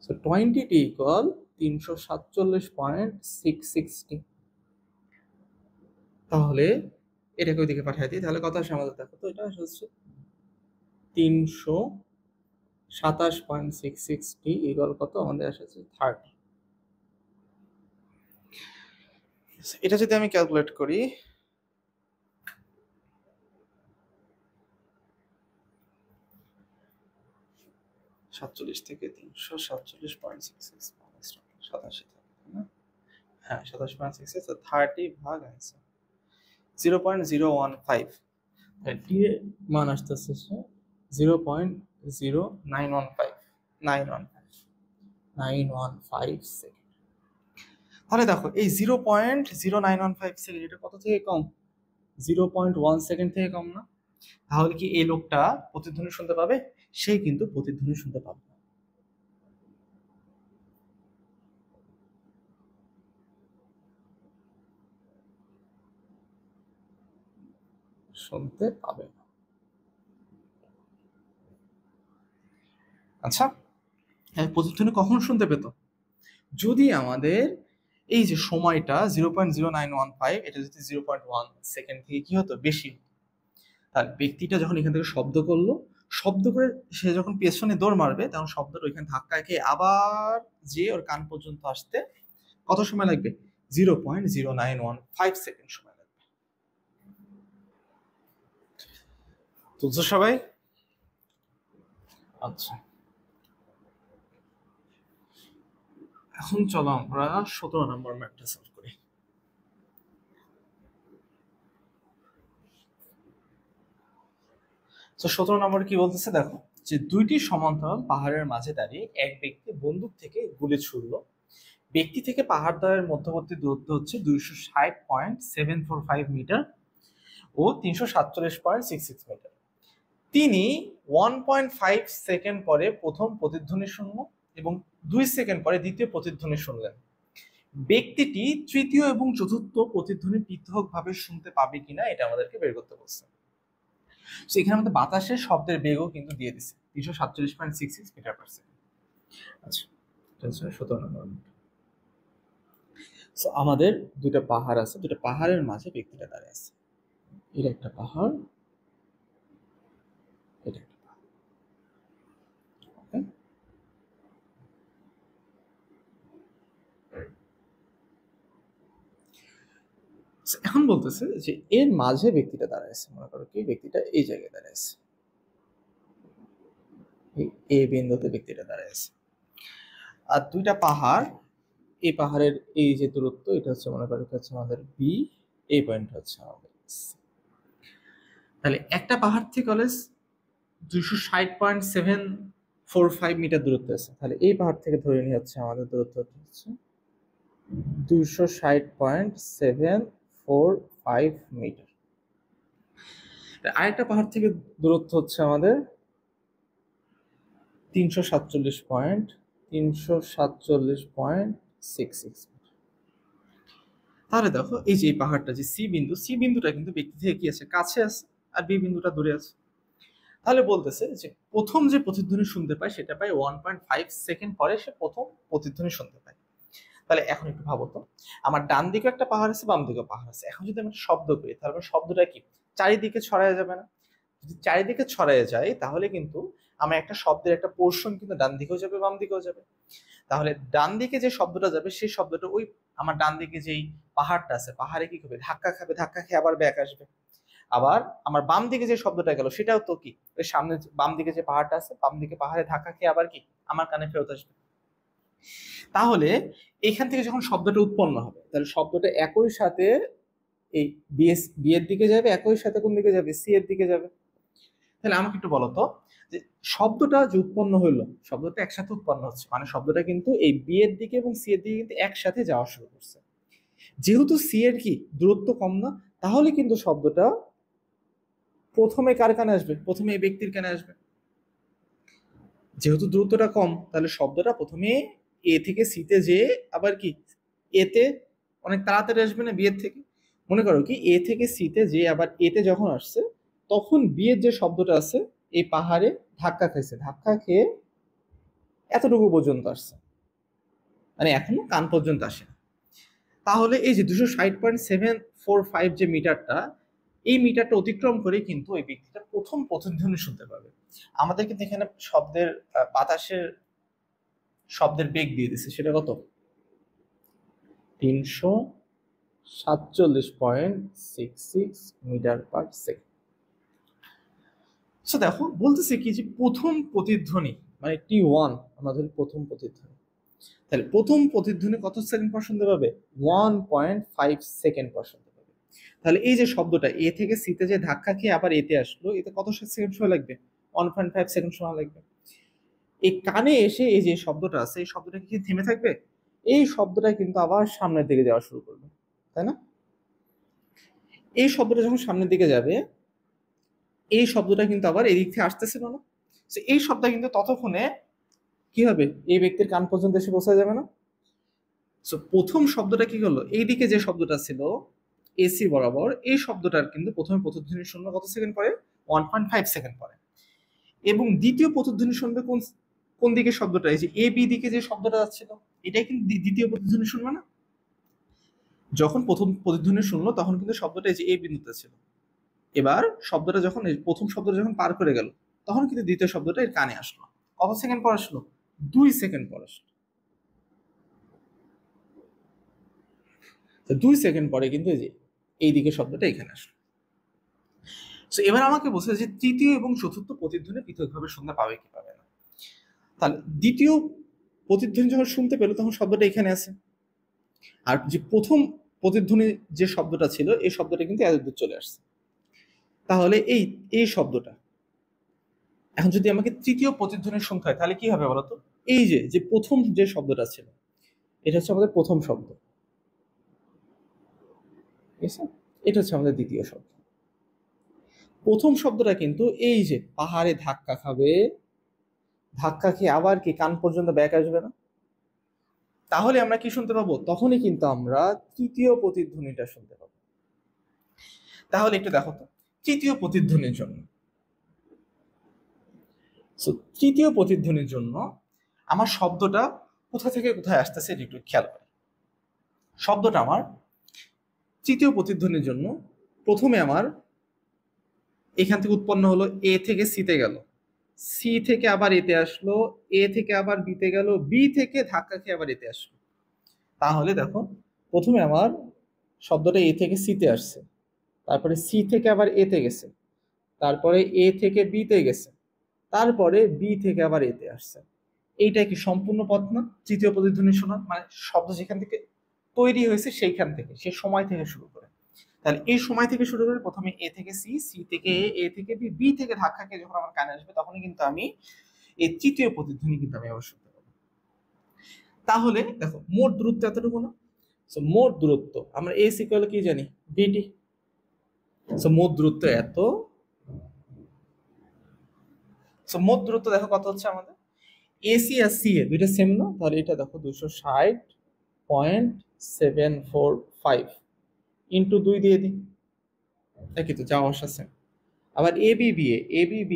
সো 20 টি ইকুয়াল 347.66 টি। তাহলে এটাকে ওইদিকে পাঠিয়ে দিই, তাহলে কত আসে আমাদের? দেখো তো এটা হচ্ছে 327.66 টি ইকুয়াল কত আমাদের আসছে 30। এটা যদি আমি ক্যালকুলেট করি, সাতচল্লিশ থেকে 347.66 87 না, হ্যাঁ 27.66, 30 ভাগ আছে 0.015। টি এর মান আসতেছে 0.0915। 915 সেকেন্ড। তাহলে দেখো এই 0.0915 সেকেন্ড এটা কত থেকে কম? 0.1 সেকেন্ড থেকে কম না? তাহলে কি এই লোকটা প্রতিধ্বনি শুনতে পাবে? সে কিন্তু প্রতিধ্বনি শুনতে পাবে না। শুনতে পাবে না। আচ্ছা, প্রতিধ্বনি কখন শুনতে পেত? যদি আমাদের এই যে সময়টা 0.0915 এটা যদি 0.1 সেকেন্ড থেকে কি হতো, বেশি হতো, তাহলে ব্যক্তিটা যখন এখান থেকে শব্দ করলো, শব্দ করে সে যখন পেছনে দৌড় মারবে তখন শব্দটা ওইখানে ধাক্কা খেয়ে আবার যে ওর কান পর্যন্ত আসতে কত সময় লাগবে? 0.0915 সেকেন্ড সময় লাগবে। বুঝছো সবাই? আচ্ছা, এখন চলো আমরা 17 নম্বর ম্যাথটা সলভ করি। তো 17 নম্বরে কি বলতেছে দেখো, যে দুইটি সমান্তরাল পাহাড়ের মাঝে দাঁড়িয়ে এক ব্যক্তি বন্দুক থেকে গুলি ছুড়লো। ব্যক্তি থেকে পাহাড় দ্বয়ের মধ্যবর্তী দূরত্ব হচ্ছে 260.745 মিটার ও 347.66 মিটার। তিনি 1.5 সেকেন্ড পরে প্রথম প্রতিধ্বনি শুনল এবং 2 সেকেন্ড পরে দ্বিতীয় প্রতিধ্বনি শুনলেন। ব্যক্তিটি তৃতীয় এবং চতুর্থ প্রতিধ্বনি পৃথকভাবে শুনতে পাবে কিনা এটা আমাদেরকে বের করতে বলছে। এখানে আমাদের বাতাসের শব্দের বেগও কিন্তু দিয়ে দিছে 347.66 মিটার পার সেকেন্ড। আচ্ছা, এটা হচ্ছে 17 নম্বর। আমাদের দুইটা পাহাড় আছে, দুটো পাহাড়ের মাঝে ব্যক্তিটা দাঁড়িয়ে আছে। এটা একটা পাহাড়, এটা একটা পাহাড়। এখন বলতেছে যে এর মাঝে ব্যক্তিটা দাঁড়ায় আছে। মনে করো কি ব্যক্তিটা এই জায়গায় দাঁড়ায় আছে, এই বিন্দুতে ব্যক্তিটা দাঁড়ায় আছে। আর দুইটা পাহাড়, এই পাহাড়ের এই যে দূরত্ব এটা হচ্ছে মনে করো হচ্ছে আমাদের বি, এই পয়েন্ট হচ্ছে আমাদের সি। তাহলে একটা পাহাড় থেকে হলে 260.745 মিটার দূরত্ব আছে। তাহলে এই পাহাড় থেকে ধরে নিয়ে হচ্ছে আমাদের দূরত্ব হচ্ছে 260.745 মিটার। আরেকটা পাহাড় থেকে দূরত্ব হচ্ছে আমাদের 347.66। তাহলে দেখো এই যে এই পাহাড়টা যে সি বিন্দু, সি বিন্দুটা কিন্তু ব্যক্তি থেকে কি আছে, কাছে আছে, আর বি বিন্দুটা দূরে আছে। তাহলে বলতেছে যে প্রথম যে প্রতিধ্বনি শুনতে পায় সেটা পায় 1.5 সেকেন্ড পরে সে প্রথম প্রতিধ্বনি শুনতে পায়। তাহলে এখন একটু ভাবো তো, আমার ডান দিকে একটা পাহাড় আছে, বাম দিকে পাহাড় আছে। এখন যদি আমি শব্দ করি তাহলে শব্দটা কি চারিদিকে ছড়ায় যাবে না? যদি চারিদিকে ছড়ায় যায় তাহলে কিন্তু আমার একটা শব্দের একটা পোর্শন কিন্তু ডান দিকেও যাবে, বাম দিকেও যাবে। তাহলে ডান দিকে যে শব্দটা যাবে সেই শব্দটা ওই আমার ডান দিকে যেই পাহাড়টা আছে পাহাড়ে কি করবে, ধাক্কা খাবে, ধাক্কা খেয়ে আবার ব্যাক আসবে। আবার আমার বাম দিকে যে শব্দটা গেল সেটাও তো কি ওই সামনে বাম দিকে যে পাহাড়টা আছে, বাম দিকে পাহাড়ে ধাক্কা খেয়ে আবার কি আমার কানে ফেরত আসবে। তাহলে এখান থেকে যখন শব্দটা উৎপন্ন হবে তাহলে শব্দটা একই সাথে এই বি এর দিকে যাবে, একই সাথে কোন দিকে যাবে, সি এর দিকে যাবে। তাহলে আমাকে একটু বলো তো, যে শব্দটা যে উৎপন্ন হইলো, শব্দটা একসাথে উৎপন্ন হচ্ছে মানে শব্দটা কিন্তু এই বি এর দিকে এবং সি এর দিকে কিন্তু একসাথে যাওয়া শুরু করছে। যেহেতু সি এর কি দূরত্ব কম না, তাহলে কিন্তু শব্দটা প্রথমে কার কানে আসবে, প্রথমে এই ব্যক্তির কানে আসবে। যেহেতু দূরত্বটা কম তাহলে শব্দটা প্রথমে এ থেকে সিতে যেয়ে আবার কি এতে অনেক তাড়াতাড়ি আসবে না বি এর থেকে? মনে করো কি এ থেকে সিতে যে আবার এতে যখন আসছে তখন বি এর যে শব্দটা আছে এই পাহাড়ে ধাক্কা খাইছে, ধাক্কা খেয়ে এতটুকু পর্যন্ত আসছে, মানে এখনো কান পর্যন্ত আসে। তাহলে এই যে 260.745 যে মিটারটা, এই মিটারটা অতিক্রম করে কিন্তু ওই ব্যক্তিটা প্রথম প্রতিধ্বনি শুনতে পাবে। আমাদের কিন্তু এখানে শব্দের বাতাসের শব্দের বেগ দিয়ে দিছে, সেটা কত? 347.66 মিটার পার সেকেন্ড। দেখো বলতেছে কি যে প্রথম প্রতিধ্বনি মানে T1, আমরা ধরি প্রথম প্রতিধ্বনি, তাহলে প্রথম প্রতিধ্বনি কত সেকেন্ড পর শুনতে পাবে? 1.5 সেকেন্ড পর শুনতে পাবে। তাহলে এই যে শব্দটা এ থেকে সিতে যে ধাক্কা খেয়ে আবার এতে আসলো, এতে কত সেকেন্ড সময় লাগবে? 1.5 সেকেন্ড সময় লাগবে। এই কানে এসে এই যে শব্দটা আছে এই শব্দটা কি থেমে থাকবে? এই শব্দটা কিন্তু আবার সামনের দিকে যাওয়া শুরু করবে, তাই না? এই শব্দটা যখন সামনের দিকে যাবে এই শব্দটা কিন্তু আবার এদিক থেকে আসতেছিল না? এই শব্দটা কিন্তু ততক্ষণে কি হবে, এই ব্যক্তির কান পর্যন্ত এসে পৌঁছা যাবে না? সো প্রথম শব্দটা কি হলো, এইদিকে যে শব্দটা ছিল এসি বরাবর, এই শব্দটার কিন্তু প্রথমে প্রতিধ্বনি শুনলো কত সেকেন্ড পরে? 1.5 সেকেন্ড পরে। এবং দ্বিতীয় প্রতিধ্বনি শুনবে কোন কোন দিকে শব্দটা, এই যে এ বি দিকে যে শব্দটা যাচ্ছিল এটাই কিন্তু দ্বিতীয় প্রতিধ্বনি শুনবে না? যখন প্রথম প্রতিধ্বনি শুনলো তখন কিন্তু শব্দটা এই যে এ বিন্দুতে ছিল। এবার শব্দটা যখন প্রথম শব্দটা যখন পার করে গেল তখন কিন্তু দ্বিতীয় শব্দটা এর কানে আসলো। কত সেকেন্ড পর আসলো? 2 সেকেন্ড পর আসলো। 2 সেকেন্ড পরে কিন্তু এই যে এইদিকে শব্দটা এখানে আসলো। তো এবার আমাকে বলছে যে তৃতীয় এবং চতুর্থ প্রতিধ্বনি পৃথকভাবে শুনতে পাবে কি পাবে না। তাহলে দ্বিতীয় প্রতিধ্বনি যখন শুনতে পেলো তখন শব্দটা এখানে আছে, আর যে প্রথম প্রতিধ্বনি যে শব্দটা ছিল এই শব্দটা কিন্তু এত দূর চলে আসছে। তাহলে এই এই শব্দটা এখন যদি আমাকে তৃতীয় প্রতিধ্বনি শুনতে হয় তাহলে কি হবে বলতো? এই যে যে প্রথম যে শব্দটা ছিল এটা হচ্ছে আমাদের প্রথম শব্দ, ঠিক আছে? এটা হচ্ছে আমাদের দ্বিতীয় শব্দ। প্রথম শব্দটা কিন্তু এই যে পাহাড়ে ধাক্কা খাবে, ধাক্কা খেয়ে আবার কি কান পর্যন্ত ব্যাক আসবে না? তাহলে আমরা কি শুনতে পাবো? তখনই কিন্তু আমরা তৃতীয় প্রতিধ্বনিটা শুনতে পাবো। তাহলে একটু দেখো তো তৃতীয় প্রতিধ্বনির জন্য, তৃতীয় প্রতিধ্বনির জন্য আমার শব্দটা কোথা থেকে কোথায় আসতেছে এটা একটু খেয়াল করি। শব্দটা আমার তৃতীয় প্রতিধ্বনির জন্য প্রথমে আমার এখান থেকে উৎপন্ন হলো, এ থেকে সিতে গেল, সি থেকে আবার এতে আসলো, এ থেকে আবার বিতে গেল, বি থেকে ধাক্কা খেয়ে আবার এতে আসলো। তাহলে দেখো প্রথমে আমার শব্দটা এ থেকে সিতে আসছে, তারপরে সি থেকে আবার এতে গেছে, তারপরে এ থেকে বিতে গেছে, তারপরে বি থেকে আবার এতে আসছে। এইটা কি সম্পূর্ণ পথ না তৃতীয় প্রতিধ্বনি শোনা? মানে শব্দ যেখান থেকে তৈরি হয়েছে সেইখান থেকে, সে সময় থেকে শুরু করে। তাহলে এই সময় থেকে শুরু করে প্রথমে এ থেকে সি, সি থেকে এ থেকে বি, বি থেকে ধাক্কা খেয়ে যখন আমার কানে আসবে তখনই কিন্তু আমি এই তৃতীয় প্রতিধ্বনি কিন্তু আমি আবার শুনতে পাবো। তাহলে দেখো মোট দূরত্ব এতটুকু না? মোট দূরত্ব আমরা এস ইকুয়াল কি জানি? ভিটি। মোট দূরত্ব এত। মোট দূরত্ব দেখো কত হচ্ছে আমাদের? এসি আর সি এ দুইটা সেম না? তাহলে এটা দেখো 260.745 ইন্টু 2 দিয়ে দিই, দেখি তো যাওয়া আসা সেম। আবার এ বি বি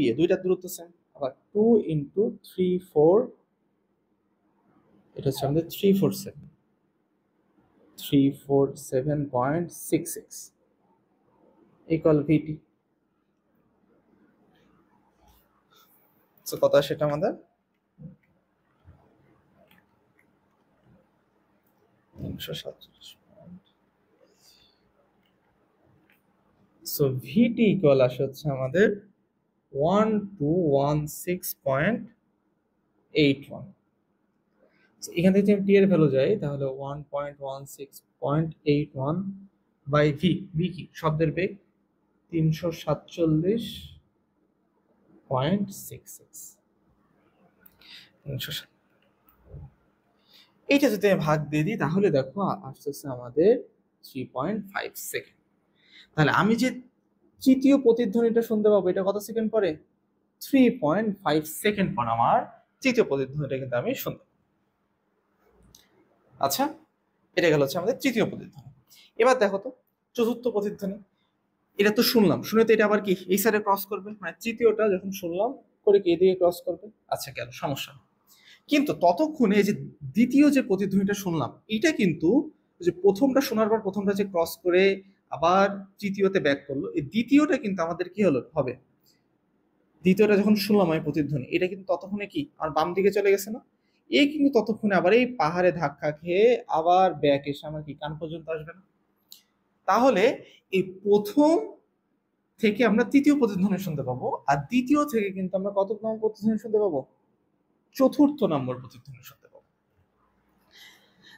এ দুইটা দূরত্ব সেম, আবার 2 ইন্টু 3 4, এটা হচ্ছে আমাদের 347.66 ইকুয়াল ভিটি। কত সেটা আমাদের 347। সো ভিটি ইকুয়াল আসে হচ্ছে আমাদের 1216.81। এখান থেকে যদি টি এর ভ্যালু যাই তাহলে 1.16.81 বাই ভি। ভি কি? শব্দের বেগ 347.66। এইটা যদি আমি ভাগ দিয়ে দিই তাহলে দেখো আসতেছে আমাদের 3.5 সেকেন্ড। তাহলে আমি যে তৃতীয় প্রতিধ্বনিটা শুনতে পাবো এটা কত সেকেন্ড পরে? 3.5 সেকেন্ড পর আমার তৃতীয় প্রতিধ্বনিটা কিন্তু আমি শুনতে পাবো। আচ্ছা, এটা গেল হচ্ছে আমাদের তৃতীয় প্রতিধ্বনি। এবার দেখো তো চতুর্থ প্রতিধ্বনি। এটা তো শুনলাম, শুনে তো এটা আবার কি এই সাইডে ক্রস করবে, মানে তৃতীয়টা যখন শুনলাম করে কি এদিকে ক্রস করবে। আচ্ছা গেল, সমস্যা নেই। কিন্তু ততক্ষণে যে দ্বিতীয় যে প্রতিধ্বনিটা শুনলাম এটা কিন্তু যে প্রথমটা শোনার পর প্রথমটা যে ক্রস করে আবার তৃতীয়তে ব্যাক করলো, এই দ্বিতীয়টা কিন্তু আমাদের কি হলো হবে, দ্বিতীয়টা যখন শুনলাম আমি প্রতিধ্বনি এটা কিন্তু ততক্ষণে কি আর বাম দিকে চলে গেছে না? এই কিন্তু ততক্ষণে আবার এই পাহাড়ে ধাক্কা খেয়ে আবার ব্যাক এসে আমার কি কান পর্যন্ত আসবে না? তাহলে এই প্রথম থেকে আমরা তৃতীয় প্রতিধ্বনি শুনতে পাবো, আর দ্বিতীয় থেকে কিন্তু আমরা কত নম্বর প্রতিধ্বনি শুনতে পাবো? চতুর্থ নম্বর প্রতিধ্বনি শুনতে পাবো।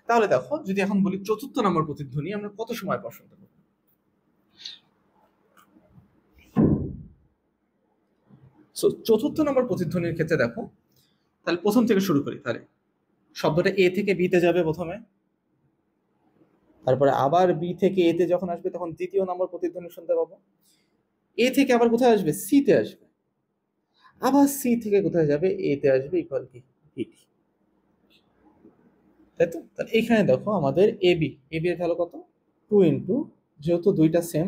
তাহলে দেখো যদি এখন বলি চতুর্থ নম্বর প্রতিধ্বনি আমরা কত সময় পর শুনতে পাবো? চতুর্থ নম্বর প্রতিধ্বনির ক্ষেত্রে দেখো তাহলে প্রথম থেকে শুরু করি। তাহলে শব্দটা এ থেকে বিতে যাবে প্রথমে, তারপরে আবার বি থেকে এতে যখন আসবে তখন দ্বিতীয় নম্বর প্রতিধ্বনি শুনতে পাবো। এ থেকে আবার কোথায় আসবে? সি তে আসবে, আবার সি থেকে কোথায় যাবে? এ তে আসবে, ইকুয়াল কি ইটি। তাই তো? তাহলে এখানে দেখো আমাদের এবি এর ভ্যালু কত? 2 ইন্টু, যেহেতু দুইটা সেম,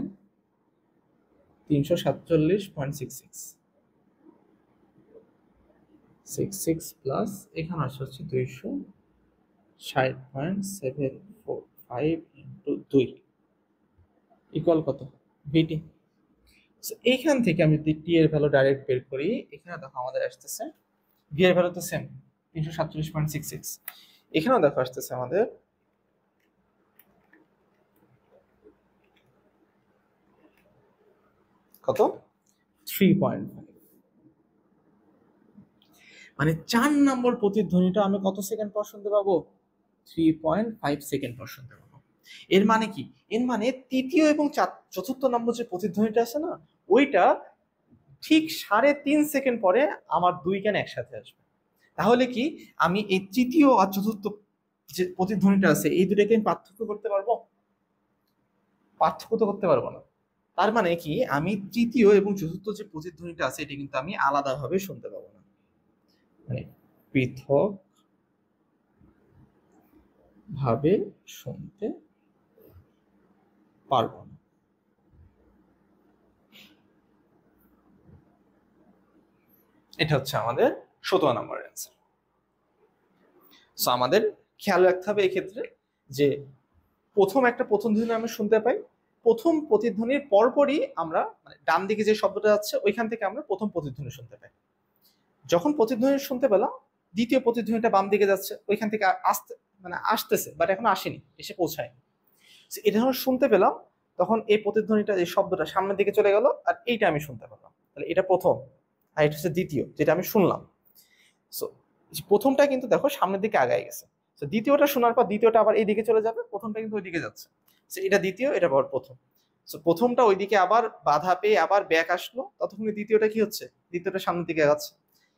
347.66 প্লাস এখানে আসছে হচ্ছে 260.745 ইন্টু 2 ইকুয়াল কত? ভিটি। এইখান থেকে আমি যদি টি এর ভ্যালু ডাইরেক্ট বের করি, এখানে দেখো আমাদের আসতেছে ভি এর ভ্যালু তো সেম 347.66, এখানেও দেখো আসতেছে আমাদের কত? 3.5। মানে 4 নম্বর প্রতিধ্বনিটা আমি কত সেকেন্ড পর শুনতে পাবো? 3.5 সেকেন্ড পর শুনতে পাবো। এর মানে কি? এর মানে তৃতীয় এবং চতুর্থ নম্বর যে প্রতিধ্বনিটা আছে না, ওইটা ঠিক 3.5 সেকেন্ড পরে আমার দুই কান একসাথে আসবে। তাহলে কি আমি এই তৃতীয় আর চতুর্থ যে প্রতিধ্বনিটা আছে এই দুটাকে আমি পার্থক্য করতে পারবো? পার্থক্য তো করতে পারবো না। তার মানে কি আমি তৃতীয় এবং চতুর্থ যে প্রতিধ্বনিটা আছে এটা কিন্তু আমি আলাদাভাবে শুনতে পাবো না, মানে পৃথক ভাবে শুনতে পারবো না। এটা হচ্ছে আমাদের 17 নম্বরের অ্যান্সার। সো আমাদের খেয়াল রাখতে হবে এই ক্ষেত্রে যে প্রথম একটা প্রতিধ্বনি আমরা শুনতে পাই, প্রথম প্রতিধ্বনির পরপরই আমরা মানে ডান দিকে যে শব্দটা যাচ্ছে ওইখান থেকে আমরা প্রথম প্রতিধ্বনি শুনতে পাই। যখন প্রতিধ্বনি শুনতে পেলাম দ্বিতীয় প্রতিধ্বনিটা বাম দিকে যাচ্ছে, ওইখান থেকে আসতে মানে আসতেছে বাট এখন আসেনি, এসে পৌঁছায়নি, এটা যখন শুনতে পেলাম তখন এই প্রতিধ্বনিটা এই শব্দটা সামনের দিকে চলে গেল আর এইটা আমি শুনতে পেলাম। তাহলে এটা প্রথম আর এটা হচ্ছে দ্বিতীয় যেটা আমি শুনলাম। সো প্রথমটা কিন্তু দেখো সামনের দিকে আগায় গেছে, তো দ্বিতীয়টা শোনার পর দ্বিতীয়টা আবার এইদিকে চলে যাবে, প্রথমটা কিন্তু ওইদিকে যাচ্ছে। এটা দ্বিতীয়, এটা আবার প্রথম। সো প্রথমটা ওইদিকে আবার বাধা পেয়ে আবার ব্যাক আসলো, ততক্ষণে দ্বিতীয়টা কি হচ্ছে? দ্বিতীয়টা সামনের দিকে যাচ্ছে,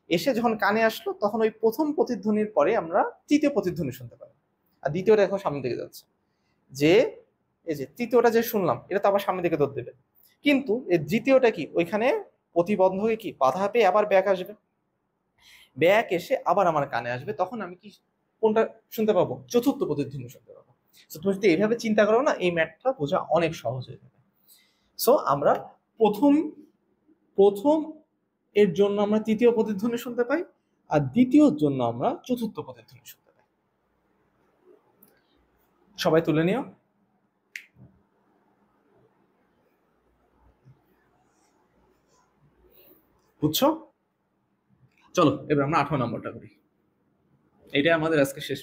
এসে যখন কানে আসলো তখন ওই প্রথম প্রতিধ্বনির পরে আমরা তৃতীয় প্রতিধ্বনি শুনতে পাবো। আর দ্বিতীয়টা এখন সামনের দিকে যাচ্ছে, যে এই যে তৃতীয়টা যে শুনলাম এটা তো আবার সামনের দিকে দৌড় দেবে, কিন্তু এই দ্বিতীয়টা কি ওইখানে প্রতিবন্ধকে কি বাধা পেয়ে আবার ব্যাক আসবে, ব্যাক এসে আবার আমার কানে আসবে, তখন আমি কি কোনটা শুনতে পাবো? চতুর্থ প্রতিধ্বনি শুনতে পাবো। তো তুমি যদি এইভাবে চিন্তা করো না, এই ম্যাথটা বোঝা অনেক সহজ হয়ে যাবে। সো আমরা প্রথম প্রথম এর জন্য আমরা তৃতীয় প্রতিধ্বনি শুনতে পাই, আর দ্বিতীয়র জন্য আমরা চতুর্থ প্রতিধ্বনি শুনতে পাই। সবাই তুলে নিও। বুঝছো? চলো এবার আমরা 18 নম্বরটা করি, এটাই আমাদের আজকে শেষ।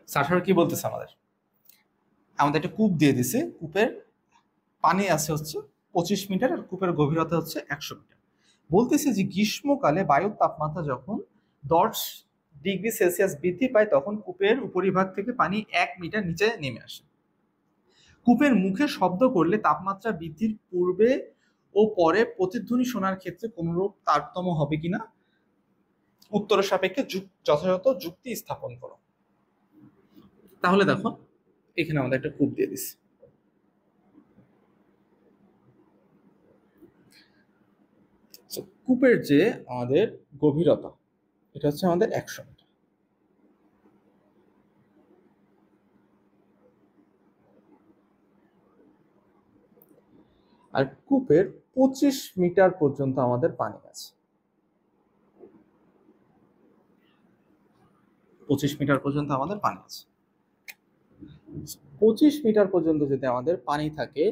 স্যার কি বলতেছে আমাদের? আমাদের একটা কূপ দিয়ে দিছে, কূপের পানি আছে হচ্ছে 25 মিটার আর কূপের গভীরতা হচ্ছে 100 মিটার। বলতেছে যে গ্রীষ্মকালে বায়ুর তাপমাত্রা যখন 10 ডিগ্রি সেলসিয়াস বৃদ্ধি পায় তখন কূপের উপরিভাগ থেকে পানি 1 মিটার নিচে নেমে আসে। কূপের মুখে শব্দ করলে তাপমাত্রা বৃদ্ধির পূর্বে ও পরে প্রতিধ্বনি শোনার ক্ষেত্রে কোনরূপ তারতম্য হবে কিনা উত্তরের সাপেক্ষে যথাযথ যুক্তি স্থাপন করো। তাহলে দেখো এখানে আমাদের একটা কূপ দিয়ে দিচ্ছে, কূপের যে আমাদের গভীরতা এটা হচ্ছে আমাদের 100 মিটার, আর কূপের 25 মিটার পর্যন্ত আমাদের পানি আছে। 25 মিটার পর্যন্ত আমাদের পানি আছে। 25 মিটার পর্যন্ত যদি আমাদের পানি থাকে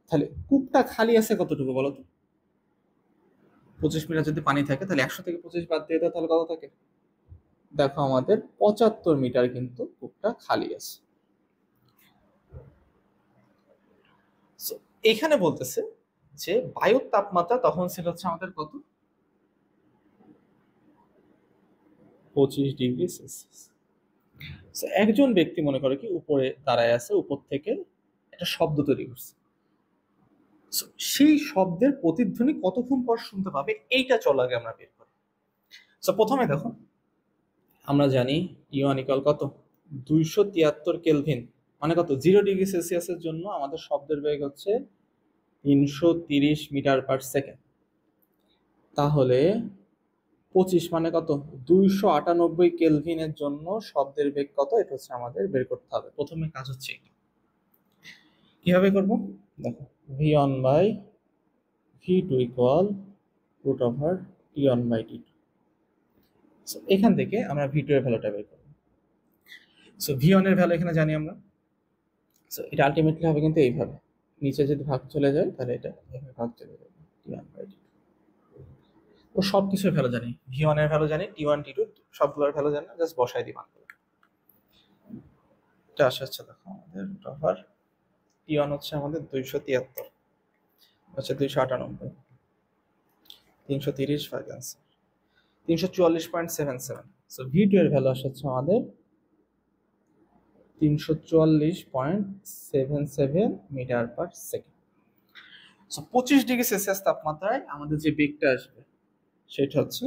তাহলে কূপটা খালি আছে কতটুকু বলো তো? 25 মিটার যদি পানি থাকে তাহলে 100 থেকে 25 বাদ দিয়ে দাও, তাহলে কত থাকে? দেখো আমাদের 75 মিটার কিন্তু কূপটা খালি আছে। এখানে বলতেছে যে বায়ুর তাপমাত্রা তখন ছিল হচ্ছে আমাদের কত? 25 ডিগ্রি সেলসিয়াস। একজন ব্যক্তি মনে করে কি উপরে দাঁড়ায় আছে, উপর থেকে একটা শব্দ তৈরি করছে। সেই শব্দের প্রতিধ্বনি কতক্ষণ পর শুনতে পাবে, এইটা চল আগে আমরা বের করি। প্রথমে দেখো, আমরা জানি টি1 ইকুয়াল কত, 273 কেলভিন, মানে কত, 0°C জন্য আমাদের শব্দের বেগ হচ্ছে 330 মিটার পার সেকেন্ড। তাহলে 25 মানে কত, 298 কেলভিনের জন্য শব্দের বেগ কত, এটা হচ্ছে আমাদের বের করতে হবে। প্রথমে কাজ হচ্ছে কিভাবে করব, দেখো v1 by v2 equal root over t1 by t2। এখান থেকে আমরা v2 এর ভ্যালুটা বের করব। v1 এর ভ্যালু এখানে জানি আমরা। এটা আলটিমেটলি হবে কিন্তু এইভাবে, নিচে যদি ভাগ চলে যায় তাহলে এটা এভাবে ভাগ চলে যাবে t1 বাই t2। ও সব কিছুর ভ্যালু জানি, v1 এর ভ্যালু জানি, t1 t2 সবগুলোর ভ্যালু জানি, জাস্ট বসাই দিই মান। এটা আসে হচ্ছে দেখো আমাদের রুট ওভার t1 হচ্ছে আমাদের 273, হচ্ছে 298, 330 ভাগ आंसर 344.77। সো v2 এর ভ্যালু আসে হচ্ছে আমাদের 344.77 metre per second. So 25°C তাপমাত্রায় আমাদের যে বেগটা আসবে সেটা হচ্ছে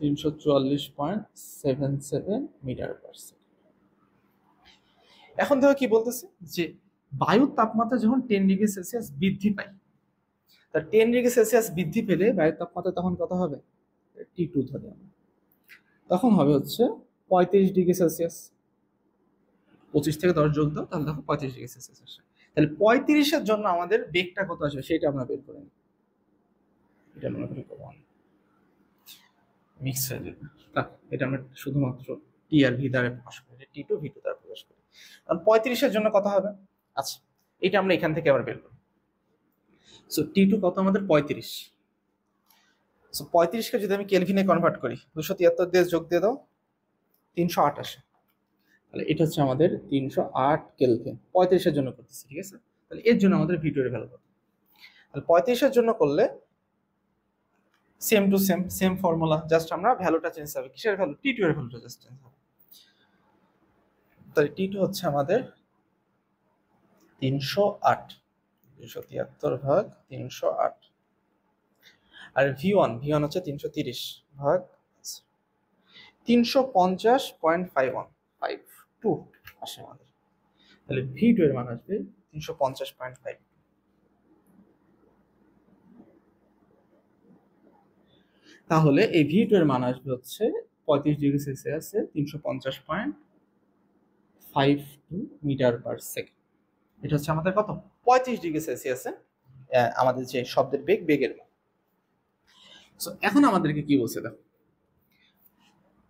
344.77 মিটার পার সেকেন্ড। এখন দেখো কি বলতেছে, যে বায়ুর তাপমাত্রা যখন 10°C বৃদ্ধি পায়, তা 10°C বৃদ্ধি পেলে বায়ুর তাপমাত্রা তখন কত হবে, T2 ধরে আমরা, তখন হবে হচ্ছে 35°C। 25 থেকে 10 যোগ দাও, তাহলে দেখো 35°C আসে। তাহলে 35-এর জন্য আমাদের বেগটা কত আসবে সেটা আমরা বের করে নিই। এটা মনে করি মিক্স হয়ে যাবে, এটা আমরা শুধুমাত্র টি আর ভি দ্বারা প্রকাশ করি, T2 V2 দ্বারা প্রকাশ করি। কারণ 35-এর জন্য কত হবে, আচ্ছা এটা আমরা এখান থেকে আবার বের করি। সো T2 কত আমাদের 35। সো 35-কে যদি আমি কেলভিনে কনভার্ট করি, 273 দিয়ে যোগ দিয়ে দাও, 308 আসে। তাহলে এটা হচ্ছে আমাদের 308 কেলভিন, 35-এর জন্য করতেছি, ঠিক আছে। তাহলে এর জন্য আমাদের V2 এর ভ্যালু কত, তাহলে 35-এর জন্য করলে same to same formula, just আমরা ভ্যালুটা চেঞ্জ হবে। কিসের ভ্যালু, T2 এর ভ্যালুটা জাস্ট চেঞ্জ হবে। তাহলে T2 হচ্ছে আমাদের 308, 273 ভাগ 308, আর V1 হচ্ছে 330 ভাগ 350.5152 আসে আমাদের। তাহলে V2 এর মান আসবে 350.5। তাহলে এই V2 এর মান আসবে হচ্ছে 35°C 350.52 মিটার পার সেকেন্ড। এটা হচ্ছে আমাদের কত, 35°C আমাদের যে শব্দের বেগের মান। সো এখন আমাদেরকে কি বলছে দেখো,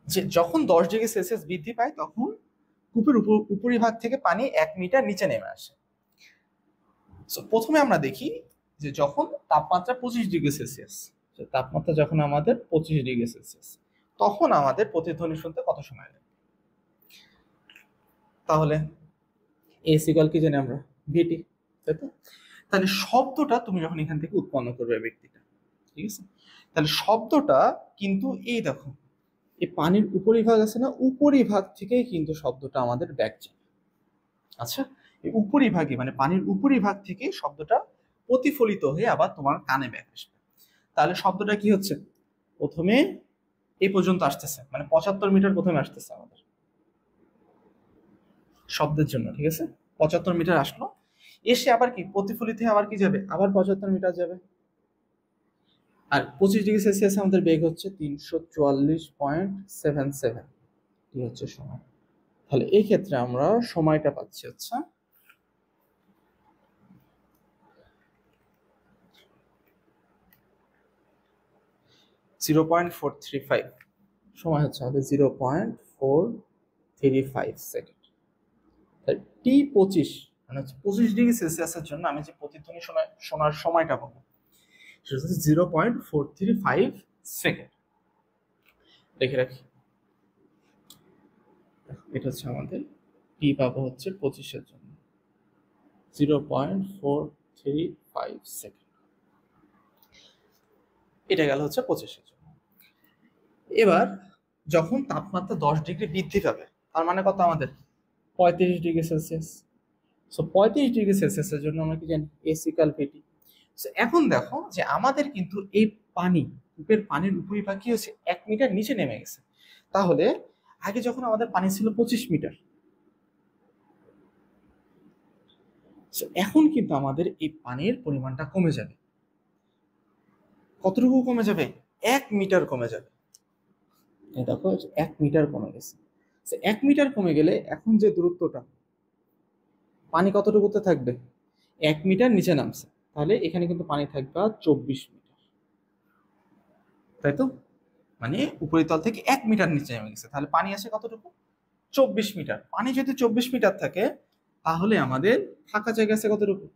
যে যখন 10°C বৃদ্ধি পায় তখন কূপের উপরিভাগ থেকে পানি 1 মিটার নিচে নেমে আসে। সো প্রথমে আমরা দেখি যে যখন তাপমাত্রা 25°C, তাপমাত্রা যখন আমাদের 25°C, তখন আমাদের প্রতিধ্বনি শুনতে কত সময় লাগে। তাহলে এস ইকুয়াল কি জানি আমরা, ভিটি, তাই তো। তাহলে শব্দটা তুমি যখন এখান থেকে উৎপন্ন করবে ব্যক্তিটা, ঠিক আছে, তাহলে শব্দটা কিন্তু এই দেখো, এই পানির উপরিভাগ আছে না, উপরিভাগ থেকেই কিন্তু শব্দটা আমাদের ব্যাক যাবে। আচ্ছা, এই উপরিভাগে মানে পানির উপরিভাগ থেকে শব্দটা প্রতিফলিত হয়ে আবার তোমার কানে ব্যাক আসবে। তাহলে শব্দটা কি হচ্ছে, প্রথমে এই পর্যন্ত আসতেছে, মানে 75 মিটার প্রথমে আসতেছে আমাদের শব্দের জন্য, ঠিক আছে। 75 মিটার আসলো, এসে আবার কি প্রতিফলিত হয়ে আবার কি যাবে, আবার 75 মিটার যাবে। আর 25°C আমাদের বেগ হচ্ছে 344.77, কি হচ্ছে সময়। তাহলে এই ক্ষেত্রে আমরা সময়টা পাচ্ছি হচ্ছে 0.435, সময় হচ্ছে আমাদের 0.435 সেকেন্ড। তাই T25 মানে হচ্ছে 25°C জন্য আমি যে প্রতিধ্বনি শোনার সময়টা পাবো সেটা হচ্ছে 0.435 সেকেন্ড। দেখে রাখি, এটা হচ্ছে আমাদের টি পাবো হচ্ছে 25-এর জন্য 0.435 সেকেন্ড। এটা গেল হচ্ছে 25-এর জন্য। এবার যখন তাপমাত্রা 10 ডিগ্রি বৃদ্ধি পাবে, তার মানে কত আমাদের 35 ডিগ্রি সেলসিয়াস। সো 35 ডিগ্রি সেলসিয়াসের জন্য আমরা কি জানি এসিক্যাল ভিটি। সো এখন দেখো যে আমাদের কিন্তু এই পানি, কূপের পানির উপরিভাগ কি হচ্ছে 1 মিটার নিচে নেমে গেছে। তাহলে আগে যখন আমাদের পানি ছিল 25 মিটার, এখন কিন্তু আমাদের এই পানির পরিমাণটা কমে যাবে। কতটুকু কমে যাবে? 1 মিটার কমে যাবে। এই দেখো 1 মিটার কমে গেছে। 1 মিটার কমে গেলে এখন যে দূরত্বটা, পানি কতটুকুতে থাকবে? 1 মিটার নিচে নামছে, তাহলে এখানে কিন্তু পানি থাকবে 24 মিটার, তাই তো? মানে উপরিতল থেকে 1 মিটার নিচে নেমে গেছে, তাহলে পানি আসে কতটুকু? 24 মিটার। পানি যদি 24 মিটার থাকে, তাহলে আমাদের ফাঁকা জায়গা আছে কতটুকু?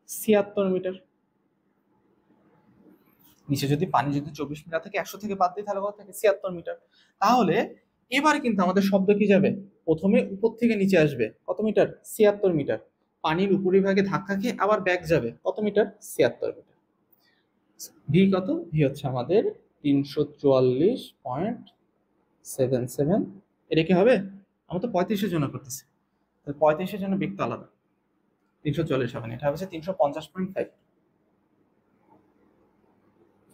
76 মিটার। নিচে যদি পানি যদি 24 মিটার থেকে 100 থেকে বাদ দিই, তাহলে কত থাকে? 76 মিটার। তাহলে এবার কিন্তু আমাদের শব্দ কি যাবে? প্রথমে উপর থেকে নিচে আসবে কত মিটার? 76 মিটার। পানির উপরিভাগে ধাক্কা খেয়ে আবার ব্যাক যাবে কত মিটার? 76 মিটার। ভি কত? ভি হচ্ছে আমাদের 344.77। এটা কি হবে? আমরা তো 35-এর জন্য করতেছি, 35-এর জন্য বেগ তো আলাদা, 340 হবে না, এটা হচ্ছে 350.5।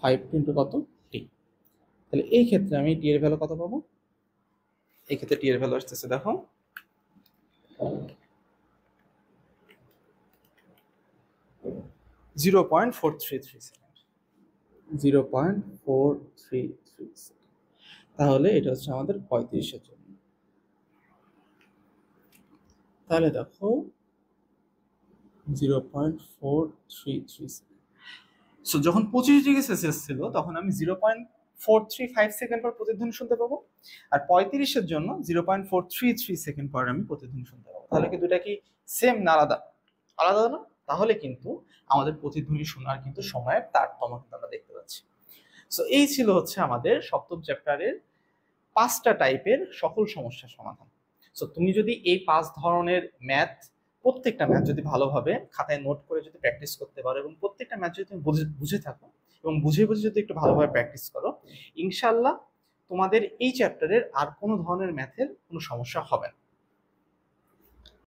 5 ইন্টু কত? টি। তাহলে এই ক্ষেত্রে আমি টি এর ভ্যালু কত পাবো? এই ক্ষেত্রে টি এর ভ্যালু আসতেছে দেখো 0.433 সেকেন্ড। 0.433 সেকেন্ড। তাহলে এটা হচ্ছে আমাদের 35-এর জন্য। তাহলে দেখো 0.433 সেকেন্ড। সো যখন 25 ডিগ্রি সেলসিয়াস ছিল, তখন আমি 0.435 সেকেন্ড পর প্রতিধ্বনি শুনতে পাবো, আর 35-এর জন্য 0.433 সেকেন্ড পর আমি প্রতিধ্বনি শুনতে পাবো। তাহলে কি দুটা কি সেম না আলাদা? আলাদা না? তাহলে কিন্তু আমাদের প্রতিধ্বনি শোনার কিন্তু সময়ের তারতম্য কিন্তু আমরা দেখতে পাচ্ছি। সো এই ছিল হচ্ছে আমাদের সপ্তম চ্যাপ্টারের 5টা টাইপের সকল সমস্যার সমাধান। সো তুমি যদি এই 5 ধরনের ম্যাথ, প্রত্যেকটা ম্যাথ যদি ভালোভাবে খাতায় নোট করে যদি প্র্যাকটিস করতে পারো, এবং প্রত্যেকটা ম্যাথ যদি তুমি বুঝে থাকো এবং বুঝে বুঝে যদি একটু ভালোভাবে প্র্যাকটিস করো, ইনশাল্লাহ তোমাদের এই চ্যাপ্টারের আর কোনো ধরনের ম্যাথের কোনো সমস্যা হবে না।